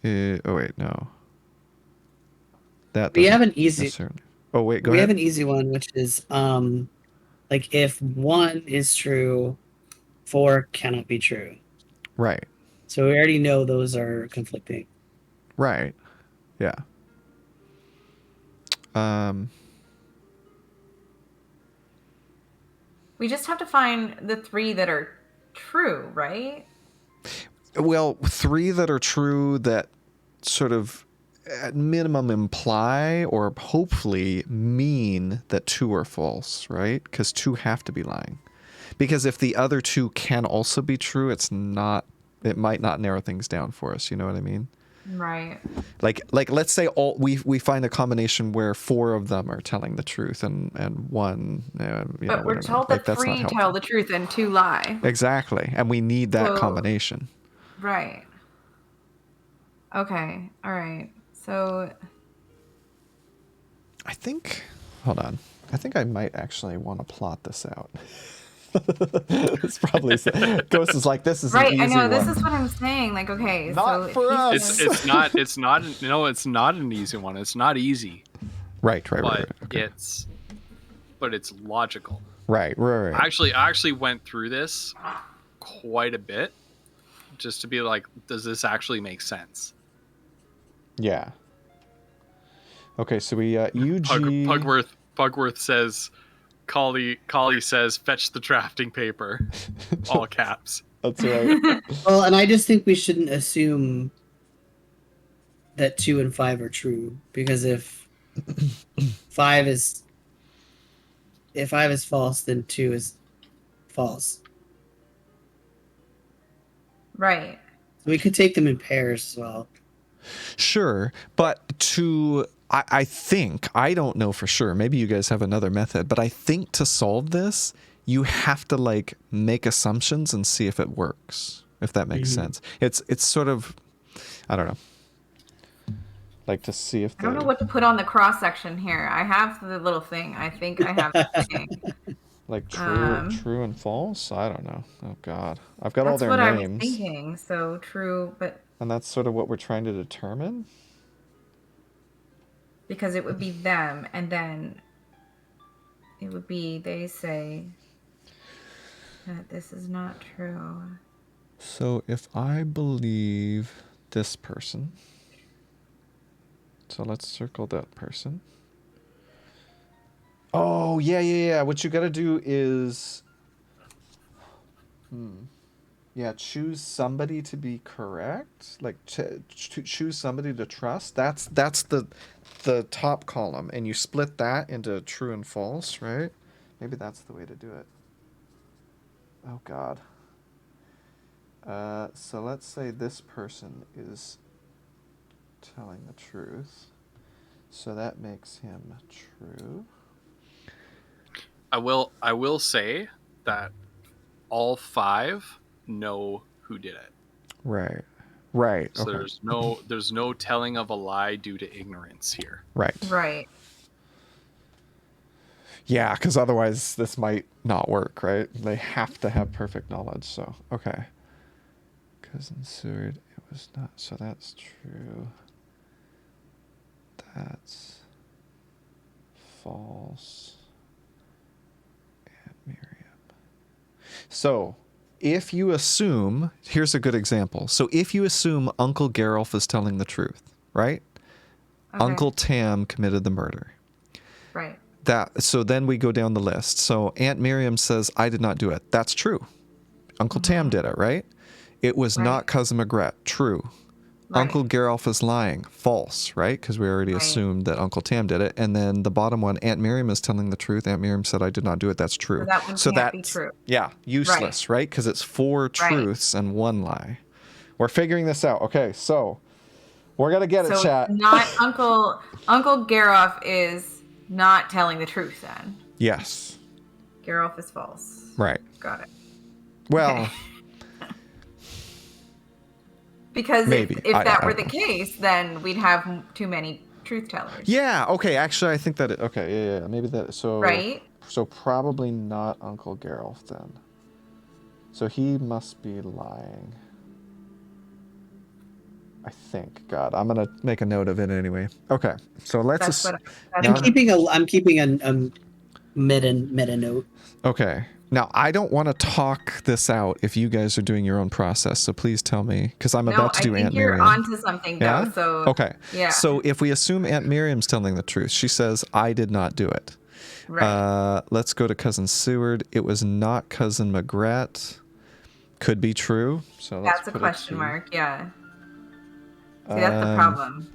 oh, wait, no. That We have an easy... Oh, wait, go ahead. We have an easy one, which is, like, if 1 is true, 4 cannot be true. Right. So we already know those are conflicting. Right. Yeah. We just have to find the 3 that are true, right? Well, 3 that are true that sort of at minimum imply or hopefully mean that 2 are false, right? Because 2 have to be lying. Because if the other 2 can also be true, it might not narrow things down for us. You know what I mean? Right. Like let's say we find a combination where 4 of them are telling the truth and 1, but we're told that 3 tell the truth and 2 lie. Exactly, and we need that combination. Right. Okay. All right. So I think. Hold on. I think I might actually want to plot this out. It's probably Ghost is like, this is right. An easy I know. This one. is what I'm saying. Like, okay, not so for us. It's not. No, it's not an easy one. It's not easy. Right. Okay. But it's logical. Right. I actually went through this quite a bit just to be like, does this actually make sense? Yeah. Okay, so we UG Pugworth says, Collie says, fetch the drafting paper, all caps. That's right. Well, and I just think we shouldn't assume that 2 and 5 are true, because if 5 is false, then 2 is false. Right. So we could take them in pairs as well. Sure, but I think, I don't know for sure, maybe you guys have another method, but I think to solve this, you have to like make assumptions and see if it works, if that makes sense. It's sort of, I don't know, like to see if I don't know what to put on the cross section here. I have the little thing. I think I have the thing. like true and false. I don't know. Oh God, I've got all That's their what names. I was thinking. So true, but And that's sort of what we're trying to determine. because it would be them, and then it would be they say that this is not true. So if I believe this person, so let's circle that person. Oh, yeah. What you got to do is, yeah, choose somebody to be correct. Like choose somebody to trust. That's the top column, and you split that into true and false, right? Maybe that's the way to do it. Oh God. So let's say this person is telling the truth. So that makes him true. I will say that all 5 know who did it. Right. So Okay. there's no telling of a lie due to ignorance here. Right. Yeah, because otherwise this might not work, right? They have to have perfect knowledge. So okay. Cousin Seward, it was not. So that's true. That's false. And Miriam. So if you assume, here's a good example. So if you assume Uncle Geralf is telling the truth, right? Okay. Uncle Tam committed the murder. Right. So then we go down the list. So Aunt Miriam says, I did not do it. That's true. Uncle Tam did it, right? It was not Cousin Magret. True. Right. Uncle Geralf is lying. False, right? Because we already assumed that Uncle Tam did it. And then the bottom one, Aunt Miriam is telling the truth. Aunt Miriam said, I did not do it. That's true. So that one can't be true. Yeah, useless, right? Because it's 4 truths and 1 lie. We're figuring this out. Okay, so we're going to get it, chat. So not Uncle Geralf is not telling the truth then. Yes. Geralf is false. Right. Got it. Well... Okay. Because maybe. if that were the case, then we'd have too many truth tellers. Yeah. Okay. Actually, I think that. Okay. Yeah. Maybe that. So. Right. So probably not Uncle Geralf then. So he must be lying. I think. God, I'm gonna make a note of it anyway. Okay. So let's. I'm keeping a meta note. Okay. Now, I don't want to talk this out if you guys are doing your own process, so please tell me, because I'm about to do Aunt Miriam. You're onto something, though. Yeah? So okay. Yeah. So if we assume Aunt Miriam's telling the truth, she says, I did not do it. Right. Let's go to Cousin Seward. It was not Cousin Magret. Could be true. So that's a question mark. Yeah. See, that's the problem.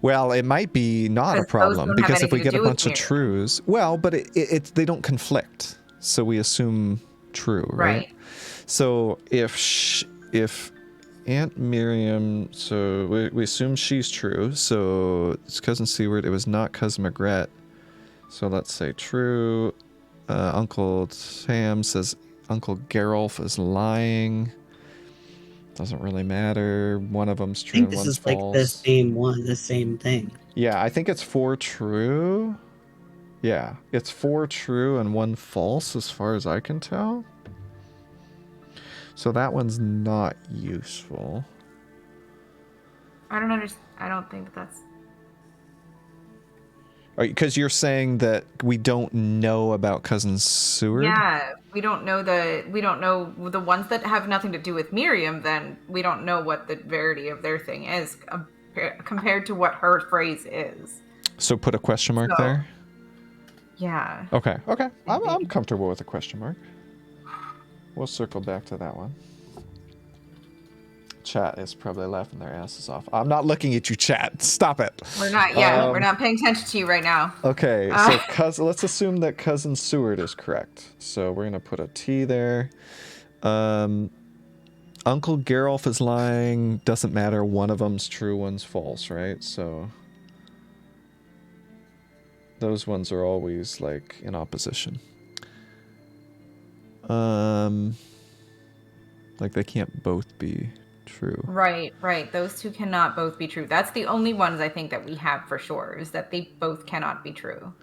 Well, it might be not a problem because if we get a bunch of truths, well, but they don't conflict. So we assume true, right? So if Aunt Miriam, so we assume she's true. So it's Cousin Seward. It was not Cousin Magret. So let's say true. Uncle Sam says Uncle Geralf is lying. Doesn't really matter. One of them's true and one's false. This is like the same one, the same thing. Yeah, I think it's 4 true. Yeah, it's 4 true and 1 false as far as I can tell. So that one's not useful. I don't understand. I don't think that's... Because you're saying that we don't know about Cousin Seward? Yeah, we don't know the ones that have nothing to do with Miriam, then we don't know what the verity of their thing is compared to what her phrase is. So put a question mark there? Yeah. Okay. I'm comfortable with a question mark. We'll circle back to that one. chat is probably laughing their asses off. I'm not looking at you, chat. Stop it. We're not. Yeah, we're not paying attention to you right now. Okay, so let's assume that Cousin Seward is correct. So we're gonna put a T there. Uncle Geralf is lying. Doesn't matter. One of them's true, one's false, right? So those ones are always like in opposition. Like they can't both be true. Right. Those two cannot both be true. That's the only ones I think that we have for sure, is that they both cannot be true.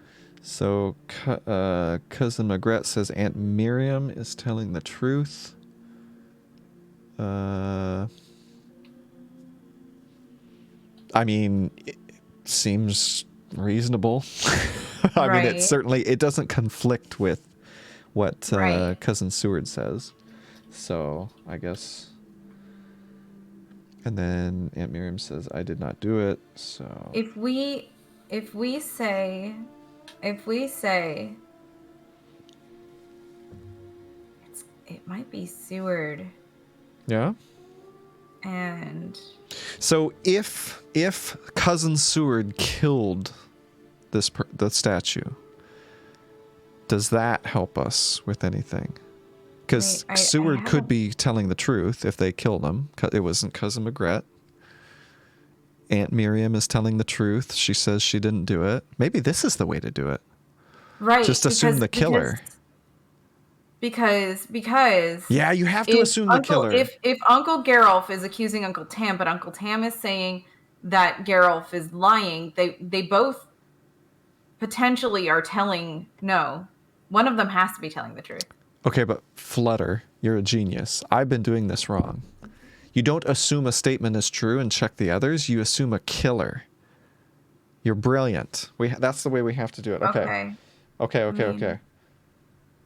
So Cousin Magret says Aunt Miriam is telling the truth. I mean, it seems reasonable. I mean, it doesn't conflict with what Cousin Seward says. So I guess. And then Aunt Miriam says, I did not do it. So if we say it might be Seward. Yeah. And so if Cousin Seward killed the statue, does that help us with anything? Because Seward could be telling the truth if they killed him. It wasn't Cousin Magret. Aunt Miriam is telling the truth. She says she didn't do it. Maybe this is the way to do it. Right. Just assume the killer. Because yeah, you have to assume the killer. If Uncle Geralf is accusing Uncle Tam, but Uncle Tam is saying that Geralf is lying, they both potentially are telling. No, one of them has to be telling the truth. Okay, but Flutter, you're a genius. I've been doing this wrong. You don't assume a statement is true and check the others. You assume a killer. You're brilliant. That's the way we have to do it. Okay.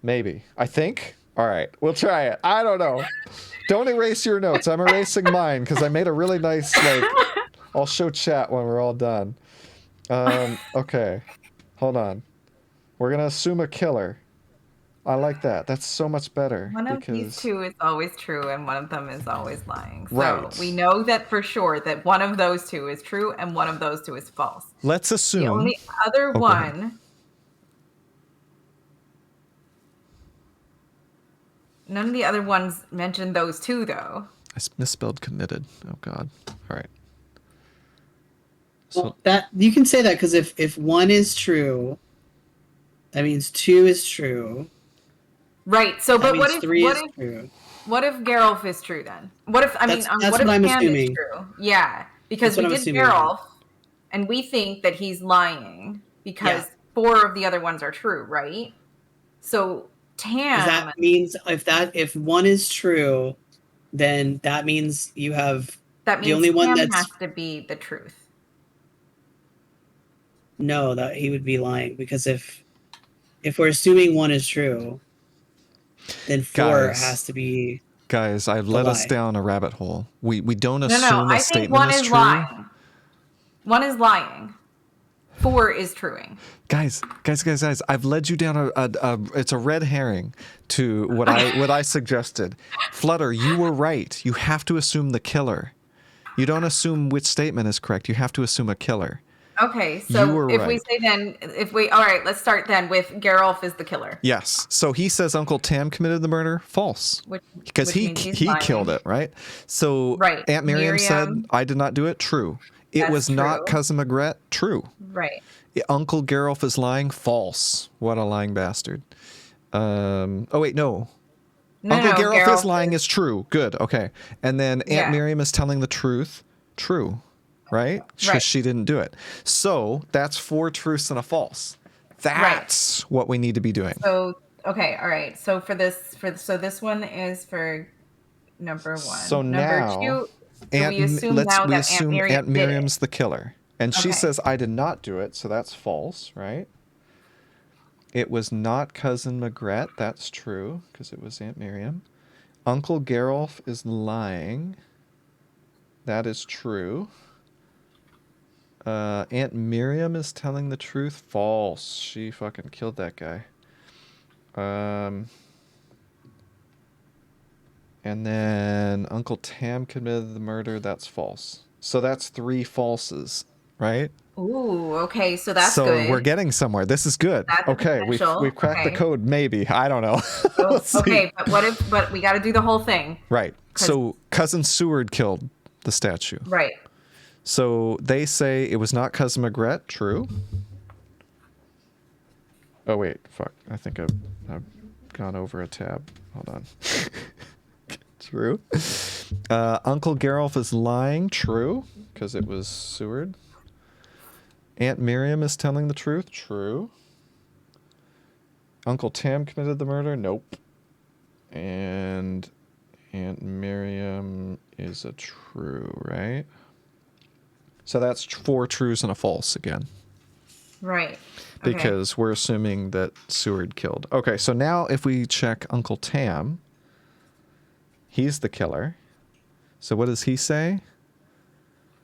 Maybe. I think. All right, we'll try it. I don't know. Don't erase your notes. I'm erasing mine because I made a really nice, I'll show chat when we're all done. Okay. Hold on. We're going to assume a killer. I like that. That's so much better. One of these two is always true and one of them is always lying. So right. We know that for sure that one of those two is true and one of those two is false. Let's assume. The only other one... None of the other ones mentioned those two, though. I misspelled committed. Oh, God. All right. Well, that you can say that because if one is true, that means two is true. Right. So, but what if true? What if Geralf is true then? What if what if I'm Tam assuming. is true? Yeah, because we did Geralf, and we think that he's lying because 4 of the other ones are true, right? So Tam. That means if one is true, then that means you have the only Tam one that's has to be the truth. No, that he would be lying because if we're assuming one is true, then 4 has to be. Guys, I've led us down a rabbit hole. We don't assume a statement is true. Lying. One is lying. 4 is truing. Guys, I've led you down it's a red herring to what I suggested. Flutter, you were right. You have to assume the killer. You don't assume which statement is correct. You have to assume a killer. Okay, so we say then, all right, let's start then with Geralf is the killer. Yes. So he says Uncle Tam committed the murder. False. Because he killed it, right? So Aunt Miriam said, I did not do it. True. It was not Cousin Magret. True. Right. Uncle Geralf is lying. False. What a lying bastard. Oh, wait, no. Uncle Geralf is lying is true. Good. Okay. And then Aunt Miriam is telling the truth. True. Right? Because she didn't do it. So that's 4 truths and a false. That's what we need to be doing. So, okay. All right. So this one is for number 1. So number 2, we assume Aunt Miriam's the killer. And she says, I did not do it. So that's false, right? It was not Cousin Magret. That's true because it was Aunt Miriam. Uncle Geralf is lying. That is true. Aunt Miriam is telling the truth. False. She fucking killed that guy. And then Uncle Tam committed the murder. That's false. So that's 3 falses, right? Ooh, okay, so that's so good. We're getting somewhere. This is good. That's okay, we've cracked the code. Maybe, I don't know. Okay, but what if? But we got to do the whole thing. Right. So Cousin Seward killed the statue. Right. So they say it was not Cousin Magret. True. Oh wait, fuck. I think I've gone over a tab. Hold on. True. Uncle Geralf is lying. True, because it was Seward. Aunt Miriam is telling the truth. True. Uncle Tam committed the murder. Nope. And Aunt Miriam is a true, right? So that's 4 trues and a false again. Right. Because we're assuming that Seward killed. Okay, so now if we check Uncle Tam, he's the killer. So what does he say?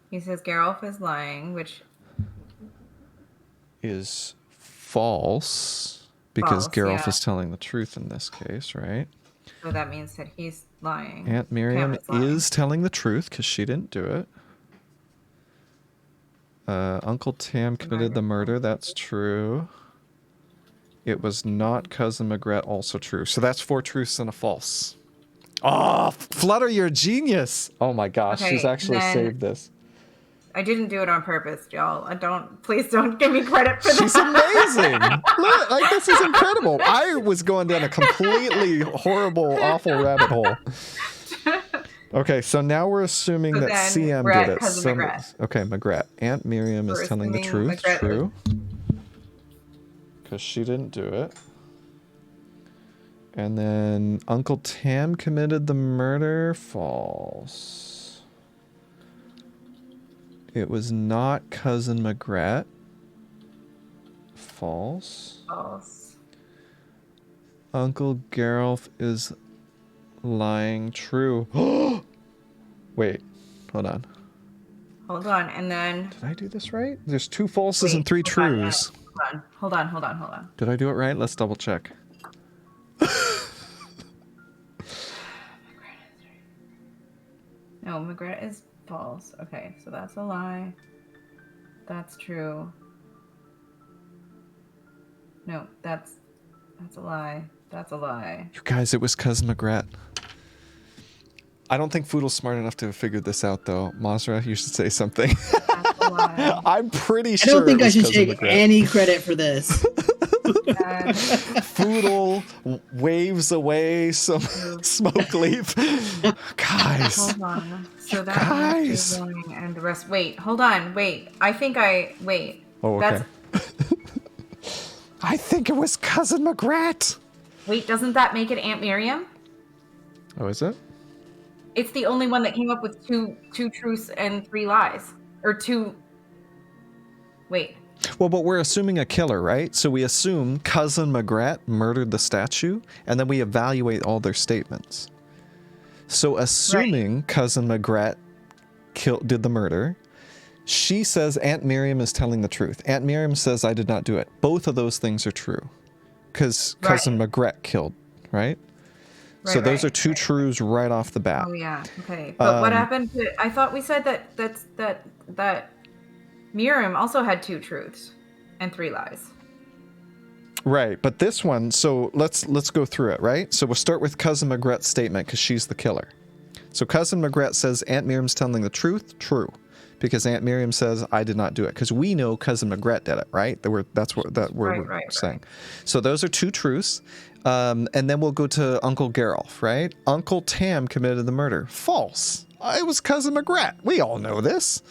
He says Geralf is lying, which is false, because Geralf is telling the truth in this case, right? So that means that he's lying. Aunt Miriam is telling the truth because she didn't do it. Uncle Tam committed the murder. That's true. It was not Cousin Magret. Also true. So that's 4 truths and a false. Oh, Flutter, you're a genius. Oh my gosh, she's actually saved this. I didn't do it on purpose, y'all. Please don't give me credit for that. She's amazing. Look, like, this is incredible. I was going down a completely horrible, awful rabbit hole. Okay, so now we're assuming that CM did it. Okay, Magret. Aunt Miriam is telling the truth. True. Because she didn't do it. And then Uncle Tam committed the murder. False. It was not Cousin Magret. False. False. Uncle Geralf is lying. True. Wait, hold on. Hold on, and then... Did I do this right? There's 2 falses and 3 trues. Hold on. Did I do it right? Let's double check. No, Magret is false. Okay, so that's a lie. That's true. No, that's a lie. That's a lie. You guys, it was Cousin Magret. I don't think Foodle's smart enough to have figured this out, though. Mazra, you should say something. That's a lie. I'm pretty sure. I don't think I should take any credit for this. Foodle waves away some smoke leaf. Guys. Hold on. So that is lying and the rest. Wait, hold on. Wait. Wait. Oh, okay. I think it was Cousin Magret. Wait, doesn't that make it Aunt Miriam? Oh, is it? It's the only one that came up with two truths and 3 lies. Or 2... Wait. Well, but we're assuming a killer, right? So we assume Cousin Magret murdered the statue, and then we evaluate all their statements. So assuming Cousin Magret did the murder, she says Aunt Miriam is telling the truth. Aunt Miriam says I did not do it. Both of those things are true. Because Cousin Magret killed, right? So those are 2 trues right off the bat. Oh yeah, okay. But what happened to? I thought we said that Miriam also had 2 truths and 3 lies. Right, but this one. So let's go through it, right? So we'll start with Cousin Magret's statement because she's the killer. So Cousin Magret says Aunt Miriam's telling the truth. True, because Aunt Miriam says I did not do it. Because we know Cousin Magret did it, right? That's what we're saying. So those are 2 truths. And then we'll go to Uncle Geralf, right? Uncle Tam committed the murder. False. It was Cousin Magret. We all know this.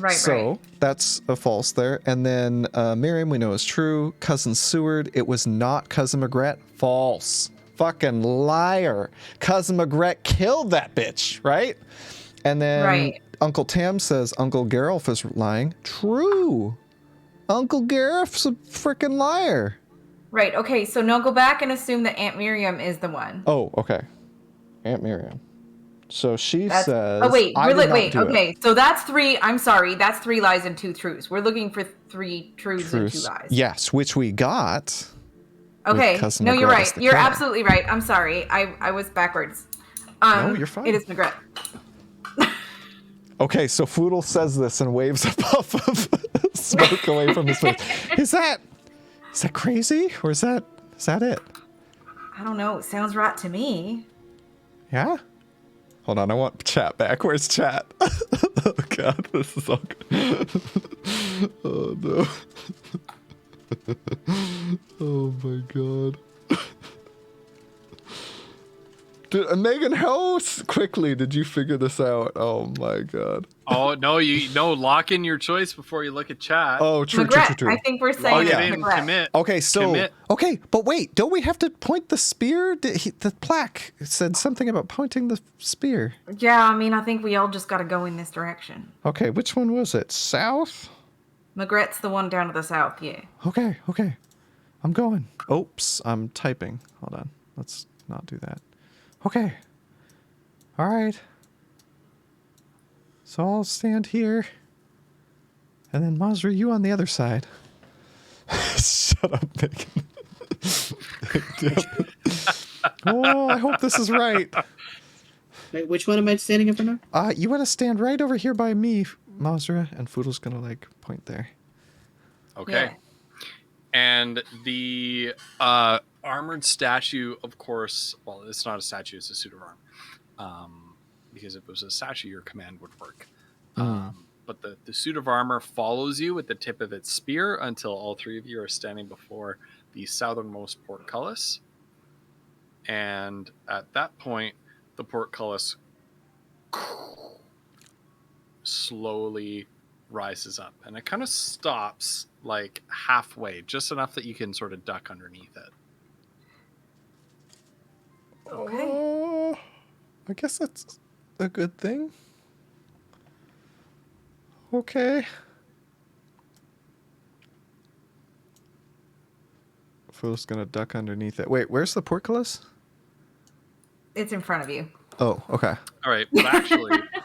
So that's a false there. And then Miriam we know is true. Cousin Seward, it was not Cousin Magret. False. Fucking liar. Cousin Magret killed that bitch, right? And then Uncle Tam says Uncle Geralf is lying. True. Uncle Geralf's a freaking liar. Right, okay, so now go back and assume that Aunt Miriam is the one. Oh, okay. Aunt Miriam. So she says... Oh, wait, okay. So that's 3, I'm sorry, that's 3 lies and 2 truths. We're looking for 3 truths and 2 lies. Yes, which we got. Okay, no, you're right. You're absolutely right. I'm sorry. I was backwards. No, you're fine. It is Magret. Okay, so Foodle says this and waves a puff of smoke away from his face. Is that crazy, or is that it? I don't know. It sounds right to me. Yeah. Hold on, I want chat back. Where's chat? Oh god, this is all good. Oh no. Oh my god. Megan, how quickly did you figure this out? Oh my god. Oh no, lock in your choice before you look at chat. Oh, true. I think we're saying Lock it's it in, Magret. commit. Okay, so Commit. okay, but wait, don't we have to point the spear? The plaque said something about pointing the spear. Yeah, I mean, I think we all just got to go in this direction. Okay, which one was it? South? Magret's the one down to the south, yeah. Okay. I'm going. Oops, I'm typing. Hold on. Let's not do that. Okay. All right. So I'll stand here. And then Mazra, you on the other side. Shut up, Megan. Oh, I hope this is right. Wait, which one am I standing in front of? You want to stand right over here by me, Mazra, and Foodle's gonna point there. Okay. Yeah. And the armored statue, of course, well, it's not a statue, it's a suit of armor. Because if it was a statue, your command would work. But the suit of armor follows you with the tip of its spear until all three of you are standing before the southernmost portcullis. And at that point, the portcullis slowly rises up. And it kind of stops like halfway, just enough that you can sort of duck underneath it. Okay. I guess that's a good thing. Okay. Foodle's gonna duck underneath it. Wait, where's the portcullis? It's in front of you. Oh, okay. All right, but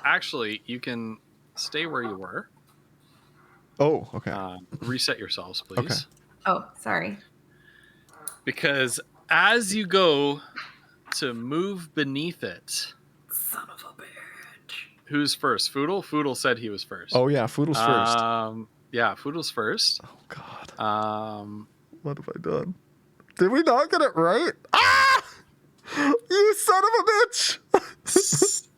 actually, you can stay where you were. Oh, okay. Reset yourselves, please. Okay. Oh, sorry. Because as you go to move beneath it, Son of a bitch. who's first? Foodle? Foodle said he was first. Oh yeah, Foodle's first. Yeah, Foodle's first. Oh god. What have I done? Did we not get it right? Ah! You son of a bitch!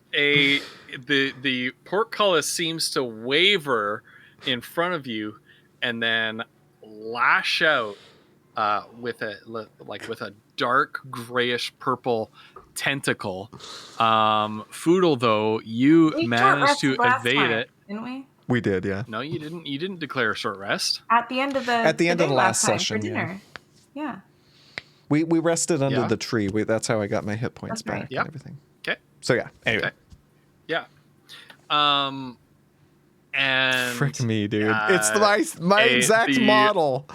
The portcullis seems to waver in front of you, and then lash out with a dark grayish purple tentacle. Foodle, though, you We managed to short rested evade last time, it. didn't we? We did, yeah. No, you didn't. You didn't declare a short rest. At the end of the At the end of day the last time session, for dinner. Yeah. We rested under Yeah. the tree. That's how I got my hit points That's right. back Yep. and everything. Okay. So yeah. Anyway. Okay. Yeah. And Frick me, dude. It's my exact model.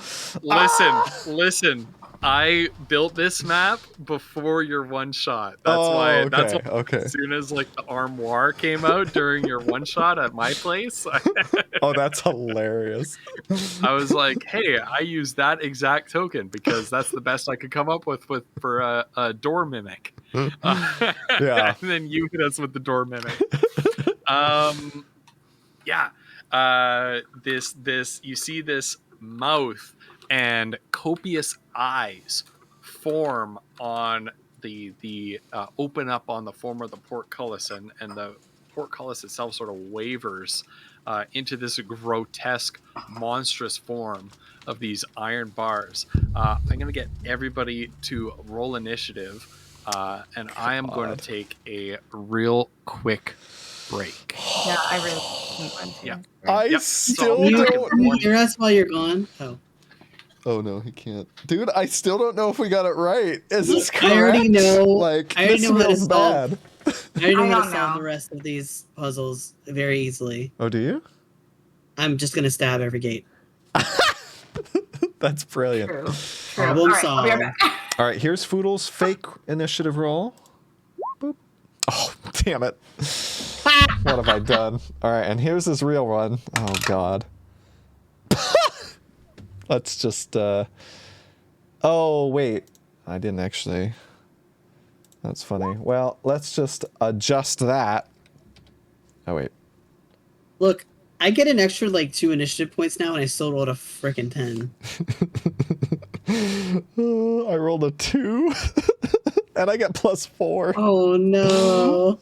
Listen. I built this map before your one shot. That's why. That's why. Okay. As soon as the armoire came out during your one shot at my place, Oh, that's hilarious. I was like, "Hey, I used that exact token because that's the best I could come up with for a door mimic." Yeah. And then you hit us with the door mimic. Yeah. You see this mouth and copious eyes form on the open up on the form of the portcullis, and the portcullis itself sort of wavers into this grotesque, monstrous form of these iron bars. I'm going to get everybody to roll initiative, and I am going to take a real quick break. Yeah, I really need one too. Yeah. I Yep. still You don't. hear us while you're gone? Oh. Oh no, he can't. Dude, I still don't know if we got it right. Is this correct? I already know. Like, I already this know how to feels solve. bad. I already know I how to don't solve know. the rest of these puzzles very easily. Oh, do you? I'm just gonna stab every gate. That's brilliant. True. Problem All right, I'll be right solved. back. All right, here's Foodle's fake initiative roll. Boop. Oh, damn it. What have I done? All right, and here's his real one. Oh, God. Let's just, Oh, wait. I didn't actually. That's funny. Well, let's just adjust that. Oh, wait. Look, I get an extra, like, 2 initiative points now, and I still rolled a frickin' 10. I rolled a 2. And I get +4. Oh, no.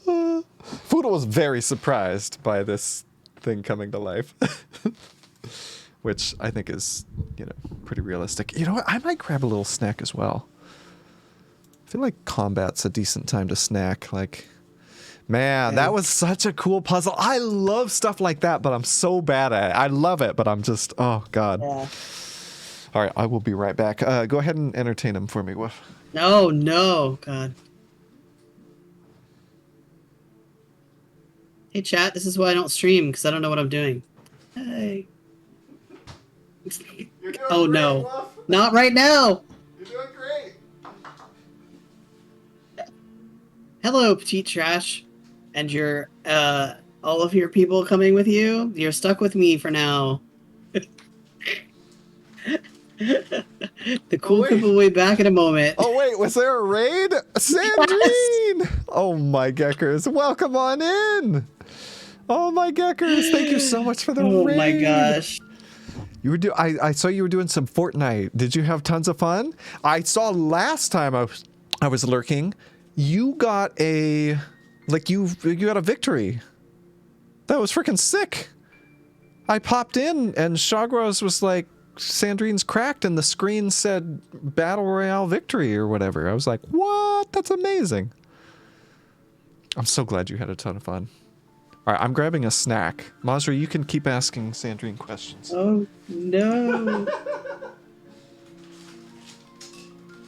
Fudo was very surprised by this thing coming to life. Which I think is, pretty realistic. You know what? I might grab a little snack as well. I feel like combat's a decent time to snack. Like, man, that was such a cool puzzle. I love stuff like that, but I'm so bad at it. I love it, but I'm just, oh, God. Yeah. All right, I will be right back. Go ahead and entertain him for me, Woof. No, God. Hey, chat, this is why I don't stream, because I don't know what I'm doing. Hey. Oh, no. Woof. Not right now. You're doing great. Hello, Petite Trash. And your, all of your people coming with you. You're stuck with me for now. The cool people will be back in a moment. Oh, wait, was there a raid? Sandrine! Yes. Oh, my Geckers, welcome on in! Oh, my Geckers, thank you so much for the raid! Oh, my gosh. You were I saw you were doing some Fortnite. Did you have tons of fun? I saw last time I was lurking, you got a got a victory. That was freaking sick. I popped in and Shagros was like, Sandrine's cracked, and the screen said Battle Royale victory or whatever. I was like, what? That's amazing. I'm so glad you had a ton of fun. All right, I'm grabbing a snack. Mazri, you can keep asking Sandrine questions. Oh, no.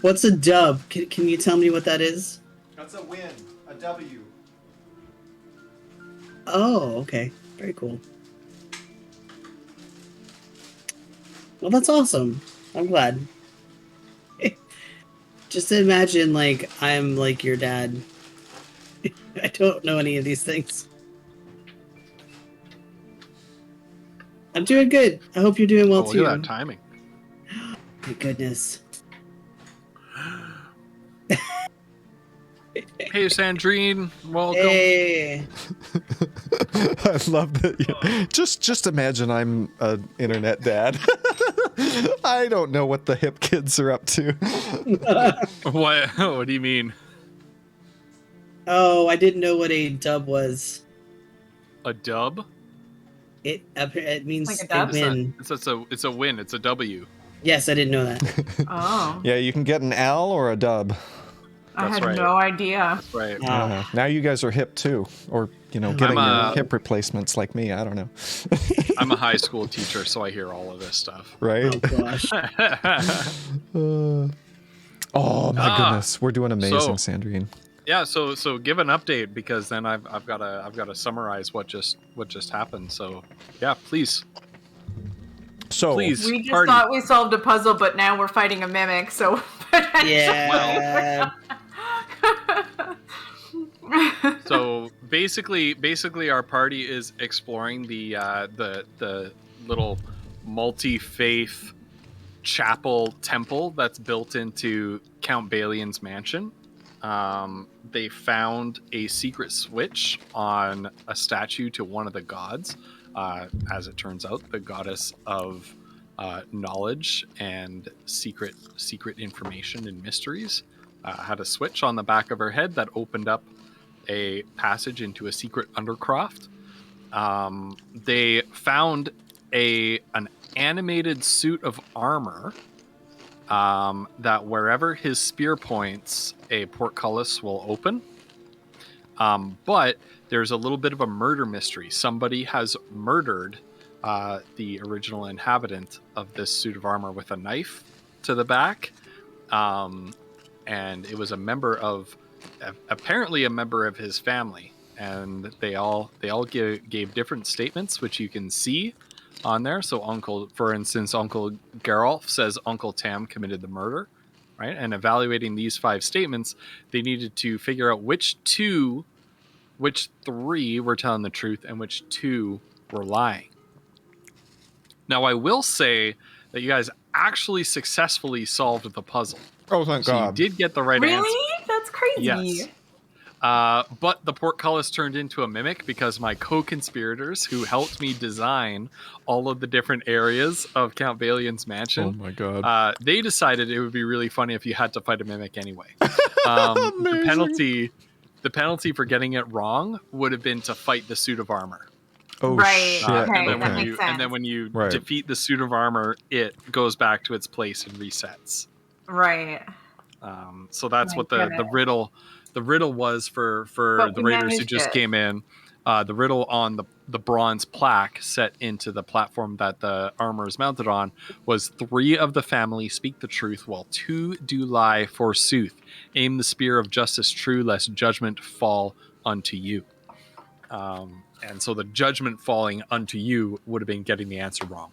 What's a dub? Can you tell me what that is? That's a win. A W. Oh, okay. Very cool. Well, that's awesome. I'm glad. Just imagine, like, I'm like your dad. I don't know any of these things. I'm doing good. I hope you're doing well, too. Look at that timing. My goodness. Hey, Sandrine. Welcome. Hey. I love that. Just imagine I'm an internet dad. I don't know what the hip kids are up to. What do you mean? Oh, I didn't know what a dub was. A dub? It means Like a a dub? win. It's a win. It's a W. Yes, I didn't know that. Oh. Yeah, you can get an L or a dub. I That's had right. no idea. That's right. Now you guys are hip too, or getting your hip replacements like me. I don't know. I'm a high school teacher, so I hear all of this stuff. Right? Oh gosh. Oh my goodness, we're doing amazing, so- Sandrine. Yeah, so give an update, because then I've got to summarize what just happened. So yeah, please. So Please. We just Party. thought we solved a puzzle, but now we're fighting a mimic, so Yeah. So basically our party is exploring the little multi-faith chapel temple that's built into Count Balian's mansion. They found a secret switch on a statue to one of the gods. As it turns out, the goddess of knowledge and secret information and mysteries had a switch on the back of her head that opened up a passage into a secret Undercroft. They found an animated suit of armor that wherever his spear points, a portcullis will open. But there's a little bit of a murder mystery. Somebody has murdered the original inhabitant of this suit of armor with a knife to the back. And it was apparently a member of his family. And they all gave different statements, which you can see on there. So for instance, Uncle Geralf says Uncle Tam committed the murder, right? And evaluating these 5 statements, they needed to figure out which 3 were telling the truth and which 2 were lying. Now, I will say that you guys actually successfully solved the puzzle. Oh, thank So God. you did get the right answer. Really? That's crazy. Yes. But the portcullis turned into a mimic because my co-conspirators, who helped me design all of the different areas of Count Valian's mansion, Oh my God. they decided it would be really funny if you had to fight a mimic anyway. The penalty for getting it wrong would have been to fight the suit of armor. Oh, Right. shit. Okay, that Okay. makes sense. And then when you Right. defeat the suit of armor, it goes back to its place and resets. Right. So that's My what the goodness. riddle was for But the we raiders who managed just it. came in. The riddle on the bronze plaque set into the platform that the armor is mounted on was 3 of the family speak the truth, while 2 do lie forsooth. Aim the spear of justice true, lest judgment fall unto you. And so the judgment falling unto you would have been getting the answer wrong.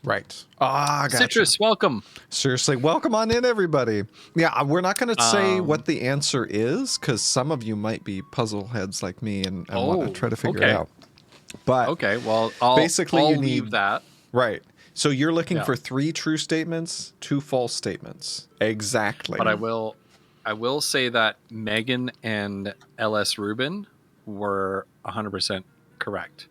Right. Ah, gotcha. Citrus, welcome. Seriously, welcome on in, everybody. Yeah, we're not going to say what the answer is because some of you might be puzzle heads like me and want to try to figure it out. But Okay, well, I'll basically you leave need that. Right. So you're looking Yeah. for 3 true statements, 2 false statements. Exactly. But I will say that Megan and LS Rubin were 100% correct.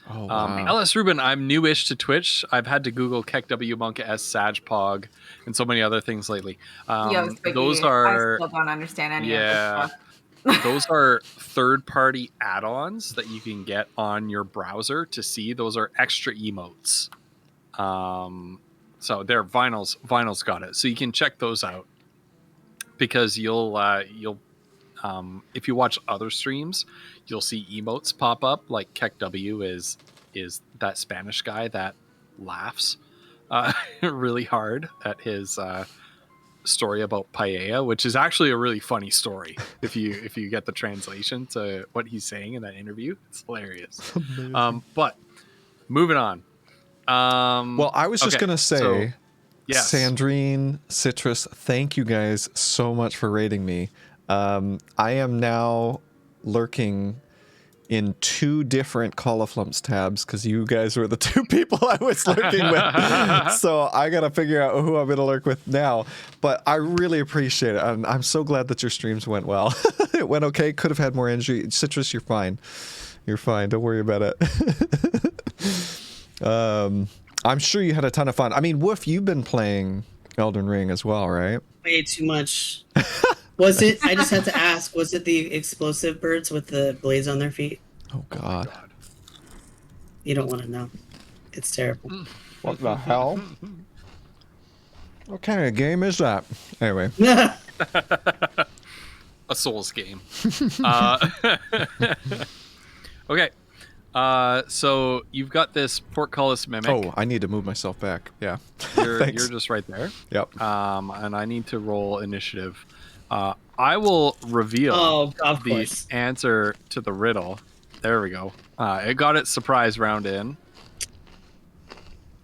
Oh, wow. LS Rubin, I'm newish to Twitch. I've had to Google Keck W Monk S Sagpog and so many other things lately. Yo, Spiky, Those are I still don't understand any of this stuff. those are third-party add-ons that you can get on your browser to see. Those are extra emotes. So they're Vinyl's got it. So you can check those out because you'll if you watch other streams, you'll see emotes pop up. Like Keck W is that Spanish guy that laughs really hard at his story about paella, which is actually a really funny story if you get the translation to what he's saying in that interview. It's hilarious. But moving on. Well, I was just going to say, so, yes. Sandrine, Citrus, thank you guys so much for rating me. I am now lurking in 2 different Call of Flumps tabs because you guys were the 2 people I was lurking with. So I got to figure out who I'm going to lurk with now. But I really appreciate it. I'm so glad that your streams went well. It went okay. Could have had more energy. Citrus, you're fine. You're fine. Don't worry about it. I'm sure you had a ton of fun. I mean, Woof, you've been playing Elden Ring as well, right? Way too much. Was it? I just had to ask. Was it the explosive birds with the blades on their feet? Oh God. You don't want to know. It's terrible. What the hell? What kind of game is that? Anyway. A Souls game. Okay. So you've got this portcullis mimic. Oh, I need to move myself back. Yeah. You're Thanks. just right there. Yep. And I need to roll initiative. I will reveal the answer to the riddle. There we go. It got its surprise round in.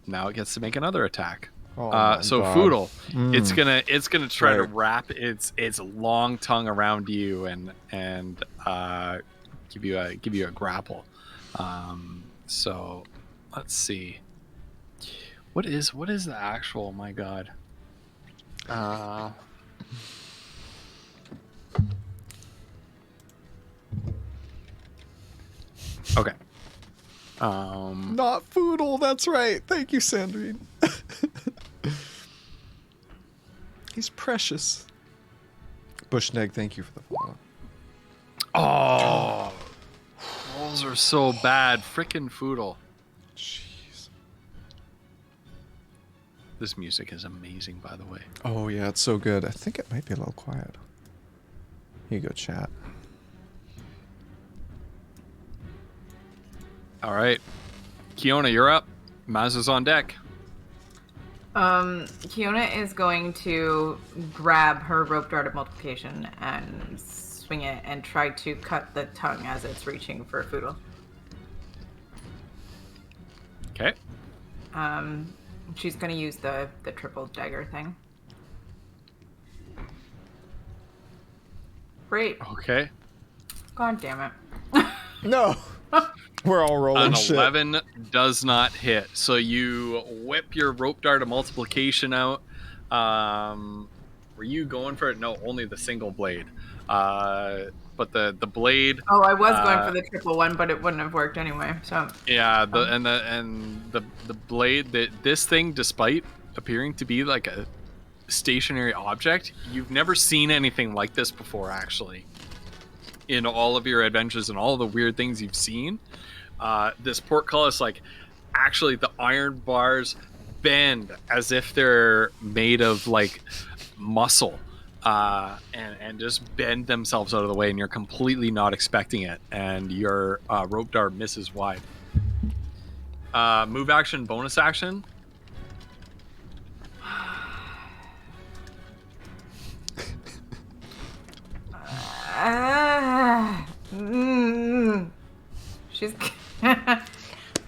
Now it gets to make another attack. Oh so God. Foodle, it's gonna try to Right. wrap its long tongue around you and give you a grapple. So let's see. What is the actual? My God. Okay. Not Foodle, that's right. Thank you, Sandrine. He's precious. Bushneg, thank you for the follow. Oh, rolls are so bad. Frickin' Foodle. Jeez. This music is amazing, by the way. Oh yeah, it's so good. I think it might be a little quiet. Here you go, chat. All right, Kiona, you're up. Maz is on deck. Kiona is going to grab her rope dart of multiplication and swing it and try to cut the tongue as it's reaching for Foodle. Okay. She's going to use the triple dagger thing. Great. Okay. God damn it. No. We're all rolling An shit. 11 does not hit. So you whip your rope dart of multiplication out. Were you going for it? No, only the single blade. But the blade. Oh, I was going for the triple one, but it wouldn't have worked anyway. So Yeah, the blade. This thing, despite appearing to be like a stationary object, you've never seen anything like this before. Actually, in all of your adventures and all the weird things you've seen. This portcullis, like, actually the iron bars bend as if they're made of like muscle, and just bend themselves out of the way, and you're completely not expecting it, and your rope dart misses wide. Move action, bonus action. She's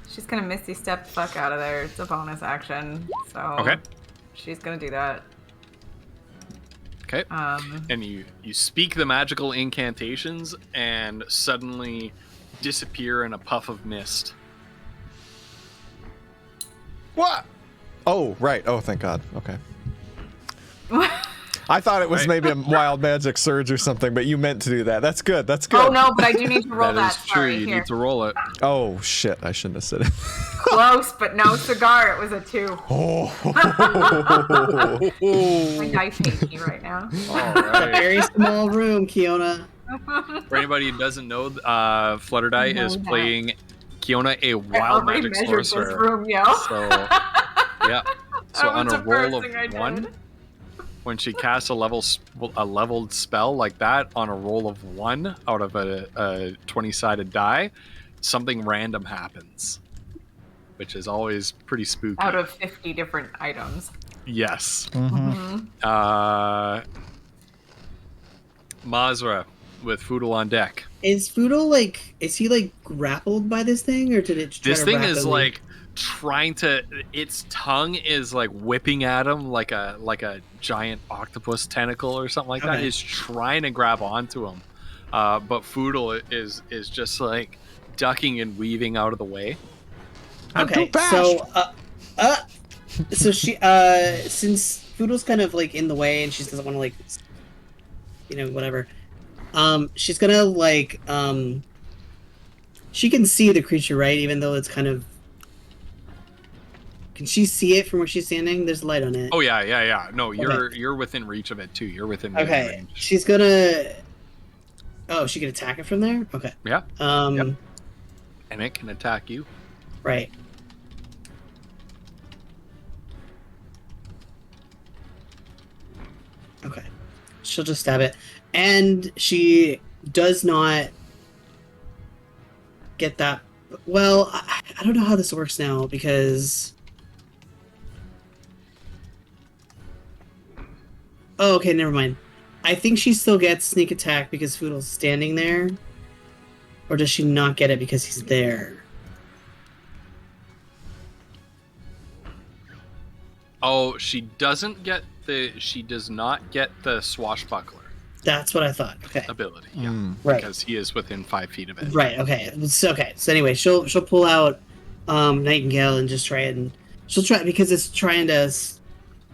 she's gonna misty step the fuck out of there. It's a bonus action, so Okay. she's gonna do that. Okay. And you speak the magical incantations and suddenly disappear in a puff of mist. What? Oh, right. Oh, thank God. Okay. I thought it was maybe a wild magic surge or something, but you meant to do that. That's good. That's good. Oh no, but I do need to roll that. That is true. Sorry, You here. need to roll it. Oh, shit. I shouldn't have said it. Close, but no cigar. It was a 2. Oh. My dice hate me right now. All right. Very small room, Kiona. For anybody who doesn't know, Flutterdye is playing Kiona, a I wild already magic measured this sorcerer. room, yo. So, yeah. So That on was a the roll first of thing I did. 1, when she casts a leveled spell like that, on a roll of 1 out of a 20-sided die, something random happens, which is always pretty spooky. Out of 50 different items. Yes. Mhm. Mazra with Foodle on deck. Is Foodle is he like grappled by this thing, or did it try This to thing is rapidly- like trying to, its tongue is like whipping at him like a giant octopus tentacle or something like that. Okay. Is trying to grab onto him, but Foodle is just like ducking and weaving out of the way. Okay, so so she since Foodle's kind of like in the way and she doesn't want to whatever. She's gonna she can see the creature, right? Even though it's kind of, can she see it from where she's standing? There's light on it. Oh yeah. No, you're Okay. you're within reach of it too. You're within melee Okay, range. she's gonna. Oh, she can attack it from there. Okay. Yeah, Yep. and it can attack you. Right. Okay. She'll just stab it. And she does not get that. Well, I don't know how this works now because. Oh, okay, never mind. I think she still gets sneak attack because Foodle's standing there. Or does she not get it because he's there? Oh, she does not get the swashbuckler That's what I thought. Okay. ability. Yeah, Right. because he is within 5 feet of it. Right. Okay. Okay. So anyway, she'll pull out Nightingale and just she'll try because it's trying to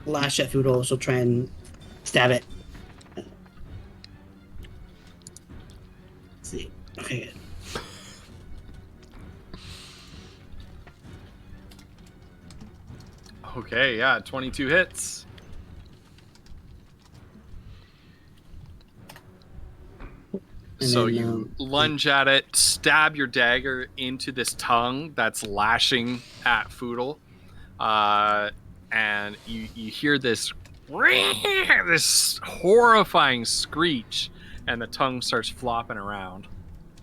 lash at Foodle. She'll try and stab it. Let's see. Okay. Good. Okay, yeah, 22 hits. And So then, you lunge at it, stab your dagger into this tongue that's lashing at Foodle, and you hear this horrifying screech, and the tongue starts flopping around.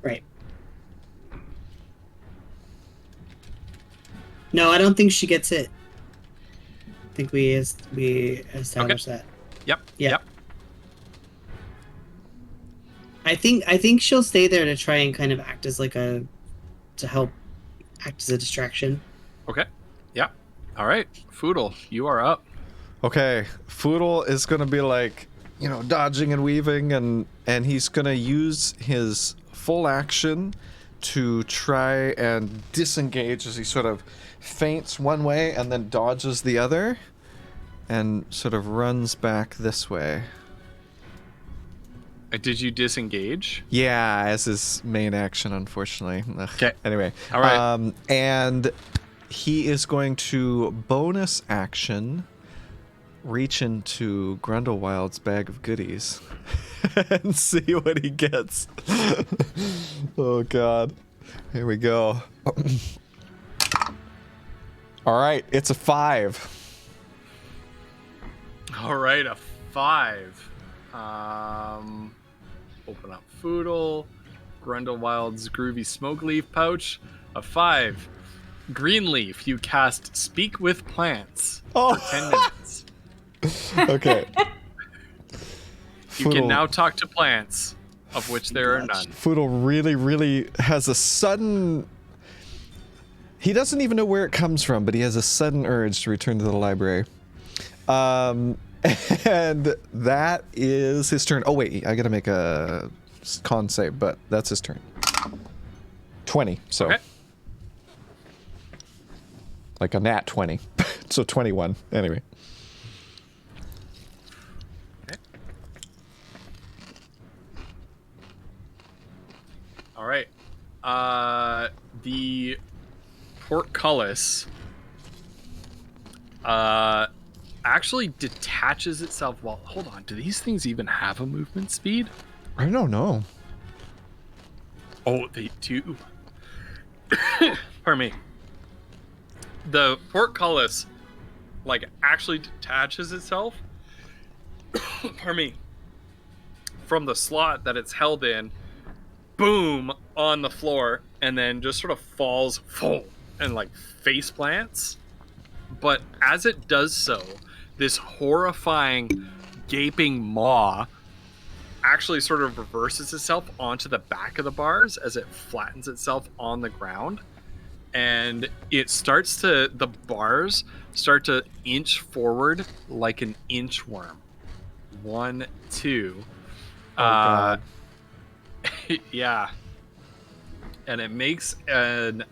Right. No, I don't think she gets it. I think we established that. Yep. Yeah. Yep. I think she'll stay there to try and kind of act as to help act as a distraction. Okay. Yep. All right, Foodle, you are up. Okay, Foodle is gonna be dodging and weaving, and he's gonna use his full action to try and disengage as he sort of feints one way and then dodges the other and sort of runs back this way. Did you disengage? Yeah, as his main action, unfortunately. Okay. Anyway. All right. And he is going to bonus action reach into Grundlewild's bag of goodies and see what he gets. Oh, God. Here we go. All right, it's a 5. All right, a 5. Open up Foodle. Grundlewild's groovy smoke leaf pouch. A 5. Greenleaf, you cast Speak with Plants for 10 minutes. Okay. You can now talk to plants, of which there are none. Foodle really has a sudden... He doesn't even know where it comes from, but he has a sudden urge to return to the library. And that is his turn. Oh, wait, I gotta make a con save, but that's his turn. 20, so... Okay. Like a nat 20. So 21, anyway. Okay. All right. The portcullis actually detaches itself. Well, hold on. Do these things even have a movement speed? I don't know. Oh, they do. Pardon me. The portcullis, like, actually detaches itself. Pardon me. From the slot that it's held in, boom, on the floor, and then just sort of falls full and like face plants. But as it does so, this horrifying gaping maw actually sort of reverses itself onto the back of the bars as it flattens itself on the ground. And it starts to, the bars start to inch forward like an inchworm. 1, 2. Oh, God. Yeah. And it makes an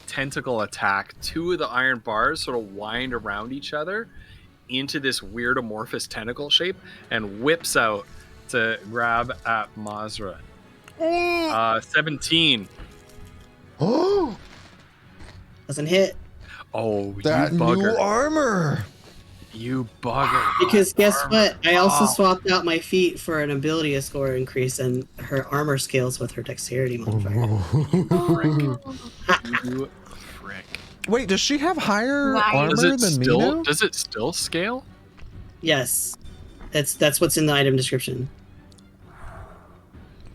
tentacle attack. 2 of the iron bars sort of wind around each other into this weird amorphous tentacle shape and whips out to grab at Mazra. 17. Oh, Doesn't hit. Oh, that you bugger. new armor. You bugger. Because guess what? I also swapped out my feet for an ability score increase, and her armor scales with her dexterity modifier. You frick. Wait, does she have higher Nice. armor than me now? Does it still scale? Yes, that's what's in the item description.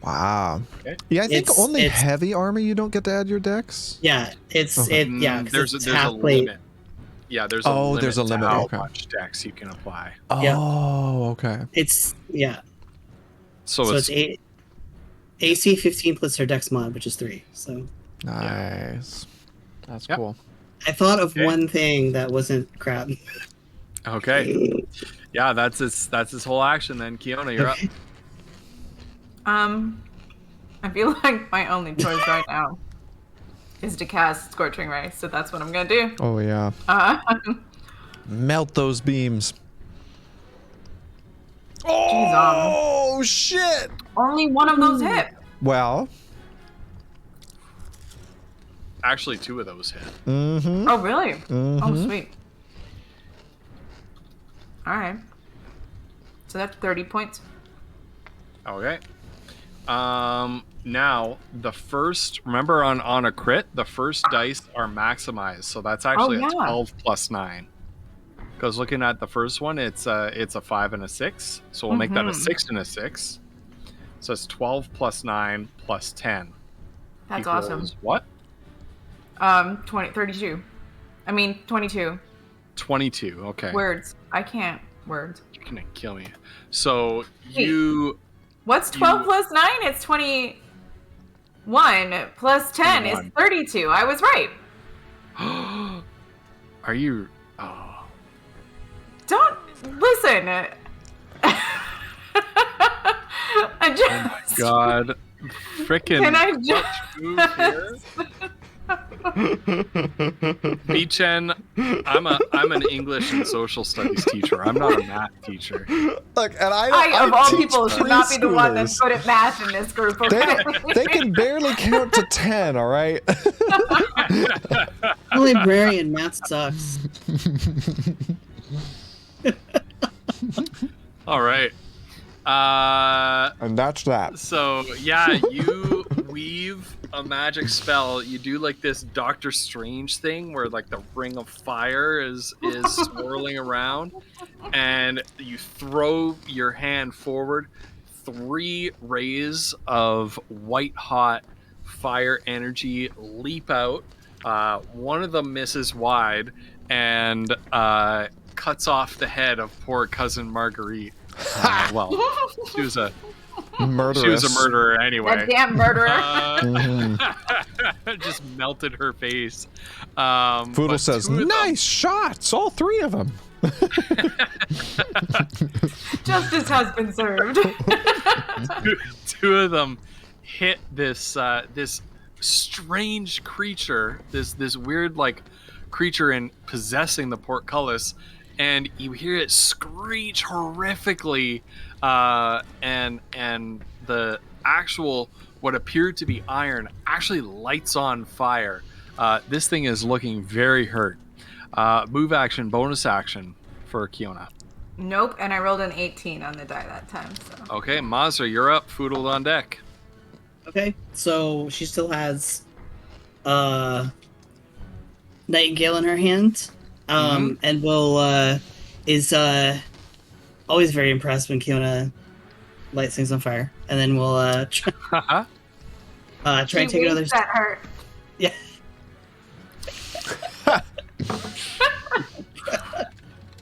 Wow. Okay. Yeah, I think It's- only it's- heavy armor you don't get to add your dex. Yeah, it's Okay. it. Yeah, 'cause There's it's a half plate. limit. Yeah, there's a Oh, limit there's a to limit, how okay. much dex you can apply. Yeah. Oh, okay. It's yeah. So, So it's it's AC 15 plus her dex mod, which is 3. So Nice. That's Yep. cool. I thought of Okay. one thing that wasn't crap. okay. Yeah, that's his whole action then. Kiona, you're up. I feel like my only choice right now is to cast Scorching Ray, so that's what I'm gonna do. Oh, yeah. Melt those beams. Oh, shit. Only one of those hit. Well. Actually, 2 of those hit. Mm-hmm. Oh, really? Mm-hmm. Oh, sweet. All right. So that's 30 points. Okay. Now the first, remember on a crit, the first dice are maximized, so that's actually Oh, yeah. a 12 plus 9. Because looking at the first one, it's a 5 and a 6, so we'll make that a 6 and a 6. So it's 12 plus 9 plus 10. That's equals awesome. What? 32. I mean, 22 22. Okay. words. I can't words. You're gonna kill me. So Wait. you. What's 12 plus 9? It's 21 plus 10 is 21. 32. I was right. Are you? Oh. Don't listen. I just God. frickin' Can I clutch move here. B-Chen, I'm an English and social studies teacher. I'm not a math teacher. Look, and I of all teach people, should not be the one that's preschoolers. good at math in this group. Okay? They can barely count to 10, all right? I'm a librarian. Math sucks. All right. And that's that. So yeah, you weave a magic spell. You do like this Doctor Strange thing where like the ring of fire is swirling around, and you throw your hand forward. 3 rays of white hot fire energy leap out. One of them misses wide and cuts off the head of poor cousin Marguerite. Well, she was a Murderous. She was a murderer anyway. That damn murderer. Just melted her face. Foodle says, "Nice shots, all 3 of them." Justice has been served. Two of them hit this this strange creature, this weird like creature in possessing the portcullis, and you hear it screech horrifically, and the actual what appeared to be iron actually lights on fire. This thing is looking very hurt. Move action, bonus action for Kiona. Nope, and I rolled an 18 on the die that time. So. Okay, Mazra, you're up. Foodled on deck. Okay, so she still has Nightingale in her hand, and is always very impressed when Kiona lights things on fire, and then we'll try and take another. That hurt. Yeah.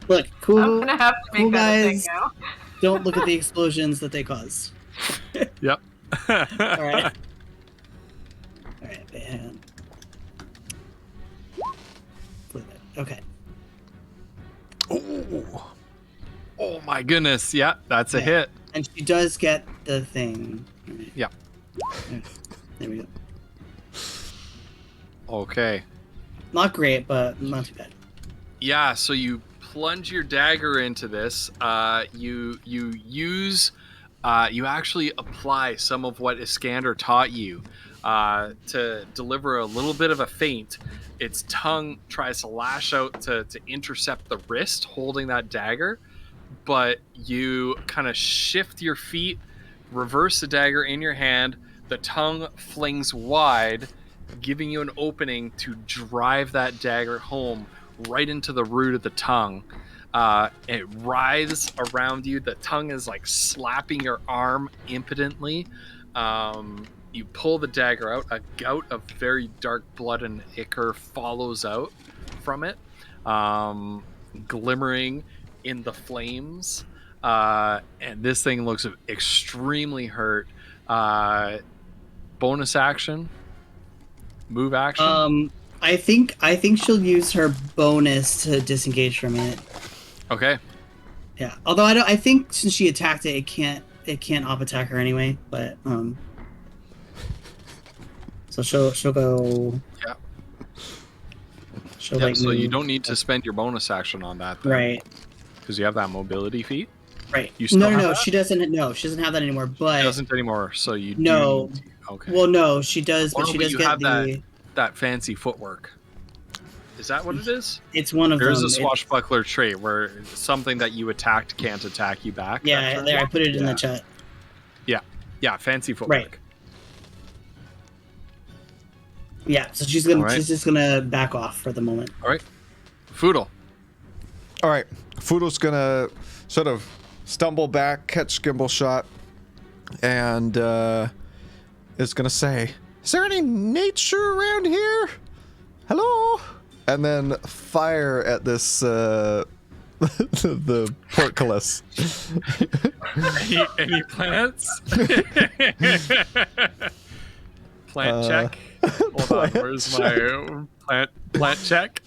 Look, cool. I'm gonna have to make cool that a thing guys. now. Don't look at the explosions that they cause. Yep. All right. All right, man. Okay. Oh my goodness. Yeah, that's a hit. And she does get the thing. Right. Yeah. There we go. Okay. Not great, but not too bad. Yeah, so you plunge your dagger into this. You actually apply some of what Iskander taught you to deliver a little bit of a feint. Its tongue tries to lash out to intercept the wrist holding that dagger, but you kind of shift your feet, reverse the dagger in your hand. The tongue flings wide, giving you an opening to drive that dagger home right into the root of the tongue. It writhes around you. The tongue is like slapping your arm impotently. You pull the dagger out. A gout of very dark blood and ichor follows out from it, glimmering in the flames. And this thing looks extremely hurt. Bonus action, move action. I think she'll use her bonus to disengage from it. Okay. Yeah. Although I think since she attacked it, it can't op attack her anyway. But so she'll go. Yeah. She'll Yeah, like. so move. you don't need to spend your bonus action on that, then, Right. Because you have that mobility feat. Right. You still No, have that? she doesn't. No, she doesn't have that anymore. But It doesn't anymore. So you No. do need to- Okay. well, no, she does. Or But she will does you get have the. that fancy footwork. Is that what it is? It's one of There's them. a swashbuckler trait where something that you attacked can't attack you back. that Yeah, turn. there. I put it in the chat. Yeah, fancy footwork. Right. Yeah, so she's gonna. All right. She's just gonna back off for the moment. All right. Foodle. All right, Foodle's gonna sort of stumble back, catch gimbal shot, and is gonna say, "Is there any nature around here? Hello?" And then fire at this the portcullis. Any plants? Plant check. Hold on. Where's my plant check?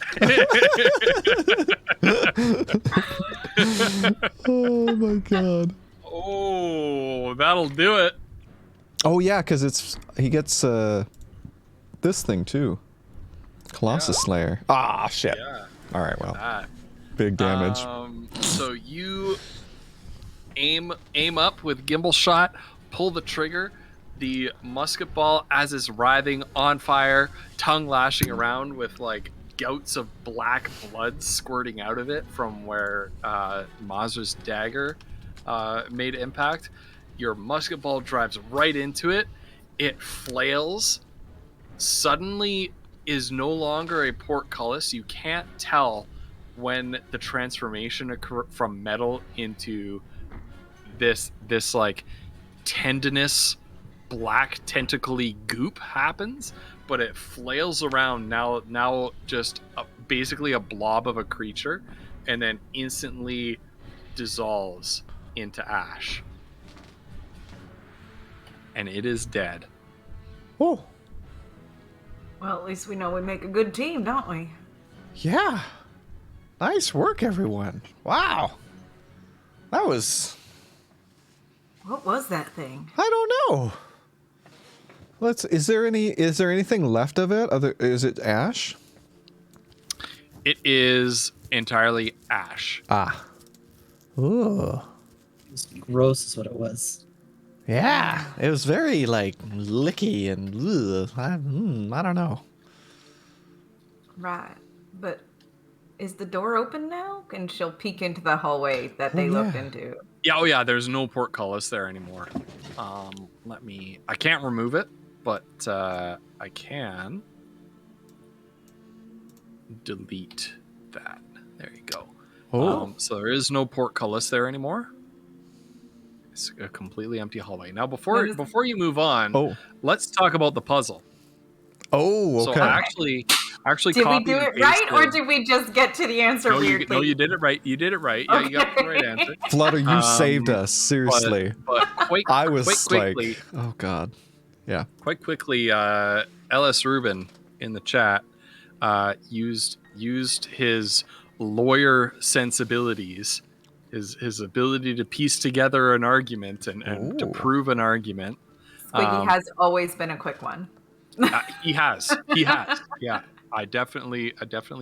Oh my god. Oh, that'll do it. Oh yeah, because he gets this thing too. Colossus Slayer. Ah, shit. Yeah. All right, well, That. big damage. So you aim up with gimbal shot, pull the trigger. The musket ball, as is writhing on fire, tongue lashing around with like gouts of black blood squirting out of it from where Mazra's dagger made impact. Your musket ball drives right into it. It flails. Suddenly is no longer a portcullis. You can't tell when the transformation from metal into this like tendinous black tentacly goop happens, but it flails around now just basically a blob of a creature, and then instantly dissolves into ash, and it is dead. Oh, Well, at least we know we make a good team, don't we? yeah. Nice work, everyone. Wow. That was... What was that thing? I don't know. Is there anything left of it? Is it ash? It is entirely ash. Ah. Ooh. It was gross, is what it was. Yeah. It was very like licky and I don't know. Right. But is the door open now? And she'll peek into the hallway that they looked into. Yeah, oh yeah, there's no portcullis there anymore. I can't remove it, but I can delete that. There you go. Oh. So there is no portcullis there anymore. It's a completely empty hallway. Now, before you move on, let's talk about the puzzle. Oh, okay. So actually, did we do it right, or did we just get to the answer weirdly? No, you did it right. You did it right. Yeah, you got the right answer. Flutter, you saved us. Seriously. But I was quickly, like, oh god. Yeah. Quite quickly, LS Rubin in the chat used his lawyer sensibilities, his ability to piece together an argument and to prove an argument. Squiggy has always been a quick one. He has. Yeah, I definitely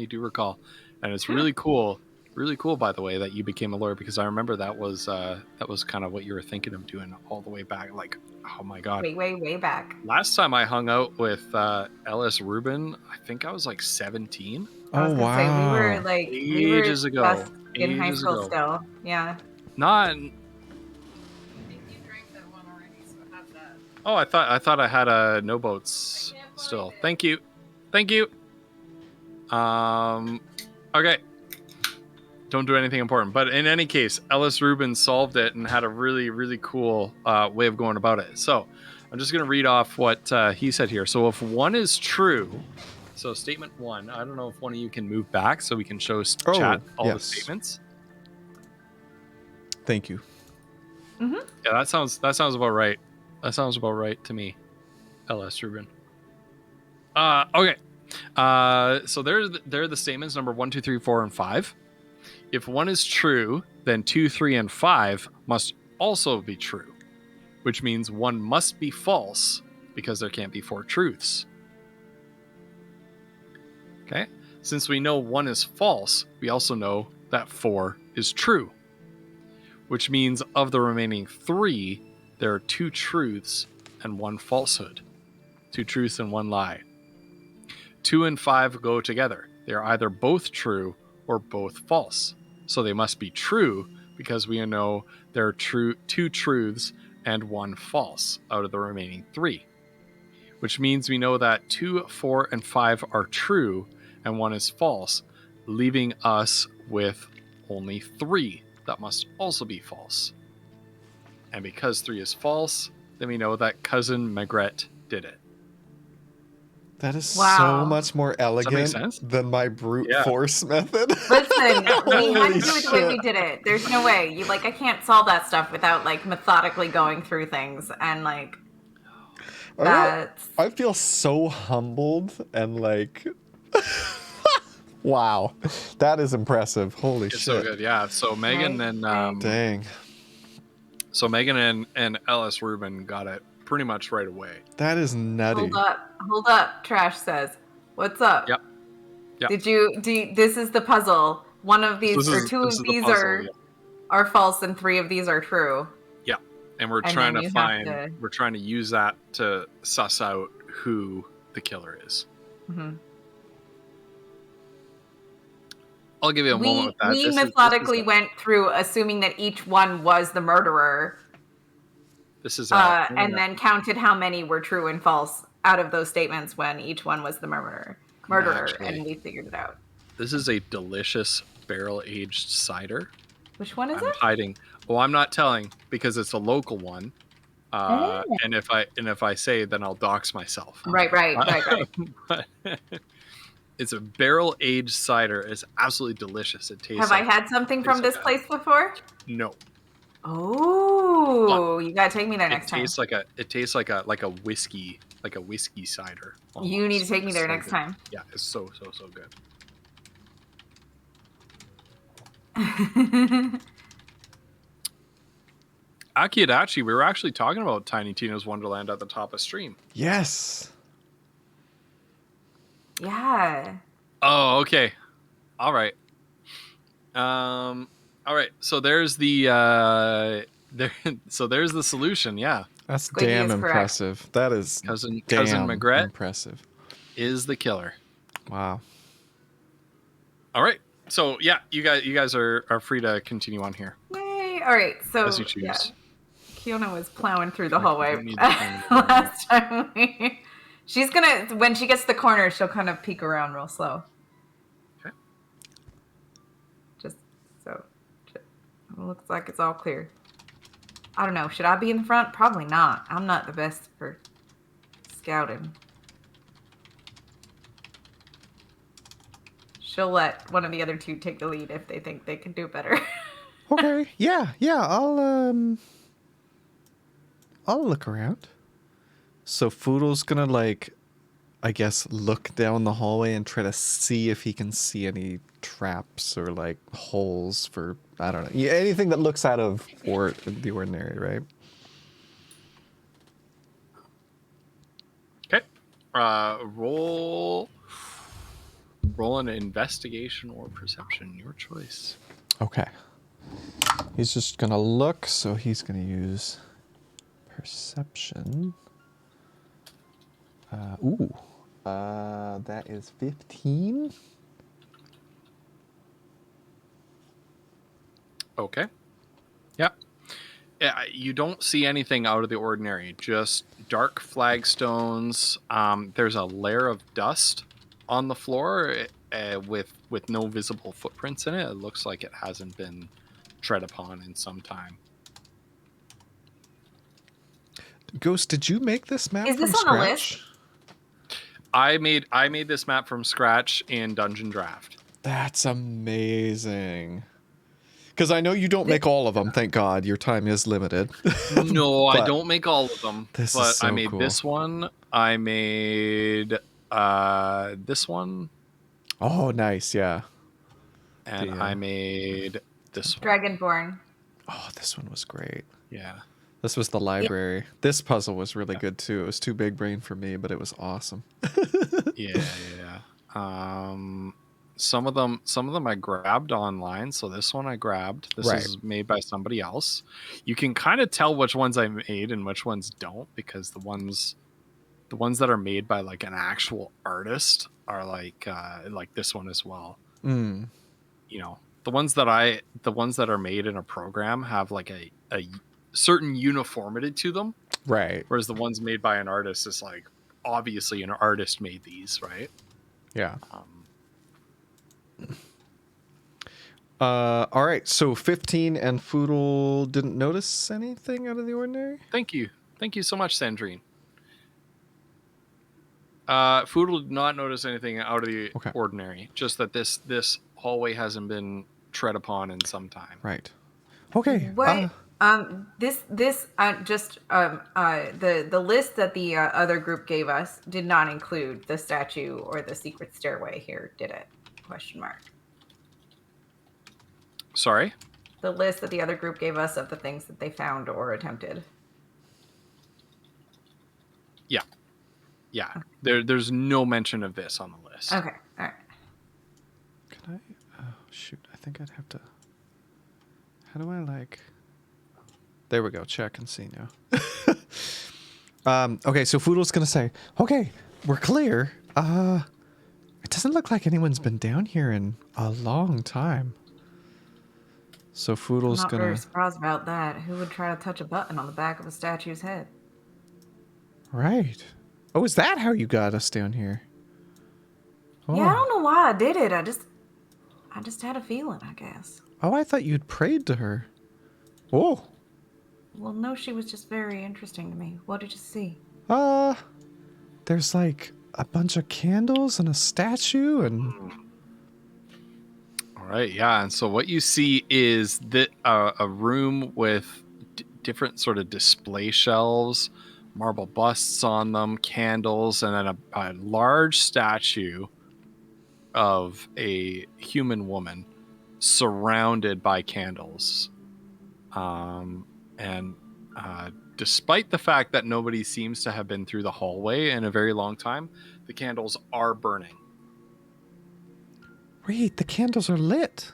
do recall, and it's really cool. Really cool, by the way, that you became a lawyer, because I remember that was kind of what you were thinking of doing all the way back. Like, oh my god, way back. Last time I hung out with LS Rubin, I think I was like 17. I was gonna say, we were like ages ago. In high school still. Yeah. Not. Oh, I thought I had a no boats still. Thank you. Okay. Don't do anything important. But in any case, Ellis Rubin solved it and had a really, really cool way of going about it. So I'm just going to read off what he said here. So if one is true, so statement one, I don't know if one of you can move back so we can show chat all the statements. Thank you. Mm-hmm. Yeah, that sounds about right. That sounds about right to me, LS Rubin. Okay. So they're the statements number 1, 2, 3, 4, and 5. If one is true, then 2, 3, and 5 must also be true, which means one must be false because there can't be 4 truths. Okay? Since we know 1 is false, we also know that 4 is true, which means of the remaining 3, there are 2 truths and 1 falsehood. 2 truths and 1 lie. 2 and 5 go together. They are either both true or both false. So they must be true because we know there are 2 truths and 1 false out of the remaining 3. Which means we know that 2, 4, and 5 are true and 1 is false, leaving us with only 3 that must also be false. And because 3 is false, then we know that Cousin Maigret did it. That is so much more elegant than my brute force method. Listen, we had to do it the way we did it. There's no way. I can't solve that stuff without methodically going through things and that's... I feel so humbled and wow, that is impressive. Holy shit! So good, yeah. So Megan and dang. So Megan and Ellis Rubin got it pretty much right away. That is nutty. Hold up. Trash says, "What's up?" Yep. This is the puzzle. One of these two of these are false, and 3 of these are true. Yeah, and we're trying to use that to suss out who the killer is. Mm-hmm. I'll give you a moment with that. We methodically went through assuming that each one was the murderer. And then counted how many were true and false out of those statements when each one was the murderer, and we figured it out. This is a delicious barrel-aged cider. Which one is it? I'm hiding. Well, I'm not telling because it's a local one. And if I say, then I'll dox myself. Right. But it's a barrel-aged cider. It's absolutely delicious. It tastes. Have I had something from this place before? No. Oh, you gotta take me there next time. It tastes like a whiskey cider. Almost. You need to take me there next time. Yeah, it's so good. Akiadachi, we were actually talking about Tiny Tina's Wonderland at the top of stream. Yes. Yeah. Oh, okay. All right. All right. So there's the there's the solution. Yeah. That's Squiggy damn is impressive. correct. That is cousin damn Magret impressive. Is the killer. Wow. All right. So yeah, you guys are free to continue on here. Yay! All right. So As you choose. yeah. Kiona was plowing through the hallway last time. She's gonna, when she gets to the corner, she'll kind of peek around real slow. Okay. Just so it looks like it's all clear. I don't know. Should I be in the front? Probably not. I'm not the best for scouting. She'll let one of the other 2 take the lead if they think they can do better. Okay. Yeah. I'll look around. So Foodle's gonna I guess look down the hallway and try to see if he can see any traps or holes for, I don't know, anything that looks out of the ordinary, right? Okay. Roll an investigation or perception, your choice. Okay. He's just gonna look, so he's gonna use perception. That is 15. Okay. Yeah. Yeah, you don't see anything out of the ordinary, just dark flagstones. There's a layer of dust on the floor with no visible footprints in it. It looks like it hasn't been tread upon in some time. Ghost, did you make this map Is this from on the scratch? list? I made this map from scratch in Dungeon Draft. That's amazing. Because I know you don't make all of them, thank God. Your time is limited. No, I don't make all of them. But So I made cool. this one. I made this one. Oh, nice, yeah. And I made this one. Dragonborn. Oh, this one was great. Yeah. This was the library. Yep. This puzzle was really good too. It was too big brain for me, but it was awesome. Yeah. Some of them I grabbed online. So this one I grabbed. This is made by somebody else. You can kind of tell which ones I made and which ones don't, because the ones that are made by an actual artist are like this one as well. Mm. You know, the ones that are made in a program have a certain uniformity to them, right? Whereas the ones made by an artist is obviously an artist made these, right? Yeah. All right, so 15 and Foodle didn't notice anything out of the ordinary? Thank you so much, Sandrine. Foodle did not notice anything out of the ordinary, just that this hallway hasn't been tread upon in some time. Right. Okay. What? The list that the other group gave us did not include the statue or the secret stairway here, did it? ? Sorry? The list that the other group gave us of the things that they found or attempted. Yeah, there's no mention of this on the list. Okay, all right. Can I? Oh shoot! I think I'd have to. How do I like? There we go. Check and see now. Okay, so Foodle's gonna say, "Okay, we're clear. It doesn't look like anyone's been down here in a long time." So Foodle's I'm not gonna. very surprised about that. Who would try to touch a button on the back of a statue's head? Right. Oh, is that how you got us down here? Oh. Yeah, I don't know why I did it. I just had a feeling, I guess. Oh, I thought you'd prayed to her. Oh. Well, no, she was just very interesting to me. What did you see? There's like a bunch of candles and a statue and. All right, yeah. And so what you see is that a room with different sort of display shelves, marble busts on them, candles, and then a large statue of a human woman surrounded by candles. And despite the fact that nobody seems to have been through the hallway in a very long time, the candles are burning. Wait, the candles are lit.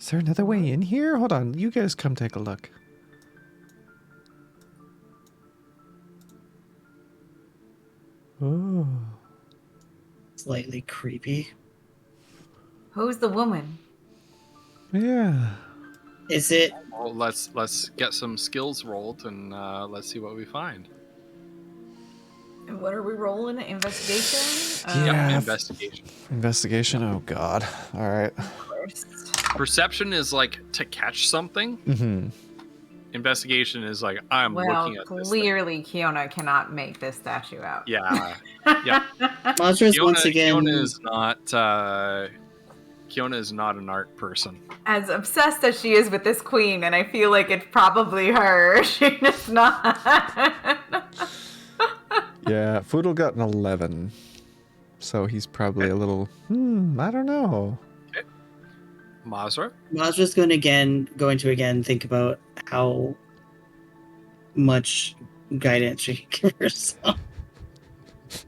Is there another way in here? Hold on, you guys come take a look. Oh. Slightly creepy. Who's the woman? Yeah. Is it? Well, let's get some skills rolled and let's see what we find. And what are we rolling? Investigation? Yeah. Investigation. Investigation? Oh, God. All right. First. Perception is like to catch something. Mm-hmm. Investigation is like I'm looking at this thing. Clearly Kiona cannot make this statue out. Yeah. Yeah. Monsters once again. Kiona is not an art person. As obsessed as she is with this queen, and I feel like it's probably her, she is not. Yeah, Foodle got an 11. So he's probably a little, I don't know. Okay. Mazra? Mazra's going to again think about how much guidance she can give herself.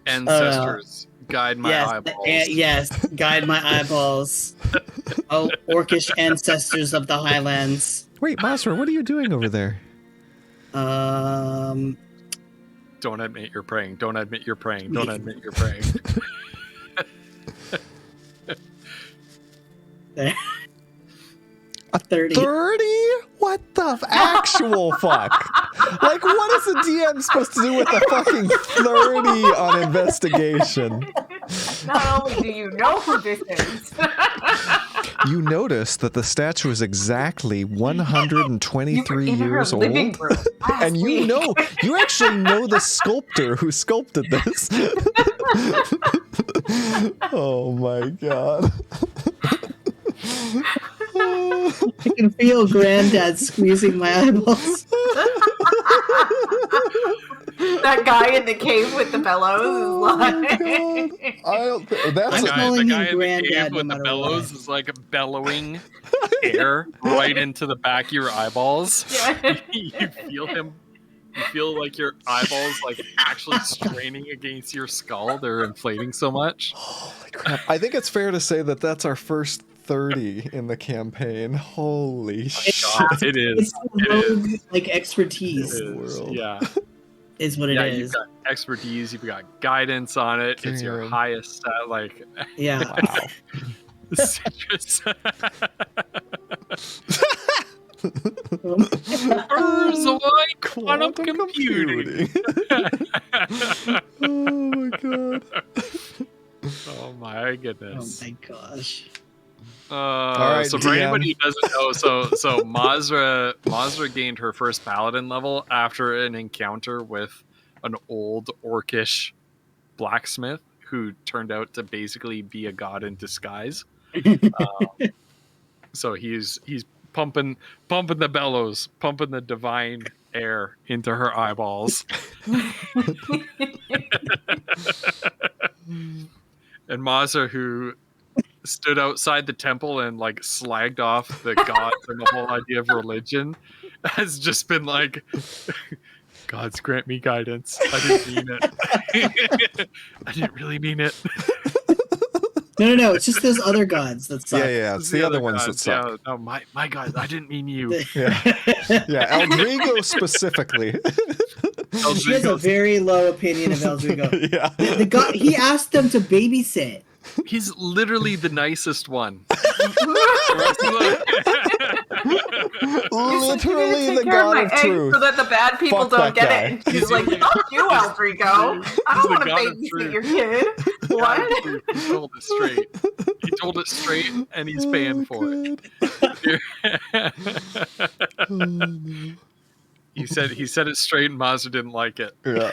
Ancestors, guide my eyeballs. Yes, guide my eyeballs. Oh, orcish ancestors of the Highlands. Wait, Masra, what are you doing over there? Don't admit you're praying. Don't admit you're praying. Don't admit you're praying. A 30. 30? What the actual fuck? Like, what is a DM supposed to do with a fucking 30 on investigation? Not only do you know who this is, You notice that the statue is exactly 123 years old. And you actually know the sculptor who sculpted this. Oh my god. I can feel Granddad squeezing my eyeballs. that guy in the cave with the bellows is That's The guy in the Granddad cave no with the matter bellows what. is like bellowing air right into the back of your eyeballs. Yeah. You feel him. You feel like your eyeballs like actually straining against your skull. They're inflating so much. Holy crap. I think it's fair to say that that's our first 30 in the campaign. Holy shit. It is. It's rogue, like expertise. It is. Yeah. Is what it is. You've got expertise. You've got guidance on it. It's your Damn. highest stat. Like Yeah. Wow. citrus. Quantum computing. Oh my god. Oh my goodness. Oh my gosh. right, So for DM. anybody who doesn't know, so Mazra gained her first paladin level after an encounter with an old orcish blacksmith who turned out to basically be a god in disguise. So he's pumping the bellows, pumping the divine air into her eyeballs. And Mazra, who stood outside the temple and like slagged off the gods and the whole idea of religion, has just been like Gods grant me guidance. I didn't mean it. I didn't really mean it. No. It's just those other gods that suck. Yeah. It's the other ones that gods. suck. Yeah, no, my God, I didn't mean you. Yeah. Eldrigo specifically. She has a very low opinion of Eldrigo. Yeah. The god, he asked them to babysit. He's literally the nicest one. Literally the god of truth. so that the bad people Fuck don't that get guy. it. And she's like, "Fuck you, Eldrigo. I don't want to babysit your kid." What? He told it straight. He told it straight, and he's paying for it. He said it straight, and Mazda didn't like it. Yeah.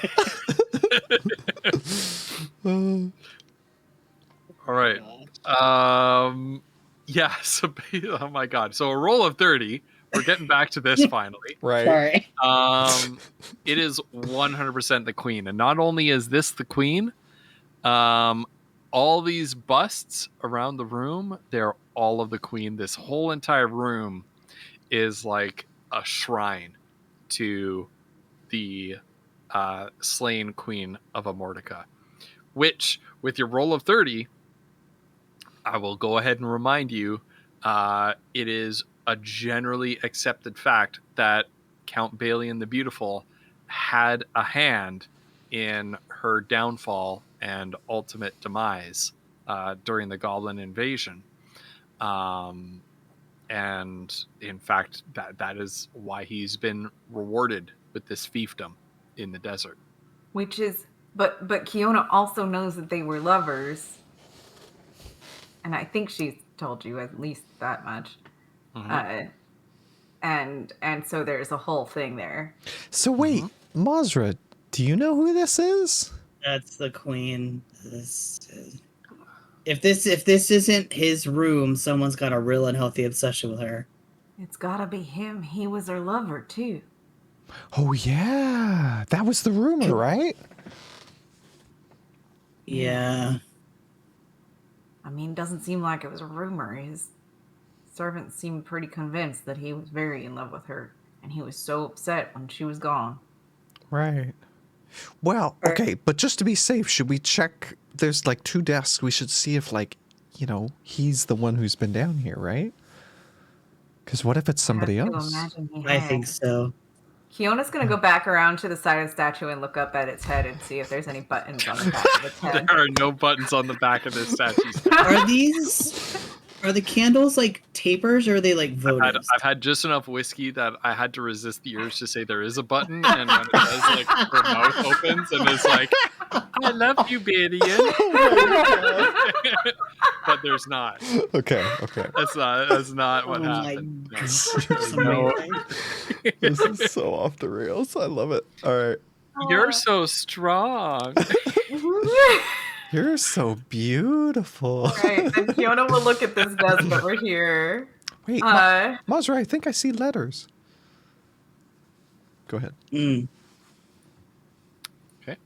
All right. Yeah. So, oh my God. So a roll of 30. We're getting back to this finally. Right. Sorry. It is 100% the queen, and not only is this the queen, all these busts around the room, they're all of the queen. This whole entire room is like a shrine to the slain queen of Amortica, which, with your roll of 30, I will go ahead and remind you, it is a generally accepted fact that Count Balian the Beautiful had a hand in her downfall and ultimate demise during the Goblin invasion. And in fact, that is why he's been rewarded with this fiefdom in the desert. Which is, but Kiona also knows that they were lovers, and I think she's told you at least that much. Mm-hmm. And so there's a whole thing there. So wait, Mazra, do you know who this is? That's the queen. If this isn't his room, someone's got a real unhealthy obsession with her. It's gotta be him. He was her lover too. Oh yeah, that was the rumor, right? Yeah. I mean, it doesn't seem like it was a rumor. His servants seemed pretty convinced that he was very in love with her, and he was so upset when she was gone. Right. Well, okay, but just to be safe, should we check? There's like 2 desks. We should see if, like, he's the one who's been down here, right? Because what if it's somebody else? I think so. Kiona's gonna go back around to the side of the statue and look up at its head and see if there's any buttons on the back of its head. There are no buttons on the back of this statue. Are the candles like tapers, or are they like votives? I've had just enough whiskey that I had to resist the urge to say there is a button, and when it does, like, her mouth opens and it's like, "I love you, Badian." But there's not. Okay. That's not what happened. No. This is so off the rails. I love it. All right. You're so strong. You're so beautiful. Right, then Kiona will look at this desk over here. Wait, Mazra, I think I see letters. Go ahead. Mm. Okay.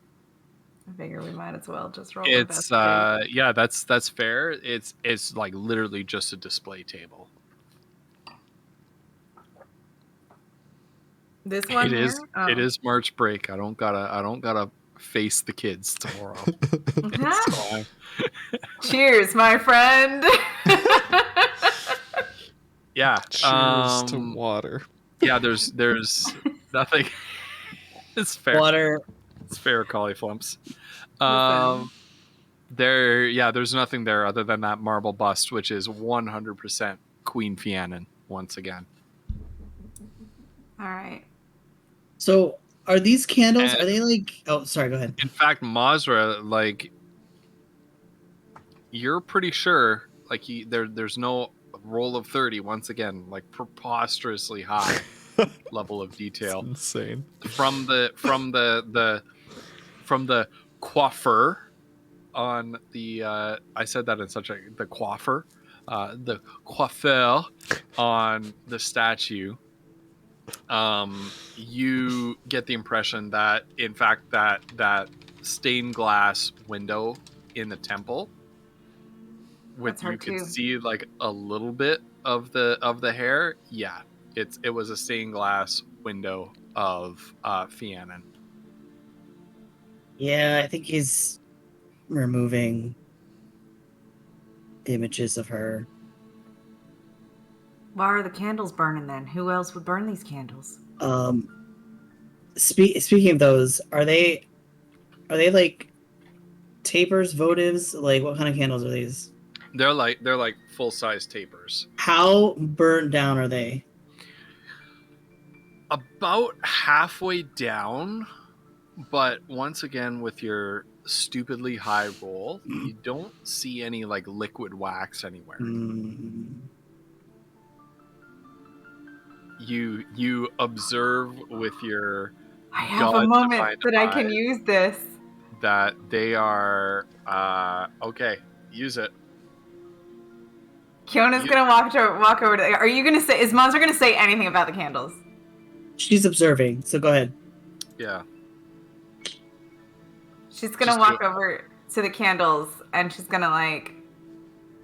I figure we might as well just roll. It's yeah, that's fair. It's like literally just a display table. This one. It is March break. I don't gotta face the kids tomorrow. So Cheers, my friend. yeah. Cheers to water. Yeah, there's nothing. It's fair. Water. It's fair, Cauliflumps. There's nothing there other than that marble bust, which is 100% Queen Fiannan once again. All right. So are these candles? Are they like? Oh, sorry. Go ahead. In fact, Mazra, like, you're pretty sure, like, there's no roll of 30. Once again, like, preposterously high level of detail. That's insane. From the coiffure on the I said that in such a the coiffure on the statue. You get the impression that, in fact, that stained glass window in the temple, with you can see like a little bit of the hair. Yeah, It was a stained glass window of Fiannan. Yeah, I think he's removing images of her. Why are the candles burning then? Who else would burn these candles? Speaking of those, are they like tapers, votives? Like, what kind of candles are these? They're like full size tapers. How burnt down are they? About halfway down, but once again with your stupidly high roll, you don't see any like liquid wax anywhere. You observe with your I have a moment that I can use this. That they are okay. Use it. Kiona's gonna walk over to. Are you gonna say? Is Monster gonna say anything about the candles? She's observing, so go ahead. Yeah. She's gonna walk over to the candles and she's gonna like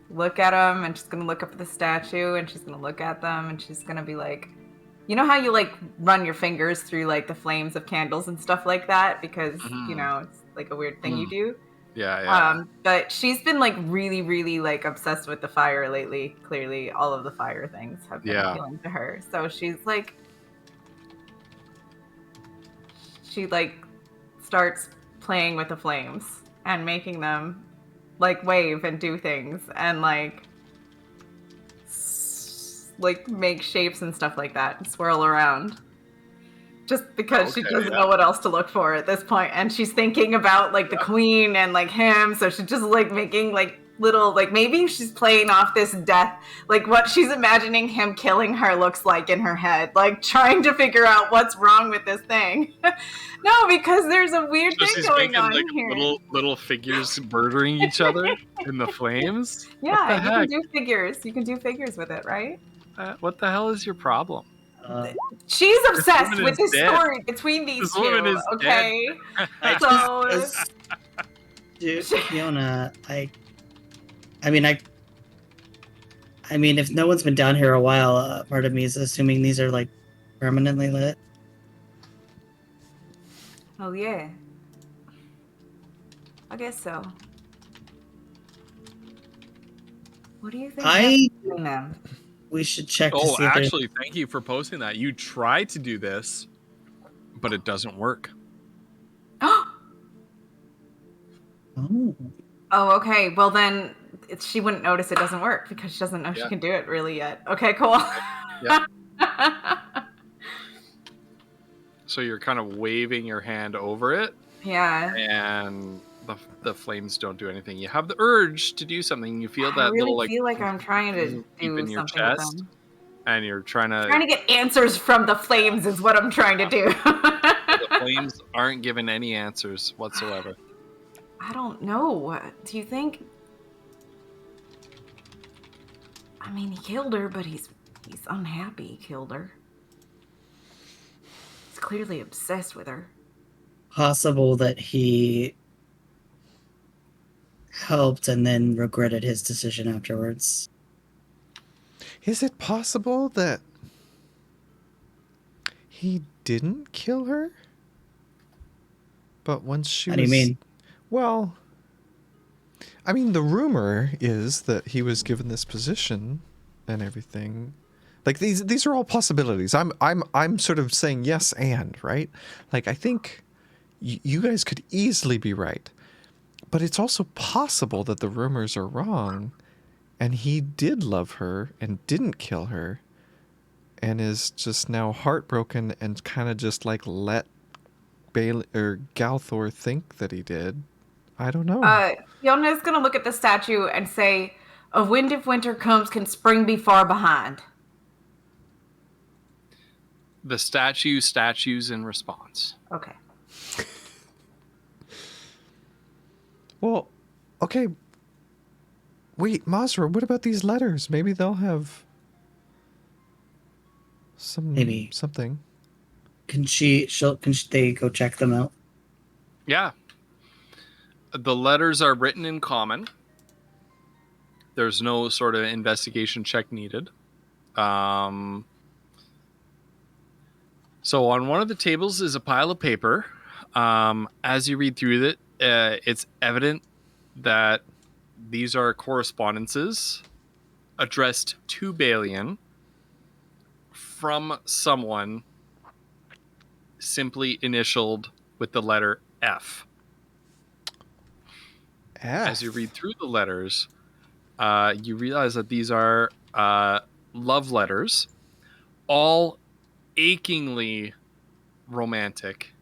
look at them and she's gonna look up at the statue and she's gonna look at them and she's gonna be like, you know how you like run your fingers through like the flames of candles and stuff like that because you know it's like a weird thing you do. Yeah. But she's been like really, really like obsessed with the fire lately. Clearly, all of the fire things have been appealing to her. So she starts playing with the flames and making them like wave and do things and like make shapes and stuff like that and swirl around. Just because she doesn't know what else to look for at this point, and she's thinking about like the queen and like him, so she's just like making like little like maybe she's playing off this death, like what she's imagining him killing her looks like in her head, like trying to figure out what's wrong with this thing. No, because there's a weird thing going on like here. Little figures murdering each other in the flames. Yeah, you can do figures. You can do figures with it, right? What the hell is your problem? She's obsessed with this story between these two. Woman is okay, so dude, Fiona, I mean, if no one's been down here a while, part of me is assuming these are like permanently lit. Oh yeah, I guess so. What do you think? We should check. Oh, actually, thank you for posting that. You tried to do this, but it doesn't work. Oh, okay. Well, then she wouldn't notice it doesn't work because she doesn't know she can do it really yet. Okay, cool. Yeah. So you're kind of waving your hand over it. Yeah. And the flames don't do anything. You have the urge to do something. You feel that little like. I feel like I'm trying to do in your something chest, with them. and you're trying to get answers from the flames is what I'm trying to do. The flames aren't giving any answers whatsoever. I don't know. Do you think? I mean, he killed her, but he's unhappy he killed her. He's clearly obsessed with her. Possible that he helped and then regretted his decision afterwards. Is it possible that he didn't kill her? But once she What do you mean? Well, I mean, the rumor is that he was given this position and everything. Like these are all possibilities. I'm sort of saying yes and, right? Like I think you guys could easily be right. But it's also possible that the rumors are wrong and he did love her and didn't kill her and is just now heartbroken and kind of just like let Galthor think that he did. I don't know. Yona's going to look at the statue and say, "A wind if winter comes, can spring be far behind?" The statues in response. Okay. Well, okay. Wait, Mazra, what about these letters? Maybe they'll have something. Can they go check them out? Yeah. The letters are written in common. There's no sort of investigation check needed. So on one of the tables is a pile of paper. As you read through it, it's evident that these are correspondences addressed to Balian from someone simply initialed with the letter F. As you read through the letters, you realize that these are love letters, all achingly romantic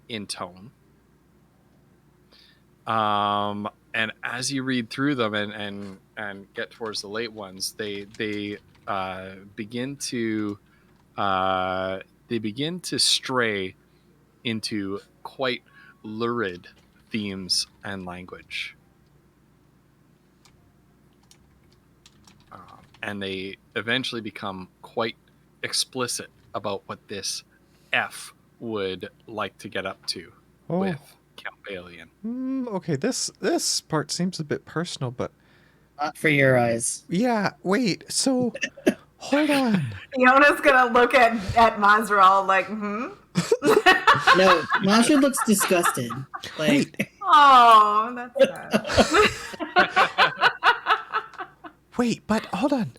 in tone. And as you read through them and get towards the late ones, they begin to stray into quite lurid themes and language. And they eventually become quite explicit about what this F would like to get up to with Count Balian. Okay, this part seems a bit personal, but Not for your eyes. yeah. Wait. So, hold on. Fiona's gonna look at Mazral like, No, Masha looks disgusted. Like, Wait. Oh, that's sad. Wait, but hold on.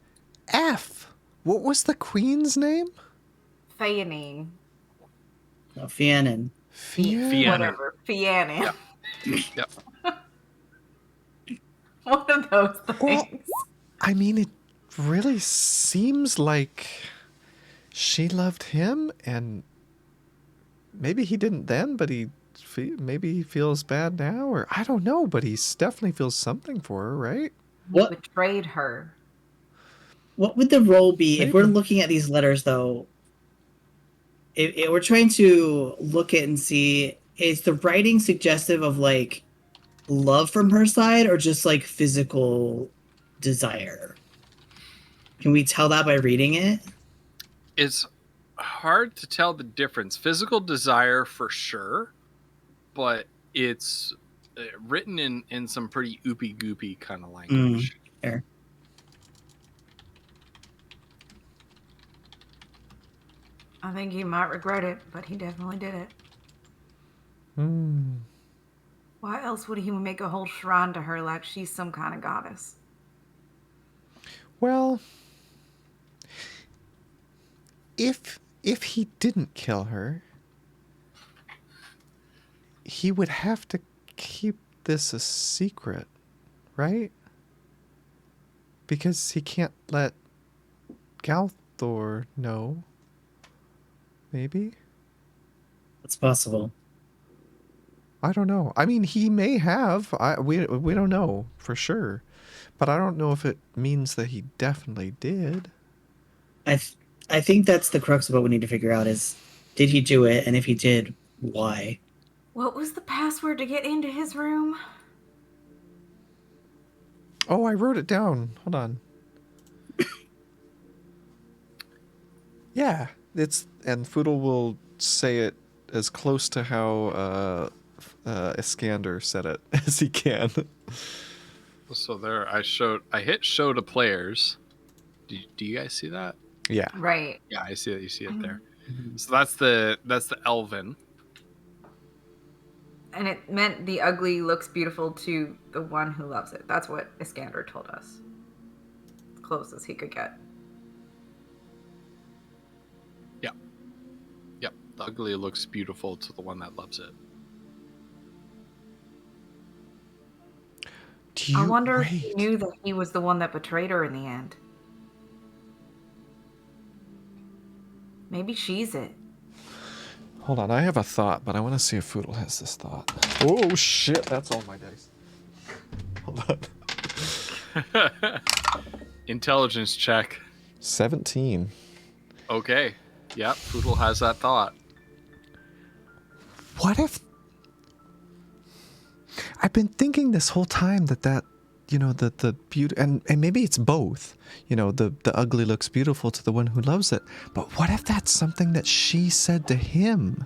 F. What was the queen's name? Theanine. no, Fianan. Fianna. Whatever. Fianna. Yep. One of those things. Well, I mean, it really seems like she loved him, and maybe he didn't then, but maybe he feels bad now, or I don't know, but he definitely feels something for her, right? What Betrayed her. What would the role be if we're Maybe. looking at these letters, though? If we're trying to look at and see, is the writing suggestive of like love from her side or just like physical desire? Can we tell that by reading it? It's hard to tell the difference. Physical desire for sure, but it's written in some pretty oopy goopy kind of language. Fair. I think he might regret it, but he definitely did it. Why else would he make a whole shrine to her like she's some kind of goddess? Well, if he didn't kill her, he would have to keep this a secret, right? Because he can't let Galthor know. Maybe? It's possible. I don't know. I mean, he may have. We don't know for sure. But I don't know if it means that he definitely did. I think that's the crux of what we need to figure out is, did he do it? And if he did, why? What was the password to get into his room? Oh, I wrote it down. Hold on. Yeah, and Foodle will say it as close to how Iskander said it as he can. So there, I hit show to players. Do you guys see that? Yeah. Right. Yeah, I see that. You see it there. So that's the Elven. And it meant the ugly looks beautiful to the one who loves it. That's what Iskander told us. As close as he could get. Yep. The ugly looks beautiful to the one that loves it. I wonder if he knew that he was the one that betrayed her in the end. Maybe she's it. Hold on, I have a thought, but I want to see if Foodle has this thought. Oh shit, that's all my dice. Hold on. Intelligence check. 17. Okay. Yep, Poodle has that thought. What if... I've been thinking this whole time that you know, the beauty... And maybe it's both. You know, the ugly looks beautiful to the one who loves it. But what if that's something that she said to him?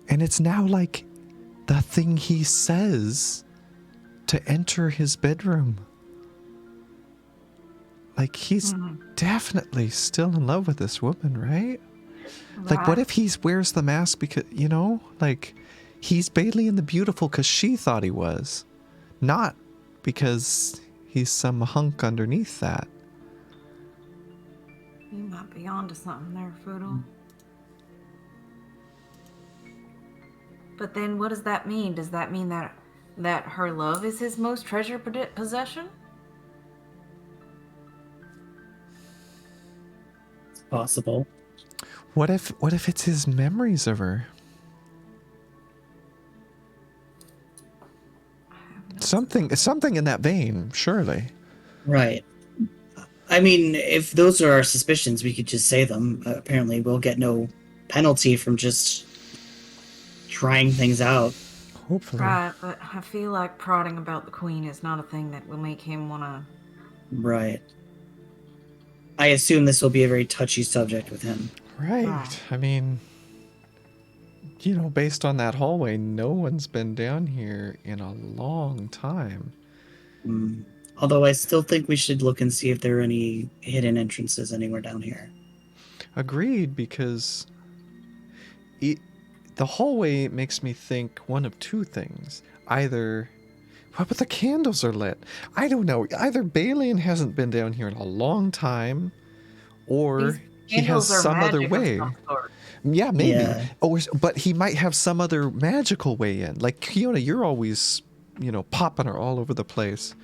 And it's now like the thing he says to enter his bedroom. Like, he's definitely still in love with this woman, right? Like, what if he wears the mask because, like, he's Bailey and the Beautiful because she thought he was, not because he's some hunk underneath that. You might be onto something there, Foodle. But then what does that mean? Does that mean that her love is his most treasured possession? It's possible. What if it's his memories of her? Something in that vein, surely. Right. I mean, if those are our suspicions, we could just say them. Apparently, we'll get no penalty from just trying things out. Hopefully. Right, but I feel like prodding about the queen is not a thing that will make him want to... Right. I assume this will be a very touchy subject with him. Right. I mean, based on that hallway, no one's been down here in a long time. Although I still think we should look and see if there are any hidden entrances anywhere down here. Agreed, because the hallway makes me think one of two things. Either... But the candles are lit. I don't know. Either Balian hasn't been down here in a long time, or he has some other way. Yeah, maybe. Yeah. But he might have some other magical way in. Like, Kiona, you're always, popping her all over the place.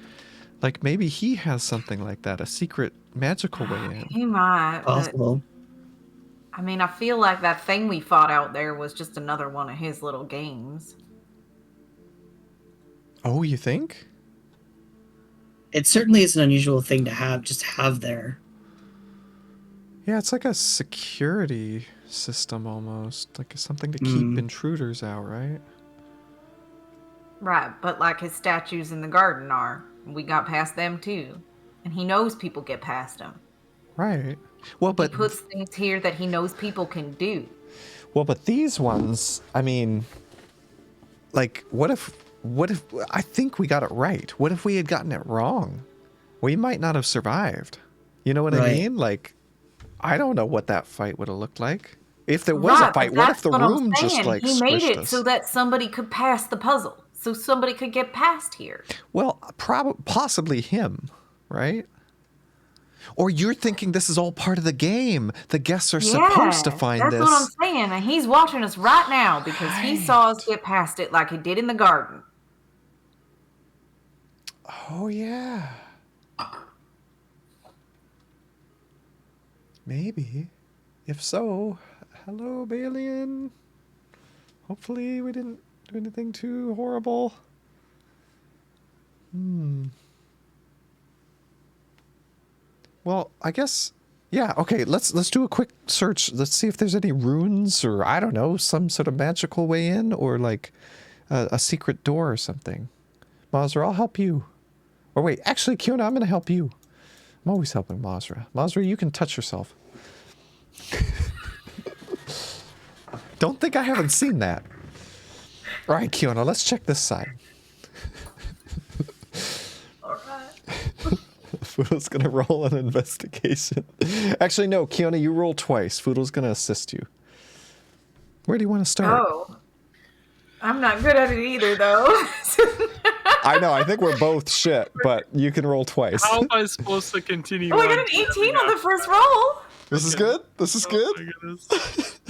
Like, maybe he has something like that, a secret magical way in. He might. Possible. I mean, I feel like that thing we fought out there was just another one of his little games. Oh, you think? It certainly is an unusual thing to have there. Yeah, it's like a security system almost. Like something to keep intruders out, right? Right, but like his statues in the garden are. We got past them too. And he knows people get past them. Right. Well, but... He puts things here that he knows people can do. Well, but these ones, I mean... Like, what if... I think we got it right. What if we had gotten it wrong? We might not have survived. You know what I mean? Like, I don't know what that fight would have looked like. If there was a fight, what if the room just like he made it us? So that somebody could pass the puzzle. So somebody could get past here. Well, possibly him, right? Or you're thinking this is all part of the game. The guests are supposed to find this. That's what I'm saying. And he's watching us right now because he saw us get past it like he did in the garden. Oh, yeah. Maybe. If so, hello, Balian. Hopefully we didn't do anything too horrible. Well, I guess, yeah, okay, let's do a quick search. Let's see if there's any runes or, I don't know, some sort of magical way in or like a secret door or something. Mazra, I'll help you. Or wait, actually, Kiona, I'm going to help you. I'm always helping Mazra. Mazra, you can touch yourself. Don't think I haven't seen that. All right, Kiona, let's check this side. All right. Foodle's going to roll an investigation. Actually, no, Kiona, you roll twice. Foodle's going to assist you. Where do you want to start? Oh. I'm not good at it either, though. I know, I think we're both shit, but you can roll twice. How am I supposed to continue? Oh, I got an 18 on the first roll. This is good? This is good? My goodness.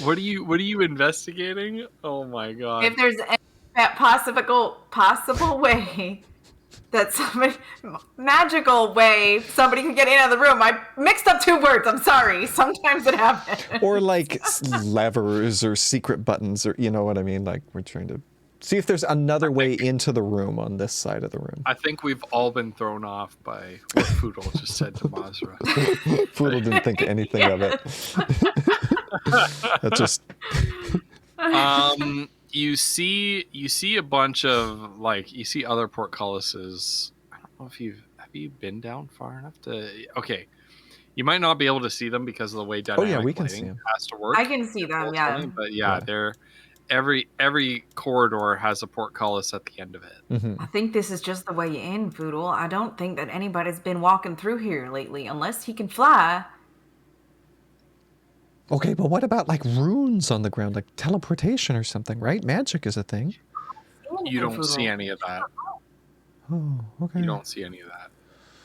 What are you investigating? Oh my god. If there's that possible way that magical way somebody could get in out of the room. I mixed up two words. I'm sorry. Sometimes it happens. Or like levers or secret buttons or you know what I mean? Like we're trying to see if there's another way into the room on this side of the room. I think we've all been thrown off by what Foodle just said to Mazra. Foodle didn't think anything of it. That just you see a bunch of you see other portcullises. I don't know if have you been down far enough to okay. You might not be able to see them because of the way dynamic we can lighting see them. has to work. I can see them, yeah. But yeah, they're every corridor has a portcullis at the end of it. Mm-hmm. I think this is just the way in, Foodle. I don't think that anybody's been walking through here lately unless he can fly. Okay, but what about like runes on the ground, like teleportation or something, right? Magic is a thing. You don't see any of that. Oh, okay. You don't see any of that.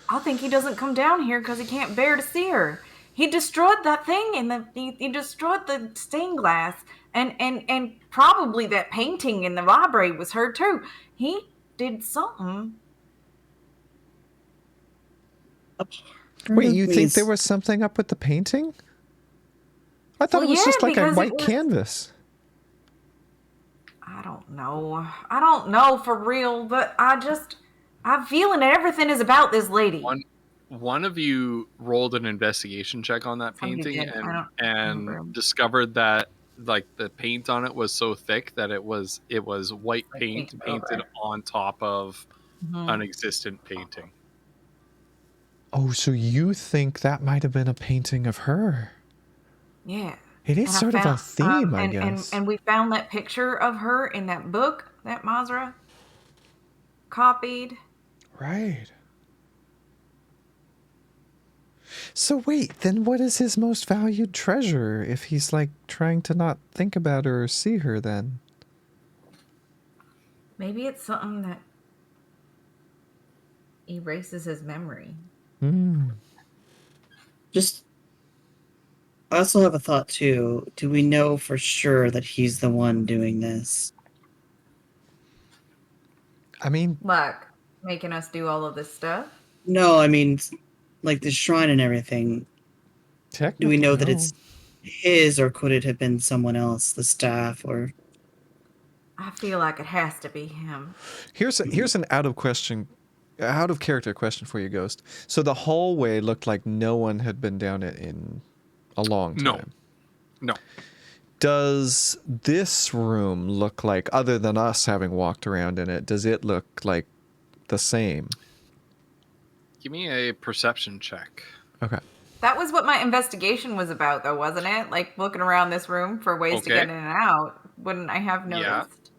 I think he doesn't come down here because he can't bear to see her. He destroyed that thing and he destroyed the stained glass and probably that painting in the library was her too. He did something. Wait, you think there was something up with the painting? I thought it was just like a white canvas. I don't know. I don't know for real, but I'm feeling that everything is about this lady. One of you rolled an investigation check on that painting and discovered that like the paint on it was so thick that it was white paint painted on top of an existent painting. Oh, so you think that might have been a painting of her? Yeah. It is sort of a theme, I guess. And we found that picture of her in that book that Mazra copied. Right. So wait, then what is his most valued treasure if he's like trying to not think about her or see her then? Maybe it's something that erases his memory. Just, I also have a thought too. Do we know for sure that he's the one doing this? I mean, like making us do all of this stuff? No, I mean, like the shrine and everything. Do we know that it's his, or could it have been someone else, the staff, or? I feel like it has to be him. Here's an out of character question for you, Ghost. So the hallway looked like no one had been down it in a long time. No. Does this room look like, other than us having walked around in it, does it look like the same? Give me a perception check. Okay. That was what my investigation was about, though, wasn't it? Like looking around this room for ways to get in and out. Wouldn't I have noticed?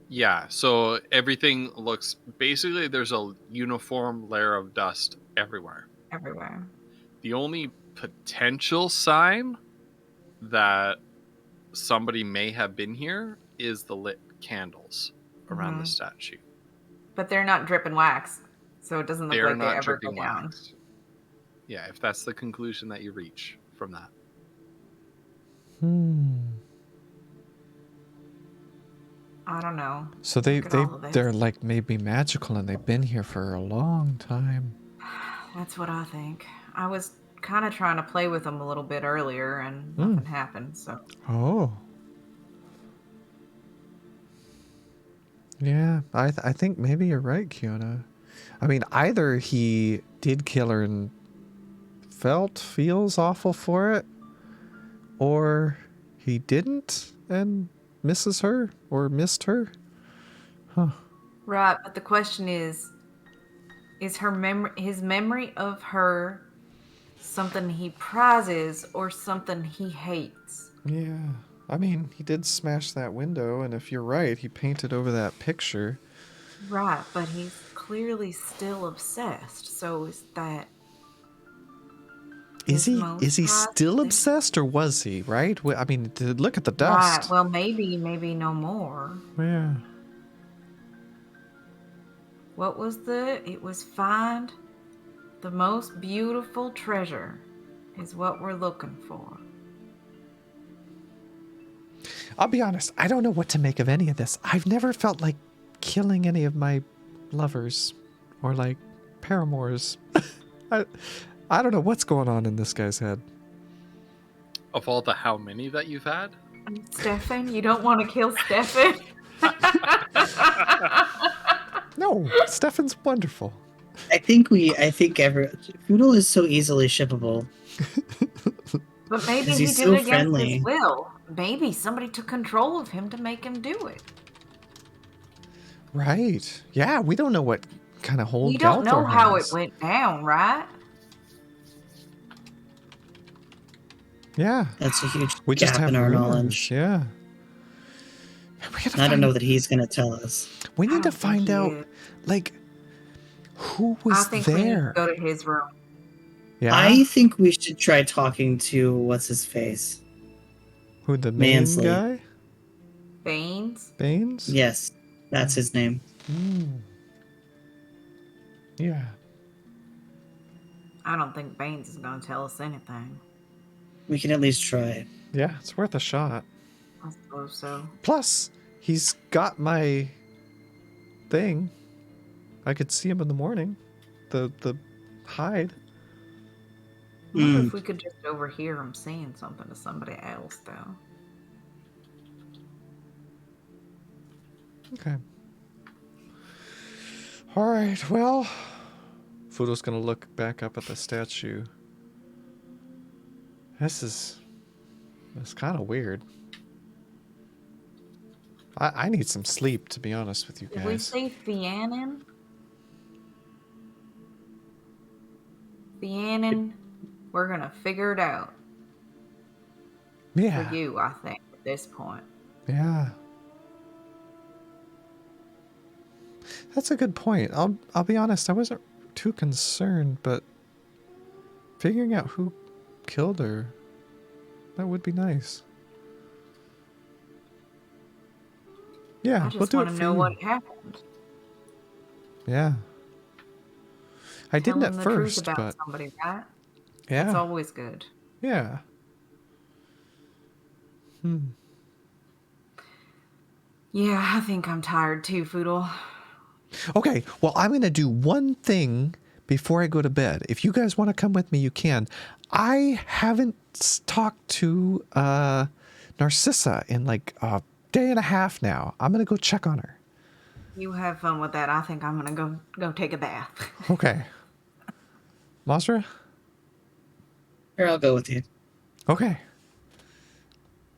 Yeah, so everything looks, basically there's a uniform layer of dust everywhere. The only potential sign that somebody may have been here is the lit candles around the statue. But they're not dripping wax, so it doesn't look like they ever go down. Wax. Yeah, if that's the conclusion that you reach from that. I don't know. So they're like maybe magical and they've been here for a long time. That's what I think. I was kind of trying to play with them a little bit earlier and nothing happened, so. Oh. Yeah, I think maybe you're right, Kiona. I mean, either he did kill her and feels awful for it, or he didn't and misses her or missed her. Huh. Right, but the question is his memory of her something he prizes or something he hates? Yeah. I mean, he did smash that window, and if you're right, he painted over that picture. Right, but he's clearly still obsessed. So is that... Is he still obsessed, or was he, right? I mean, look at the dust. Right, well, maybe no more. Yeah. What was it was find the most beautiful treasure is what we're looking for. I'll be honest, I don't know what to make of any of this. I've never felt like killing any of my lovers or like paramours. I don't know what's going on in this guy's head. Of all the how many that you've had? Stefan, you don't want to kill Stefan? No, Stefan's wonderful. I think Foodle is so easily shippable. But maybe he did it against his will. Maybe somebody took control of him to make him do it. Right. Yeah, we don't know what kind of hold. We don't know how it went down, right? Yeah. That's a huge we gap just have in our rumors. Knowledge. Yeah. I don't know that he's going to tell us. We need to find out, like, who was there. I think we need to go to his room. Yeah. I think we should try talking to what's-his-face. Who, the main Mansley. guy? Baines? Baines? Yes, that's his name. Yeah. I don't think Baines is going to tell us anything. We can at least try. Yeah, it's worth a shot. I suppose so. Plus, he's got my thing. I could see him in the morning. The hide. I wonder if we could just overhear him saying something to somebody else, though. Okay. All right, well, Fudo's gonna look back up at the statue. It's kind of weird. I need some sleep, to be honest with you guys. Did we say Fiannan? Fiannan, we're gonna figure it out. Yeah. For you, I think, at this point. Yeah. That's a good point. I'll be honest, I wasn't too concerned, but figuring out who killed her, that would be nice. Yeah, I just want to know what happened. Yeah. I didn't Telling at the first, truth about but somebody, right? yeah. That's always good. Yeah. Yeah, I think I'm tired too, Foodle. Okay, well, I'm going to do one thing before I go to bed. If you guys want to come with me, you can. I haven't talked to Narcissa in like a day and a half now. I'm going to go check on her. You have fun with that. I think I'm going to go take a bath. Okay. Masra? Here, I'll go with you. Okay.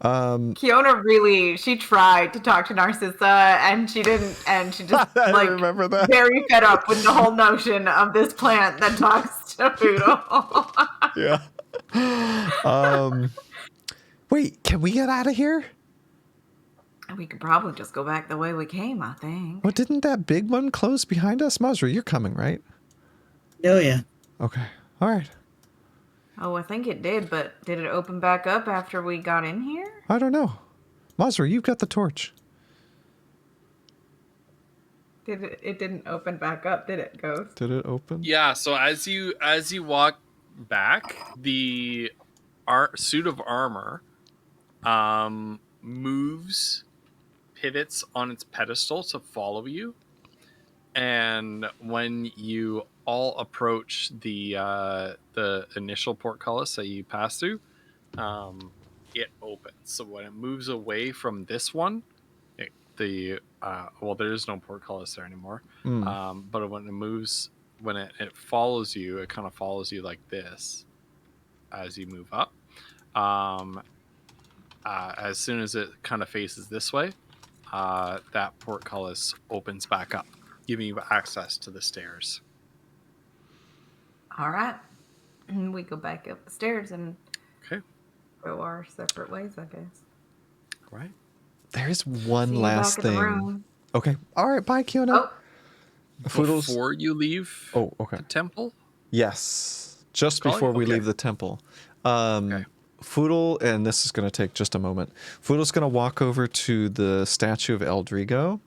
Kiona really, she tried to talk to Narcissa and she didn't, and she just I remember that. Very fed up with the whole notion of this plant that talks to Poodle. Yeah. Wait, can we get out of here? We could probably just go back the way we came, I think. Well, didn't that big one close behind us? Masra, you're coming, right? Oh, yeah. Okay. All right. Oh, I think it did, but did it open back up after we got in here? I don't know. Masra, you've got the torch. It didn't open back up, did it, Ghost? Did it open? Yeah, so as you walk back, the suit of armor pivots on its pedestal to follow you, and when you all approach the initial portcullis that you pass through, it opens. So when it moves away from this one, there is no portcullis there anymore. But when it moves, when it follows you, it kind of follows you like this as you move up. As soon as it kind of faces this way, that portcullis opens back up, giving you access to the stairs. All right. We go back up the stairs and go our separate ways, I guess. Right. There's one See you last back in the thing. room. Okay. All right. Bye, Kiona. Oh, Before you leave the temple? Yes. Just Call before you? we Okay. leave the temple. Okay. Foodle, and this is going to take just a moment. Foodle's going to walk over to the statue of Eldrigo,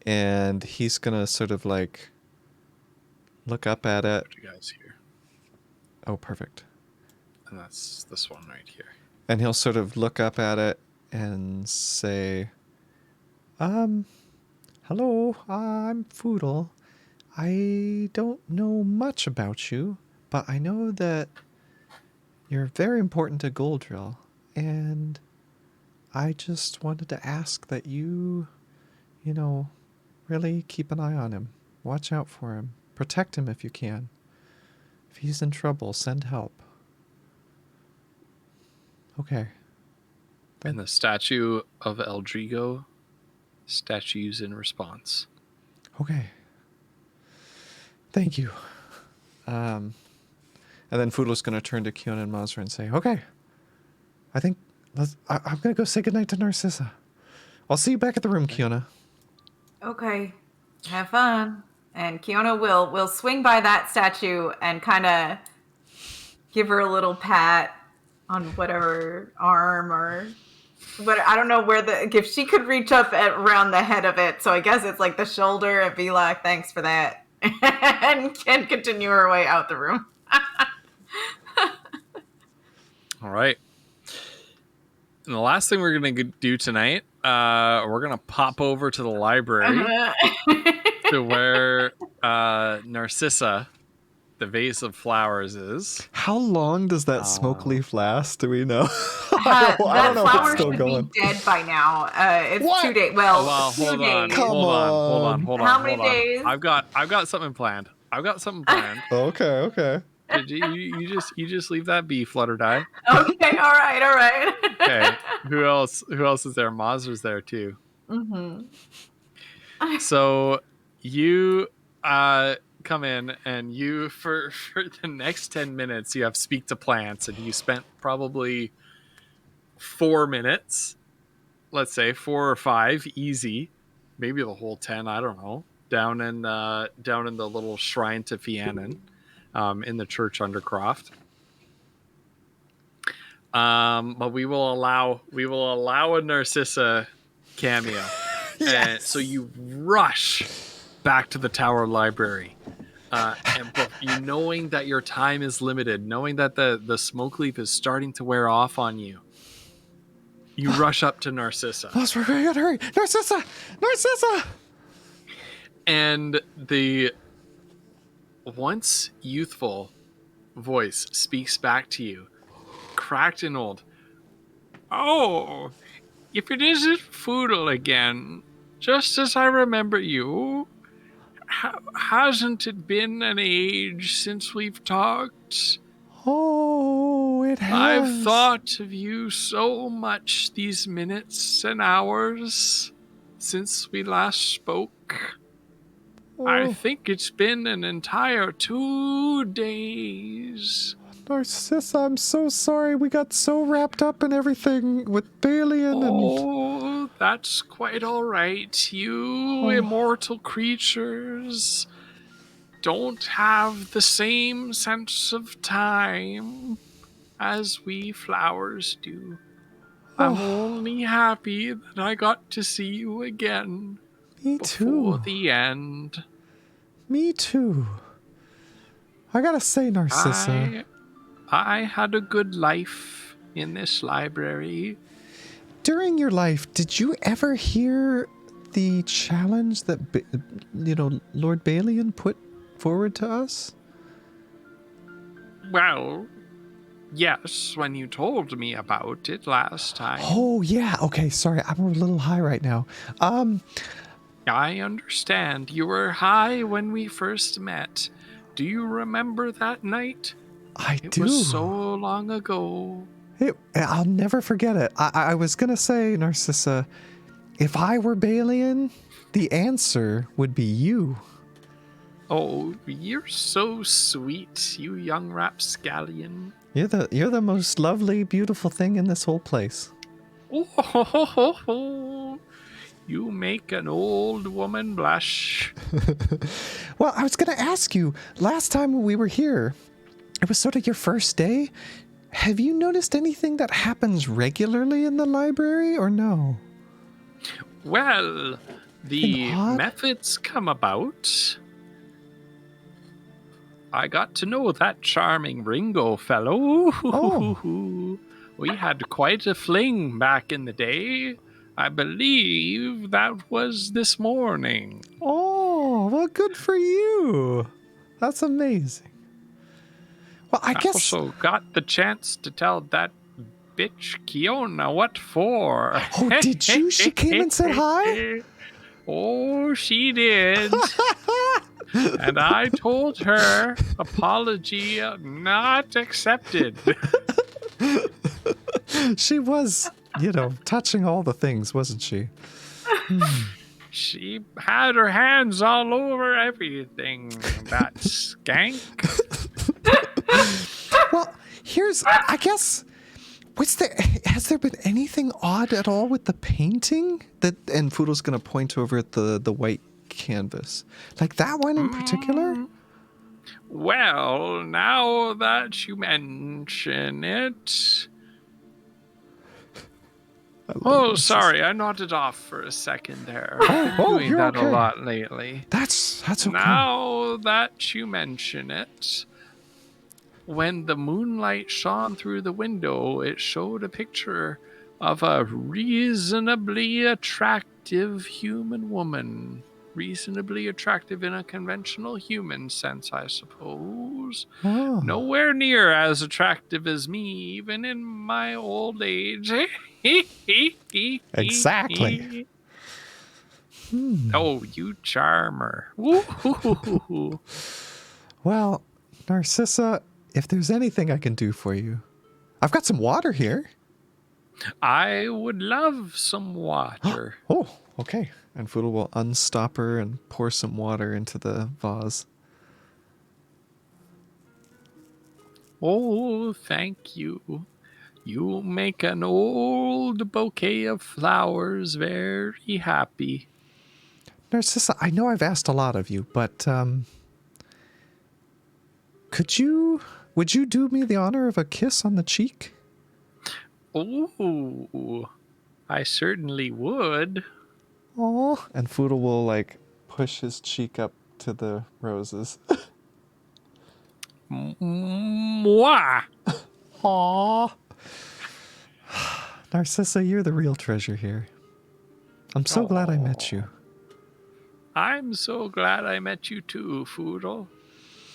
and he's going to sort of like look up at it. What do you guys hear? Oh, perfect. And that's this one right here. And he'll sort of look up at it and say, hello, I'm Foodle. I don't know much about you, but I know that you're very important to Goldrill, and I just wanted to ask that you really keep an eye on him. Watch out for him. Protect him if you can. If he's in trouble, send help. Okay. And the statue of Eldrigo statues in response. Okay. Thank you. And then Foodle's going to turn to Kiona and Masra and say, okay, I think I'm going to go say goodnight to Narcissa. I'll see you back at the room, Kiona. okay. Have fun. And Kiona will swing by that statue and kind of give her a little pat on whatever arm or But I don't know where if she could reach up around the head of it, so I guess it's like the shoulder and be like, thanks for that. And can continue her way out the room. All right. And the last thing we're going to do tonight, we're going to pop over to the library to where Narcissa, the vase of flowers, is. How long does that smoke leaf last? Do we know? That I don't know if flower it's still should going. be dead by now. It's What? 2 days. Well, Well, 2 hold on, days. Come hold on. on. How many days? I've got something planned. Okay. You just leave that be, Flutterdye. Okay, all right. Okay. Who else is there? Mazer's there too. Mm-hmm. So you come in, and you for the next 10 minutes you have speak to plants, and you spent probably 4 minutes, let's say 4 or 5, easy, maybe the whole 10, I don't know, down in the little shrine to Fiannan, in the church Undercroft. But we will allow a Narcissa cameo. Yes. And so you rush back to the Tower Library, but you knowing that your time is limited, knowing that the smoke leaf is starting to wear off on you. You rush up to Narcissa. Boss, we gotta hurry. Narcissa! And the once youthful voice speaks back to you, cracked and old. Oh, if it isn't Foodle again, just as I remember you, hasn't it been an age since we've talked? Oh, it has. I've thought of you so much these minutes and hours since we last spoke. I think it's been an entire 2 days. Narcissa, I'm so sorry. We got so wrapped up in everything with Balian and... Oh, that's quite all right. You immortal creatures don't have the same sense of time as we flowers do. I'm only happy that I got to see you again. Me before too. the end. Me too. I gotta say, Narcissa. I had a good life in this library. During your life, did you ever hear the challenge that, Lord Balian put forward to us? Well, yes, when you told me about it last time. Oh, yeah. Okay, sorry. I'm a little high right now. I understand. You were high when we first met. Do you remember that night? I do. It was so long ago. I'll never forget it. I was going to say, Narcissa, if I were Balian, the answer would be you. Oh, you're so sweet, you young rapscallion. You're the most lovely, beautiful thing in this whole place. Oh, you make an old woman blush. Well, I was going to ask you, last time we were here, it was sort of your first day. Have you noticed anything that happens regularly in the library or no? Well, the methods come about. I got to know that charming Ringo fellow. Oh. We had quite a fling back in the day. I believe that was this morning. Oh, well, good for you. That's amazing. Well, I guess... also got the chance to tell that bitch Kiona what for. Oh, did you? She came and said hi? Oh, she did. And I told her, apology not accepted. She was, touching all the things, wasn't she? She had her hands all over everything, that skank. Well, I guess, has there been anything odd at all with the painting? And Foodle's going to point over at the white canvas. Like that one in particular? Well, now that you mention it... Oh, sorry, I nodded off for a second there. Oh, Doing you're that okay. a lot lately. That's okay. Now that you mention it, when the moonlight shone through the window, it showed a picture of a reasonably attractive human woman. Reasonably attractive in a conventional human sense, I suppose. Oh. Nowhere near as attractive as me, even in my old age. Exactly. Oh, you charmer. Woo-hoo-hoo-hoo. Well, Narcissa, if there's anything I can do for you, I've got some water here. I would love some water. Oh, okay. And Foodle will unstop her and pour some water into the vase. Oh, thank you. You make an old bouquet of flowers very happy. Narcissa, I know I've asked a lot of you, but would you do me the honor of a kiss on the cheek? Oh, I certainly would. Oh, and Foodle will like push his cheek up to the roses. Mwah. Aw. Narcissa, you're the real treasure here. I'm so glad I met you. I'm so glad I met you too, Foodle.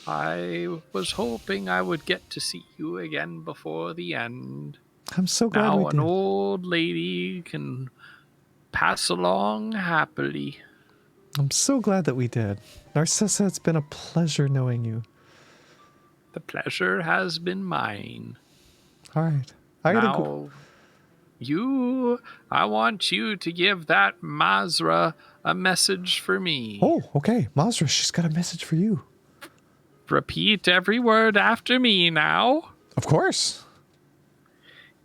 I was hoping I would get to see you again before the end. I'm so glad Now we an did. old lady can pass along happily. I'm so glad that we did. Narcissa, it's been a pleasure knowing you. The pleasure has been mine. All right. I gotta go. Now, I want you to give that Mazra a message for me. Oh, okay. Mazra, she's got a message for you. Repeat every word after me now. Of course.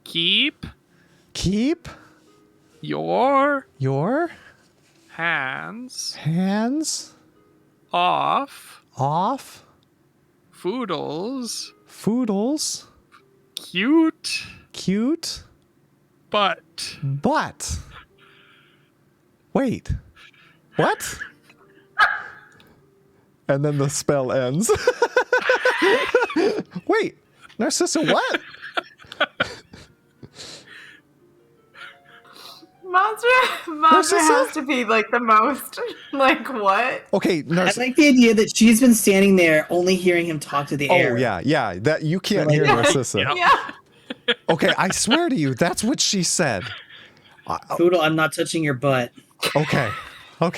Keep your hands off Foodle's cute butt. Wait. What? And then the spell ends. Wait. Narcissa, what? Mazra has to be like the most like what? Okay, I like the idea that she's been standing there only hearing him talk to the air. Oh yeah. That you can't hear Narcissa. Yeah. Okay, I swear to you, that's what she said. Foodle, I'm not touching your butt. Okay. All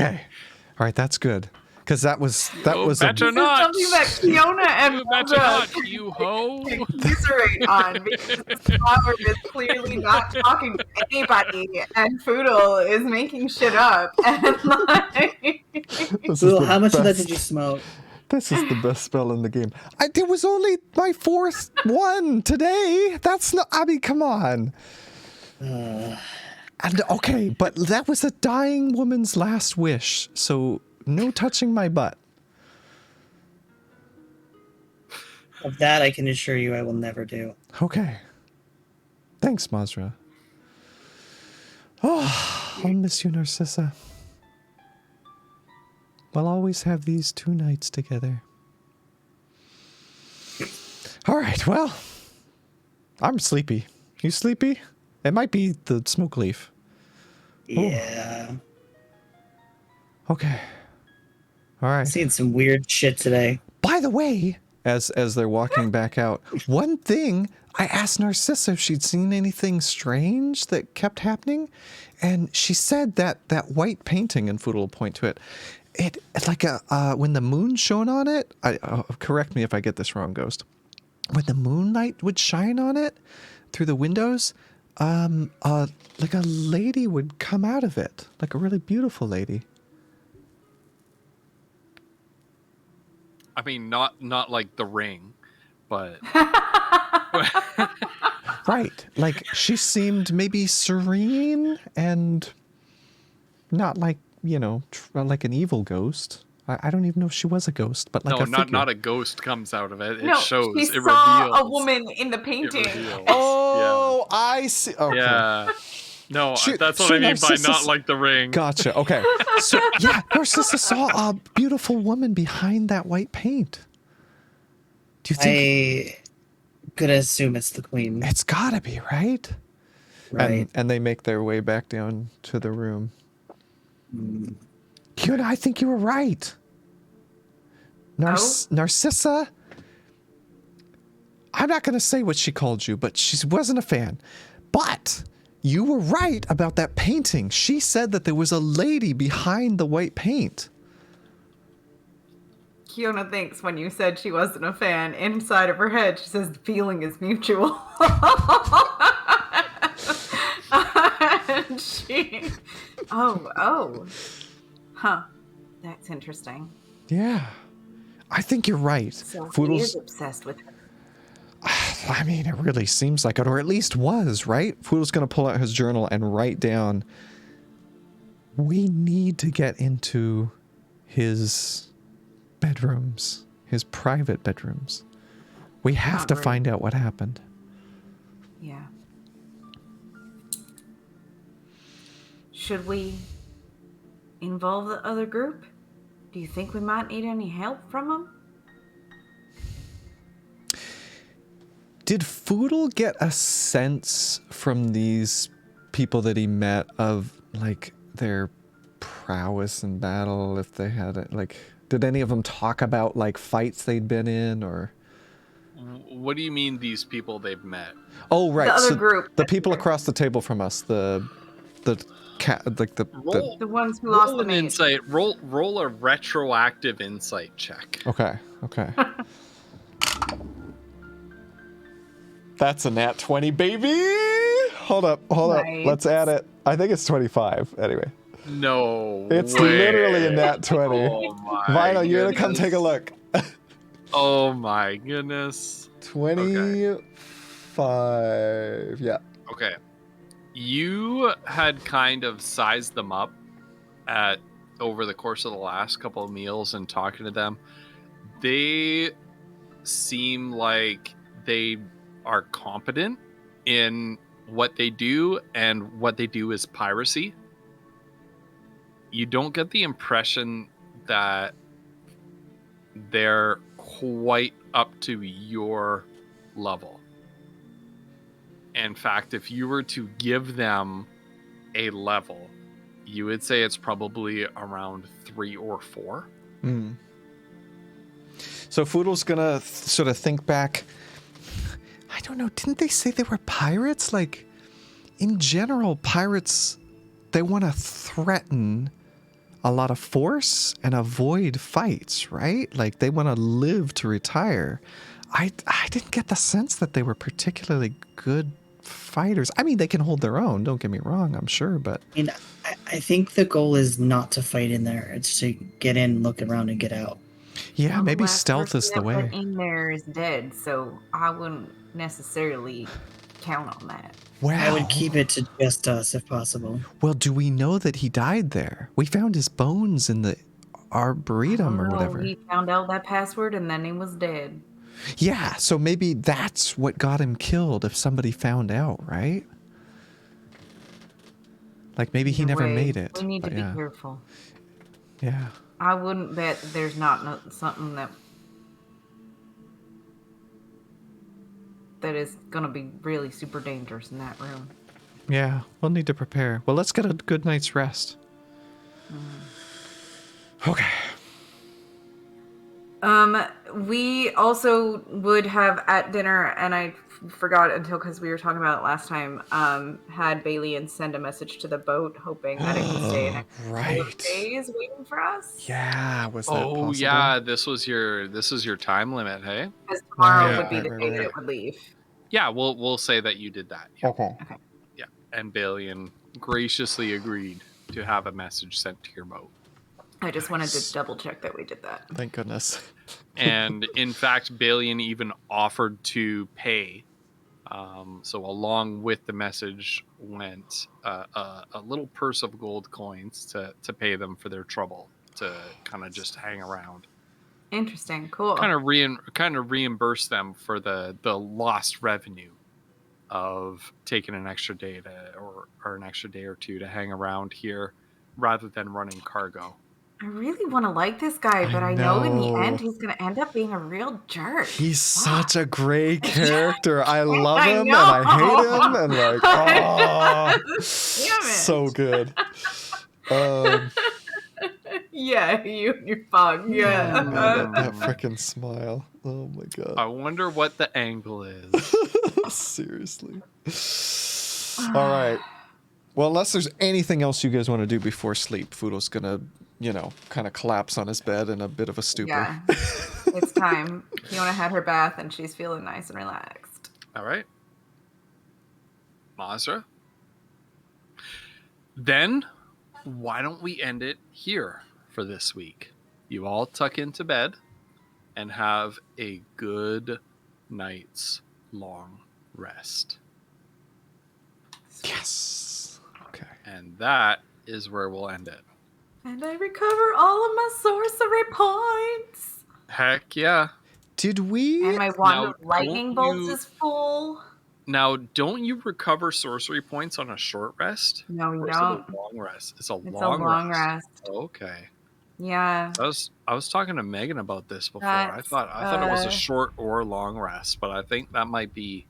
right, that's good. Because that was better not. Something that Fiona and You better Mazra not, you hoe. commiserate on because this flower is clearly not talking to anybody, and Foodle is making shit up. And like, Foodle, how much of that did you smoke? This is the best spell in the game. It was only my fourth one today. That's not. I mean, come on. And okay, but that was a dying woman's last wish. So no touching my butt. Of that, I can assure you, I will never do. Okay. Thanks, Mazra. Oh, I'll miss you, Narcissa. We'll always have these 2 nights together. All right, well, I'm sleepy. You sleepy? It might be the smoke leaf. Yeah. Okay. All right. Seeing some weird shit today. By the way, as they're walking back out, one thing, I asked Narcissa if she'd seen anything strange that kept happening, and she said that white painting, and Foodle will point to it, it's like when the moon shone on it, correct me if I get this wrong, Ghost, when the moonlight would shine on it through the windows, like a lady would come out of it, like a really beautiful lady. I mean, not like The Ring, but Right. Like she seemed maybe serene and not like, like an evil ghost. I don't even know if she was a ghost, but like no, a figure. not a ghost comes out of it. It no, shows. she It saw reveals. a woman in the painting. It reveals. Oh, I see. Okay. Yeah. No, that's what I mean by not like the ring. Gotcha. Okay. So yeah, Narcissa saw a beautiful woman behind that white paint. Do you think? I could assume it's the queen. It's gotta be, right? Right. And they make their way back down to the room. Mm. Kuna, I think you were right. Narcissa, I'm not going to say what she called you, but she wasn't a fan. But you were right about that painting. She said that there was a lady behind the white paint. Kiona thinks when you said she wasn't a fan, inside of her head, she says the feeling is mutual. And she... Oh. Huh. That's interesting. Yeah. I think you're right. So he Foodle's... is obsessed with her. I mean, it really seems like it, or at least was, right? Foodle's going to pull out his journal and write down, we need to get into his bedrooms, his private bedrooms. We have to find out what happened. Yeah. Should we involve the other group? Do you think we might need any help from them? Did Foodle get a sense from these people that he met of, like, their prowess in battle, if they had it? Like, did any of them talk about, like, fights they'd been in, or... What do you mean these people they've met? Oh, right. The other group. The people across the table from us, the ones who lost the maid. Insight. Roll a retroactive insight check. Okay. That's a nat 20, baby. Hold up. Let's add it. I think it's 25. Anyway. No. It's way. literally a nat 20. Oh my Vinyl, you're gonna goodness. come take a look. Oh my goodness. 25. Yeah. Okay. You had kind of sized them up over the course of the last couple of meals and talking to them. They seem like they are competent in what they do, and what they do is piracy. You don't get the impression that they're quite up to your level. In fact, if you were to give them a level, you would say it's probably around 3 or 4. Mm. So Foodle's gonna sort of think back. I don't know, didn't they say they were pirates? Like, in general, pirates, they want to threaten a lot of force and avoid fights, right? Like, they want to live to retire. I didn't get the sense that they were particularly good fighters. I mean, they can hold their own, don't get me wrong, I'm sure, but... And I think the goal is not to fight in there. It's to get in, look around, and get out. Yeah, Well, maybe the last stealth is person the that way. went in there is dead, so I wouldn't necessarily count on that. Well, I would keep it to just us if possible. Well, do we know that he died there? We found his bones in the arboretum or whatever. He found out that password and then he was dead. Yeah, so maybe that's what got him killed if somebody found out, right? Like, maybe he never made it. We need to but be yeah. careful. Yeah. I wouldn't bet that there's not something that is going to be really super dangerous in that room. Yeah, we'll need to prepare. Well, let's get a good night's rest. Okay. We also would have at dinner, and I forgot until because we were talking about it last time, had Bailey send a message to the boat hoping that it could stay an extra couple of days waiting for us. Yeah, was that possible? Yeah, this was your time limit, hey? Because tomorrow would be the day that it would leave. Yeah, we'll say that you did that. Yeah. Okay. Yeah, and Bailey graciously agreed to have a message sent to your boat. I just wanted to double check that we did that. Thank goodness. And in fact, Balian even offered to pay. So along with the message went a little purse of gold coins to pay them for their trouble, to kind of just hang around. Interesting, cool. Kind of reimburse them for the lost revenue of taking an extra day or an extra day or two to hang around here rather than running cargo. I really want to like this guy, but I know in the end he's going to end up being a real jerk. He's such a great character. I love I him know. and I hate him and like, oh, Damn it. so good. Yeah, you and your fog. Yeah. Oh, man, that freaking smile. Oh my god. I wonder what the angle is. Seriously. All right. Well, unless there's anything else you guys want to do before sleep, Fudo's gonna, kind of collapse on his bed in a bit of a stupor. Yeah. It's time. Fiona had her bath and she's feeling nice and relaxed. All right. Mazra? Then, why don't we end it here for this week? You all tuck into bed and have a good night's long rest. Yes. Okay. And that is where we'll end it. And I recover all of my sorcery points. Heck yeah. Did we? And my wand Now, of lightning don't bolts you- is full. Now, don't you recover sorcery points on a short rest? No, you Or is it don't. a long rest? It's a It's long a long rest. Okay. Yeah. I was talking to Megan about this before. I That's, thought it was a uh, short or long rest, but I think that might be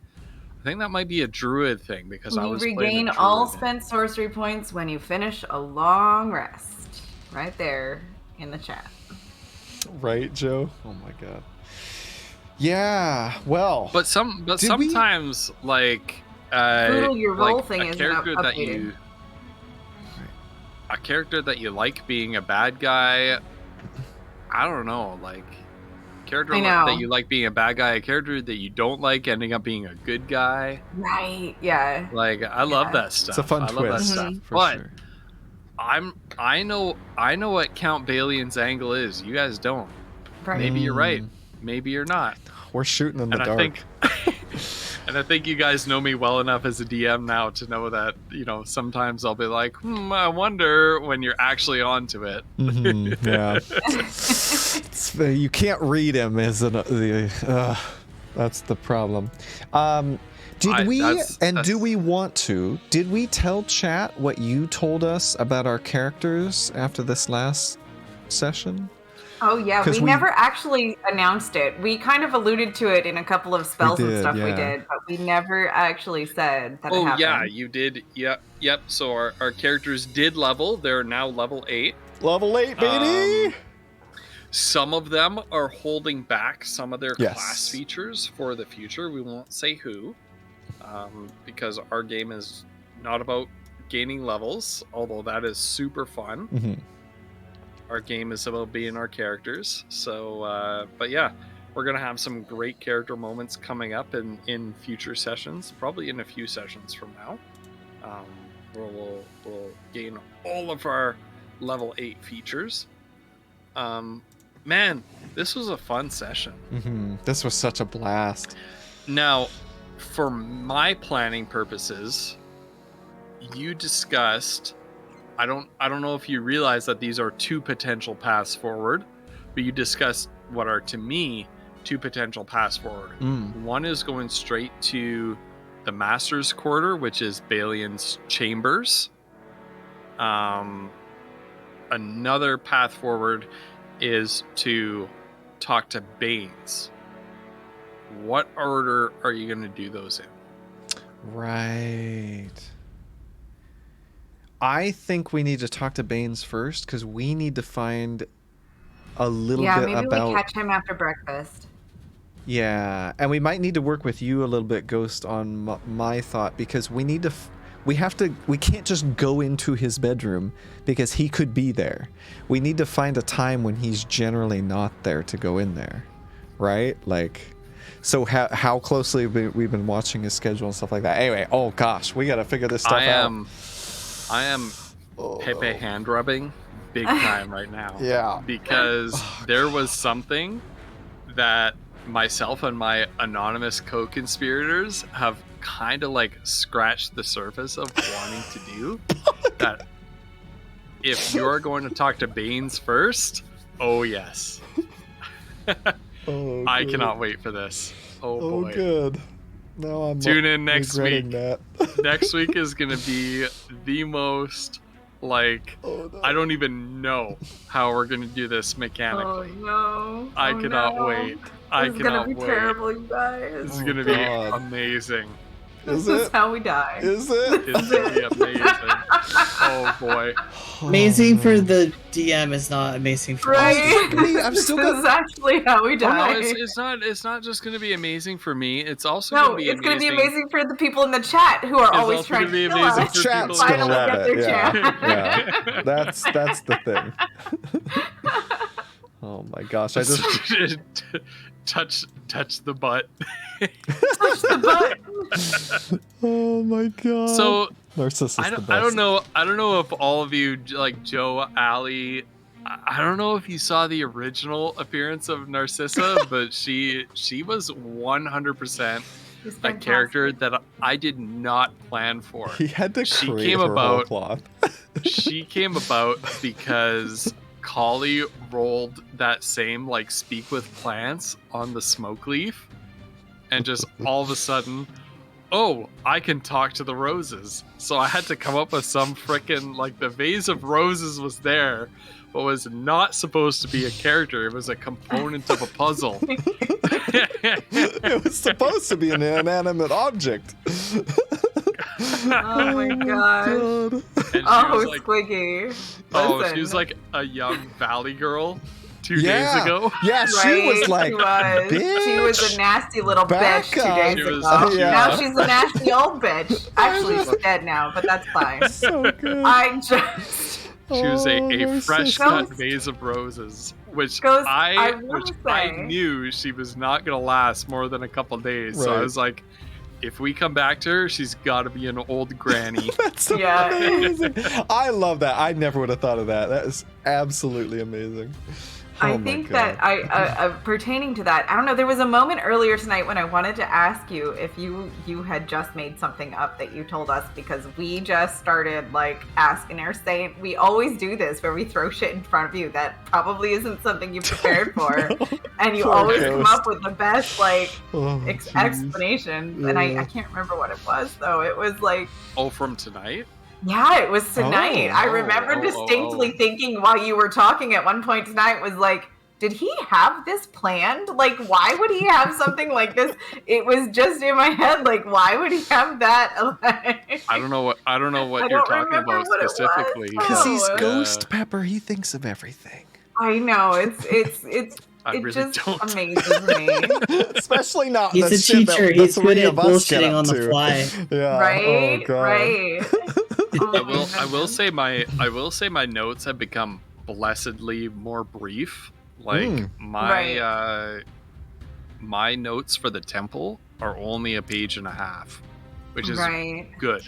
a druid thing because I You was playing a regain druid. all spent sorcery points when you finish a long rest. Right there in the chat. Right, Joe? Oh my god. Yeah, well. But Did we- sometimes like Poodle, your like roll thing a isn't character that updated. you a character that you like being a bad guy. I don't know, like character I know. that you like being a bad guy, a character that you don't like ending up being a good guy. Right, yeah. Like I love Yeah. that stuff. It's a fun I love that twist, stuff. for But sure. I know what Count Balian's angle is. You guys don't. Right. Maybe you're right. Mm. Maybe you're not. We're shooting in the And I dark. think and I think you guys know me well enough as a DM now to know that, sometimes I'll be like, I wonder when you're actually onto it. Mhm, yeah. You can't read him, that's the problem. Did we want to? Did we tell chat what you told us about our characters after this last session? Oh yeah, 'Cause we we- never actually announced it. We kind of alluded to it in a couple of spells and did, stuff we yeah. did, but we never actually said that it Oh happened. yeah, you did. Yep. So our characters did level. They're now level 8. Level 8, baby! Some of them are holding back some of their Yes. class features for the future. We won't say who, because our game is not about gaining levels, although that is super fun. Mhm. Our game is about being our characters. So, but yeah, we're going to have some great character moments coming up in future sessions, probably in a few sessions from now. Where we'll gain all of our level 8 features. Man, this was a fun session. Mhm. This was such a blast. Now, for my planning purposes, you discussed, I don't know if you realize that these are 2 potential paths forward, but you discussed what are to me 2 potential paths forward. One is going straight to the Master's Quarter, which is Balian's chambers. Another path forward is to talk to Baines. What order are you going to do those in? Right. I think we need to talk to Baines first because we need to find a little Yeah, bit maybe about. we catch him after breakfast. Yeah, and we might need to work with you a little bit, Ghost, on my thought because we need to. We can't just go into his bedroom because he could be there. We need to find a time when he's generally not there to go in there, right? Like, so how closely we've been watching his schedule and stuff like that. Anyway, oh gosh, we got to figure this stuff out. I am Pepe hand rubbing big time right now. Yeah. Because there was something that myself and my anonymous co-conspirators have kind of like scratched the surface of wanting to do. That if you're going to talk to Baines first, oh yes. Oh, I good. cannot wait for this. Oh boy. good. No, I'm Tune in next regretting week. that. Next week is gonna be the most like Oh, no. I don't even know how we're gonna do this Oh mechanically. no! I Oh, cannot no. wait. I This is gonna cannot be wait. terrible, you guys. This is Oh, gonna be God. amazing. Is This is it? how we die. Is it? It's gonna be amazing. Oh boy. Amazing for man. the DM is not amazing for Right? us. Me, I'm still This gonna- is actually how we Oh die. no, it's not just gonna be amazing for me. It's also No, gonna be it's going to amazing. be amazing for the people in the chat who are It's always also trying gonna be to kill amazing us. for Chat's people. gonna Finally love get it. their Yeah, chance. yeah. That's the thing. Oh my gosh! I just touch the butt. Push the button. oh my god. So Narcissus I the don't, best. I don't know if all of you like Joe, Ali. I don't know if you saw the original appearance of Narcissa, but she was 100% It's a character that I did not plan for. He had to She create came her whole about- cloth. She came about because Collie rolled that same like speak with plants on the smoke leaf, and just all of a sudden, oh, I can talk to the roses. So I had to come up with some frickin' like the vase of roses was there, but was not supposed to be a character. It was a component of a puzzle. It was supposed to be an inanimate object. Oh my gosh. God. And she Oh, was like, Squiggy. oh, Listen. she was like a young valley girl 2 Yeah. days ago. Yeah, she was Right, like, she was. She was bitch. a nasty little Back bitch 2 up. days She was- ago. yeah. Now she's a nasty old bitch. Actually, she's dead now, but that's fine. So good. I just She was Oh, a fresh Narcissus. cut vase of roses, which Goes- I I will say- knew she was not gonna last more than a couple days. So I Right. was like, if we come back to her, she's got to be an old granny. That's Yeah. amazing. I love that. I never would have thought of that. That is absolutely amazing. I Oh my think God. that pertaining to that, I don't know. There was a moment earlier tonight when I wanted to ask you if you had just made something up that you told us, because we just started like asking or saying, we always do this where we throw shit in front of you that probably isn't something you prepared for, and you Poor always ghost. come up with the best like Oh, jeez. explanations. And Yeah. I can't remember what it was though. It was like. Oh, from tonight? Yeah, it was tonight. I Oh, remember oh, distinctly oh. thinking while you were talking at one point tonight was like, did he have this planned? Like, why would he have something like this? It was just in my head, like, why would he have that? I don't know what I you're don't talking remember about what it was. specifically. Because he's Oh. Ghost Pepper. He thinks of everything. I know it I really just don't. amazes me. Especially not He's the a shit that teacher. the He's good three at of us get bullshitting up on the to. fly. Yeah. Right? Oh, God. Right. Oh, I will goodness. say my notes have become blessedly more brief. Like Mm. my notes for the temple are only a page and a half, which is Right. good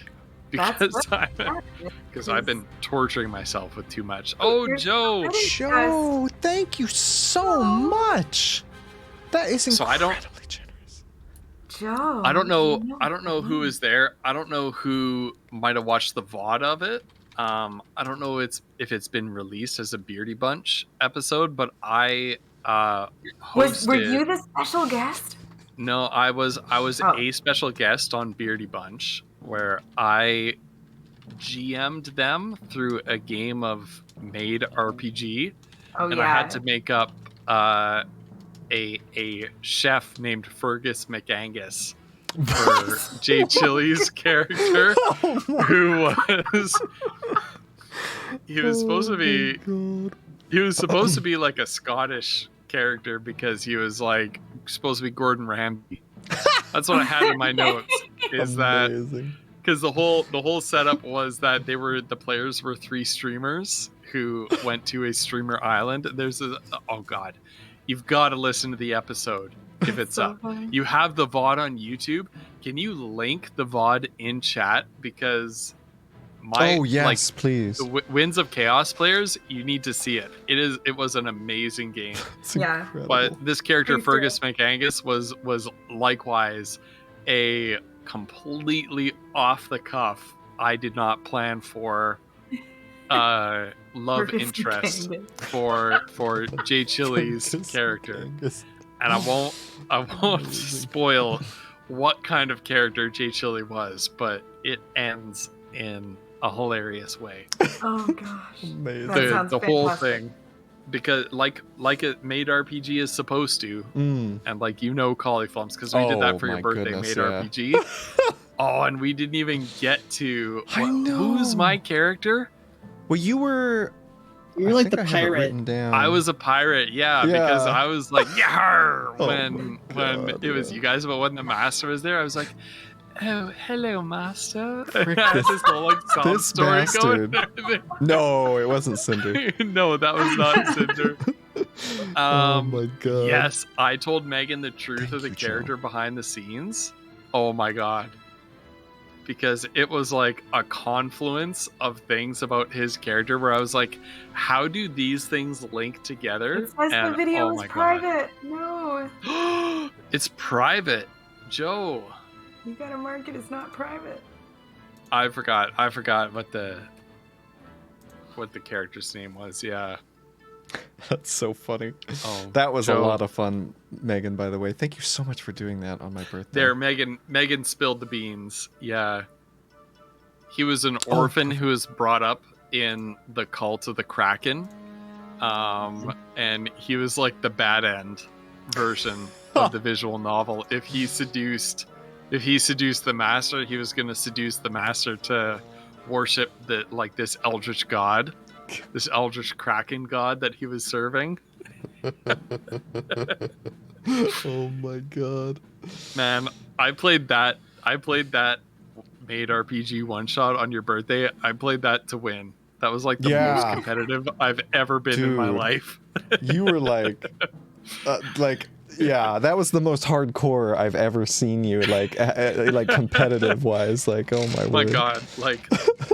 That's because I've been torturing myself with too much. Oh, Here's- Joe. Joe, thank you so much. That is So I don't- incredibly generous. Joe. I don't know. you I don't know who is there. I don't know who might have watched the VOD of it. I don't know if it's been released as a Beardy Bunch episode, but I hosted. Were you the special guest? No, I was Oh. a special guest on Beardy Bunch where I GM'd them through a game of Made RPG, Oh and yeah. I had to make up a chef named Fergus McAngus for Jay Chili's character, Oh my who was he was supposed to be God. he was supposed to be like a Scottish character because he was like supposed to be Gordon Ramsay. That's what I had in my notes. Is that Amazing. because the whole setup was that the players were 3 streamers who went to a streamer island. There's oh god, you've got to listen to the episode if it's So up. funny. You have the VOD on YouTube. Can you link the VOD in chat? Because Oh yes, please. the Winds of Chaos players, you need to see it. It was an amazing game. It's Yeah. incredible. But this character, Please do. Fergus McAngus, was likewise a completely off the cuff. I did not plan for love Fergus interest McAngus. for Jay Chili's Fergus character, McAngus. and I won't Amazing. spoil what kind of character Jay Chili was, but it ends in a hilarious way. Oh gosh, Amazing. that sounds The whole fantastic. thing, because like a made RPG is supposed to, and like Cauliflumps, because we did that for your my birthday, goodness, made yeah. RPG. Oh, and we didn't even get to I know. who's my character. Well, you were. You're I like think the I have it pirate. written down. I was a pirate, yeah, Yeah. because I was like, yeah, Oh when my when God, it was yeah. you guys, but when the master was there, I was like, oh, hello, master. Frick, I had this- this whole like sob this story bastard. going. No, it wasn't Cinder. No, that was not Cinder. Oh my god. Yes, I told Megan the truth Thank of the you, Joe. character behind the scenes. Oh my god. Because it was like a confluence of things about his character where I was like, how do these things link together? It says the And, video oh is my private. No, God. It's private. Joe. you gotta mark it as not private. I forgot what the character's name was. Yeah. That's so funny. Oh, That was a Joe. lot of fun, Megan, by the way. Thank you so much for doing that on my birthday. There, Megan spilled the beans. Yeah. He was an Oh, orphan who was brought up in the cult of the Kraken. And he was like the bad end version of the visual novel. If he seduced the master, he was going to seduce the master to worship this eldritch god, this eldritch Kraken god that he was serving. Oh my god. Man, I played that made RPG one shot on your birthday. I played that to win. That was like the Yeah. most competitive I've ever been in my Dude. life. You were yeah, that was the most hardcore I've ever seen you, like competitive wise. Like, oh my Oh my word. god, like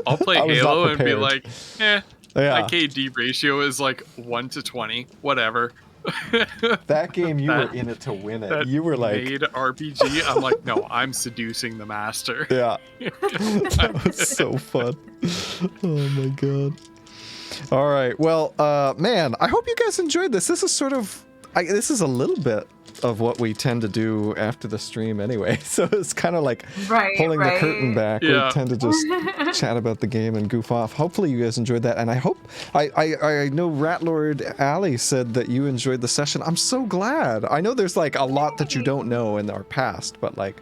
I'll play I was not Halo and be prepared. like, Yeah. my KD ratio is like 1-20, whatever. That game, you That- were in it to win it. that You were like, made RPG. I'm like, no, I'm seducing the master. yeah. That was so fun. Oh my god. All right. Well, man, I hope you guys enjoyed this. This is sort of, this is a little bit of what we tend to do after the stream anyway. So it's kind of like Right, pulling the curtain right. back. Yeah. We tend to just chat about the game and goof off. Hopefully you guys enjoyed that. And I hope, I know Ratlord Ali said that you enjoyed the session. I'm so glad. I know there's like a lot that you don't know in our past, but like,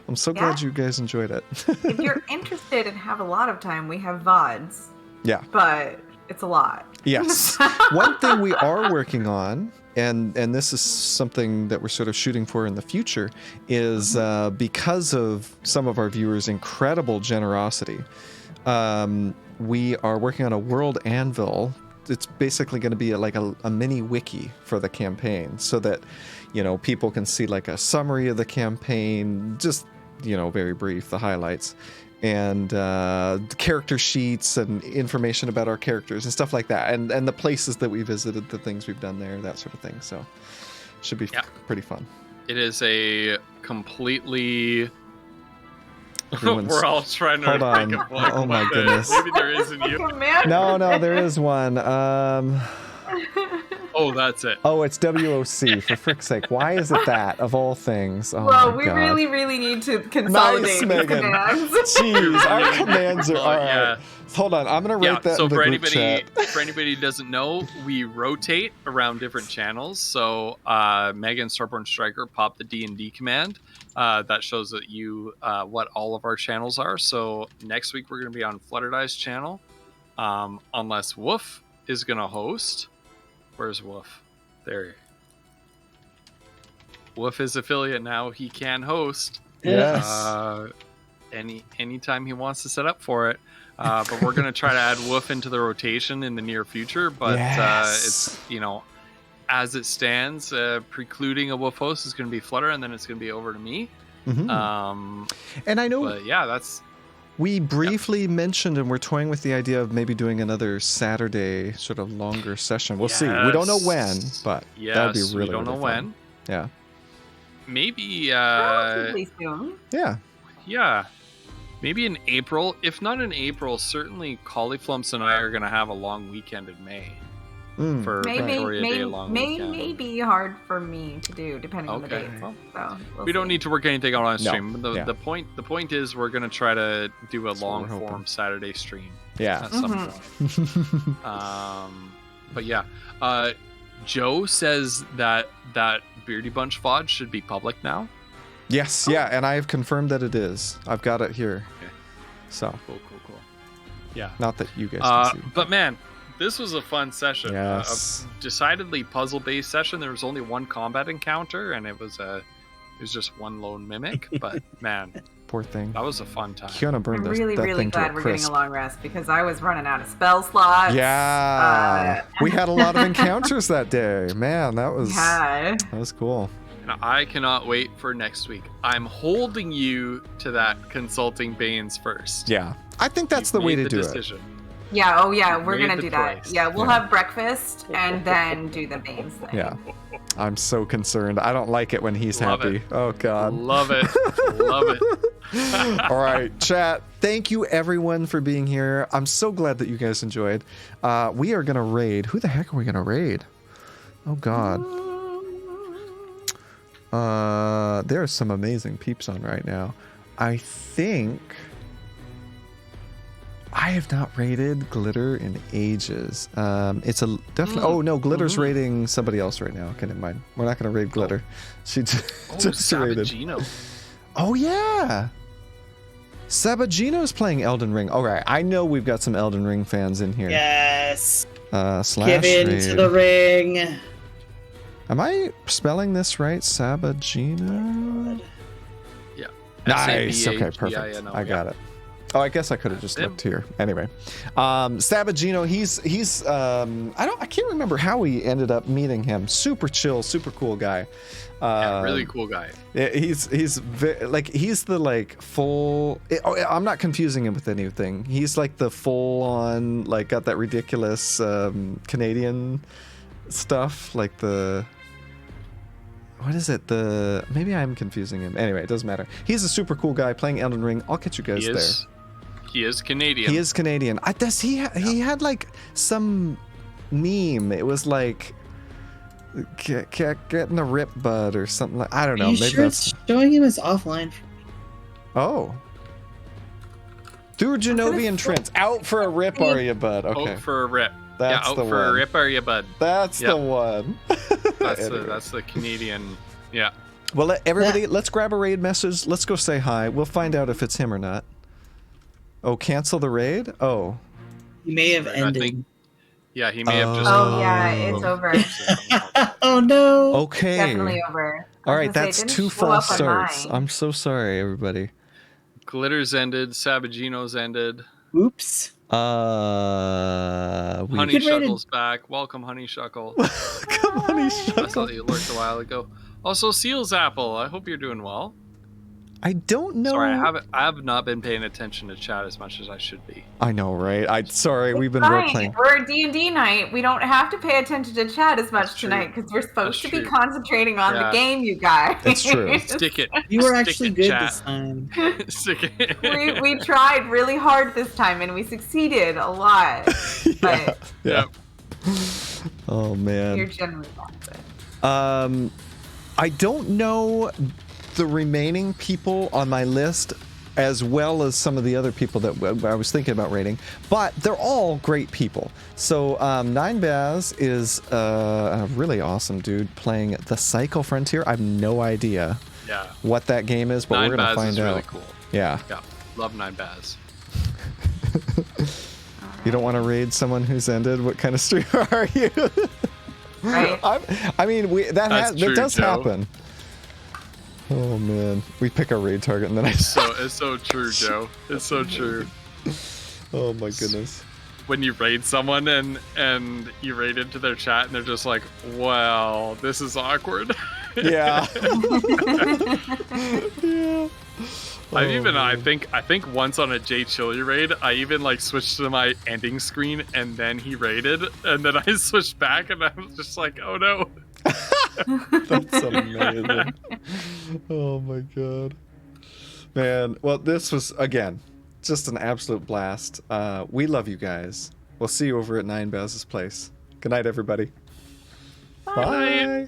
I'm so glad you guys enjoyed it. If you're interested and have a lot of time, we have VODs, Yeah. but it's a lot. Yes. One thing we are working on, and this is something that we're sort of shooting for in the future, is because of some of our viewers' incredible generosity, we are working on a world anvil. It's basically going to be like a mini wiki for the campaign, so that, you know, people can see like a summary of the campaign, just, you know, very brief, the highlights, and character sheets and information about our characters and stuff like that, and the places that we visited, the things we've done there, that sort of thing. So should be pretty fun. It is a completely. Everyone's- We're all trying to Hold on. think of like, Oh my what goodness. maybe there isn't you. Command- No, there is one. Oh, that's it. Oh, it's WOC, for frick's sake. Why is it that, of all things? Oh well, my we God. really need to consolidate Nice, these Megan. commands. Jeez, our commands are Well, all right. yeah. Hold on, I'm gonna write that so in the for group anybody chat. for anybody who doesn't know, we rotate around different channels. So Megan Starborn Striker popped the D&D command. That shows that you what all of our channels are. So next week we're going to be on Flutterdice channel, unless Woof is going to host. Where's Woof? There. Woof is affiliate now. He can host. Yes. Anytime he wants to set up for it. But we're going to try to add Woof into the rotation in the near future. But Yes. it's, you know, as it stands, precluding a Woof host is going to be Flutter, and then it's going to be over to me. Mhm. And I know But yeah, that's we briefly mentioned, and we're toying with the idea of maybe doing another Saturday sort of longer session. We'll see. We don't know when, but that would be really, we don't know really when. fun. Yeah. Maybe Relatively soon. Yeah. yeah, maybe in April. If not in April, certainly Cauliflumps and I are going to have a long weekend in May. for Victoria Day long weekend. May be hard for me to do depending on the Okay. dates. So We don't need to work anything out on No. stream. The point is we're gonna try to do a That's what long we're hoping. form Saturday stream Yeah. at some point. But yeah, Joe says that Beardy Bunch VOD should be public now. Yes, yeah, and I have confirmed that it is. I've got it here. Okay. So, Cool. Yeah. not that you guys can see. But man, this was a fun session. Yes. A decidedly puzzle-based session. There was only one combat encounter, and it was just one lone mimic. But man, Poor thing. that was a fun time. Kiana I'm burned really, that really thing to a glad we're getting crisp. a long rest because I was running out of spell slots. Yeah. We had a lot of encounters that day. Man, that was cool. And I cannot wait for next week. I'm holding you to that consulting Banes first. Yeah. I think that's You've the way made to do decision. Yeah, oh yeah, we're Made gonna the do that. choice. Yeah, we'll Yeah. have breakfast and then do the Banes thing. it. Yeah. I'm so concerned. I don't like it when he's Love happy. it. Oh, God. Love it. Love it. All right, chat. Thank you, everyone, for being here. I'm so glad that you guys enjoyed. We are going to raid. Who the heck are we going to raid? Oh, God. There's some amazing peeps on right now. I think I have not raided Glitter in ages. It's a definitely. Oh no, Glitter's raiding somebody else right now. Okay, never mind. We're not going to raid Glitter. She just raided. Sabagino. Oh yeah, Sabagino's playing Elden Ring. All right, I know we've got some Elden Ring fans in here. Yes. Slash Give in raid. to the ring. Am I spelling this right? Sabagino. Yeah. Nice. Okay, perfect. S-A-B-A-G-I-N-O, I got it. Oh, I guess I could have just looked here. Anyway, Sabagino, he's I can't remember how we ended up meeting him. Super chill, super cool guy. Yeah, really cool guy. Yeah, he's the full. I'm not confusing him with anything. He's like the full on got that ridiculous Canadian stuff like the. What is it? Maybe I'm confusing him. Anyway, it doesn't matter. He's a super cool guy playing Elden Ring. I'll catch you guys there. He is Canadian. He is Canadian. He had some meme. It was like getting a rip bud or something like. I don't know. Are you Maybe sure that's. it's showing him as offline? Oh. Through Genovian Trent. Out for a rip, are you, bud? Okay. Out for a rip. That's out the for one. a rip, are you, bud? That's the one. That's the Canadian. Yeah. Well, everybody, let's grab a raid message. Let's go say hi. We'll find out if it's him or not. Oh, cancel the raid? Oh. He may have I ended. think- Yeah, he may have just. Oh yeah, it's over. Oh no. Okay. Definitely over. I All was right, gonna that's say, it didn't two show up false on starts. mine. I'm so sorry, everybody. Glitter's ended. Sabagino's ended. Oops. Honey could rate Shuckle's back. Welcome, Honey Shuckle. Come on, I saw that you lurked a while ago. Also, Seal's Apple. I hope you're doing well. I don't know. Sorry, I have not been paying attention to chat as much as I should be. I know, right? Sorry, we've been Fine. role playing. We're a D&D night. We don't have to pay attention to chat as much That's true. tonight because we're supposed That's to be true. concentrating on Yeah. the game, you guys. It's true. Stick it. You were Stick actually it, good chat. this time. Stick it. we tried really hard this time and we succeeded a lot. But Yeah. Oh man. you're generally not good. I don't know the remaining people on my list as well as some of the other people that I was thinking about rating, but they're all great people. So Nine Baz is a really awesome dude playing the Psycho Frontier. I have no idea Yeah. what that game is, but Nine we're gonna Baz find is out. really cool. Yeah. Yeah. Love Nine Baz. You don't want to raid someone who's ended. What kind of streamer are you? Right? I mean, that That's true, does Joe. happen. Oh man, we pick our raid target and then It's so true, Joe. It's so true. Oh my goodness. When you raid someone and you raid into their chat and they're just like, well, this is awkward. Yeah. Yeah. I've Oh, even man. I think once on a Jay Chili raid, I even like switched to my ending screen and then he raided and then I switched back and I was just like, oh no. That's amazing. Oh my god. Man, well this was again just an absolute blast. We love you guys. We'll see you over at Nine Baz's place. Good night, everybody. Bye. Bye.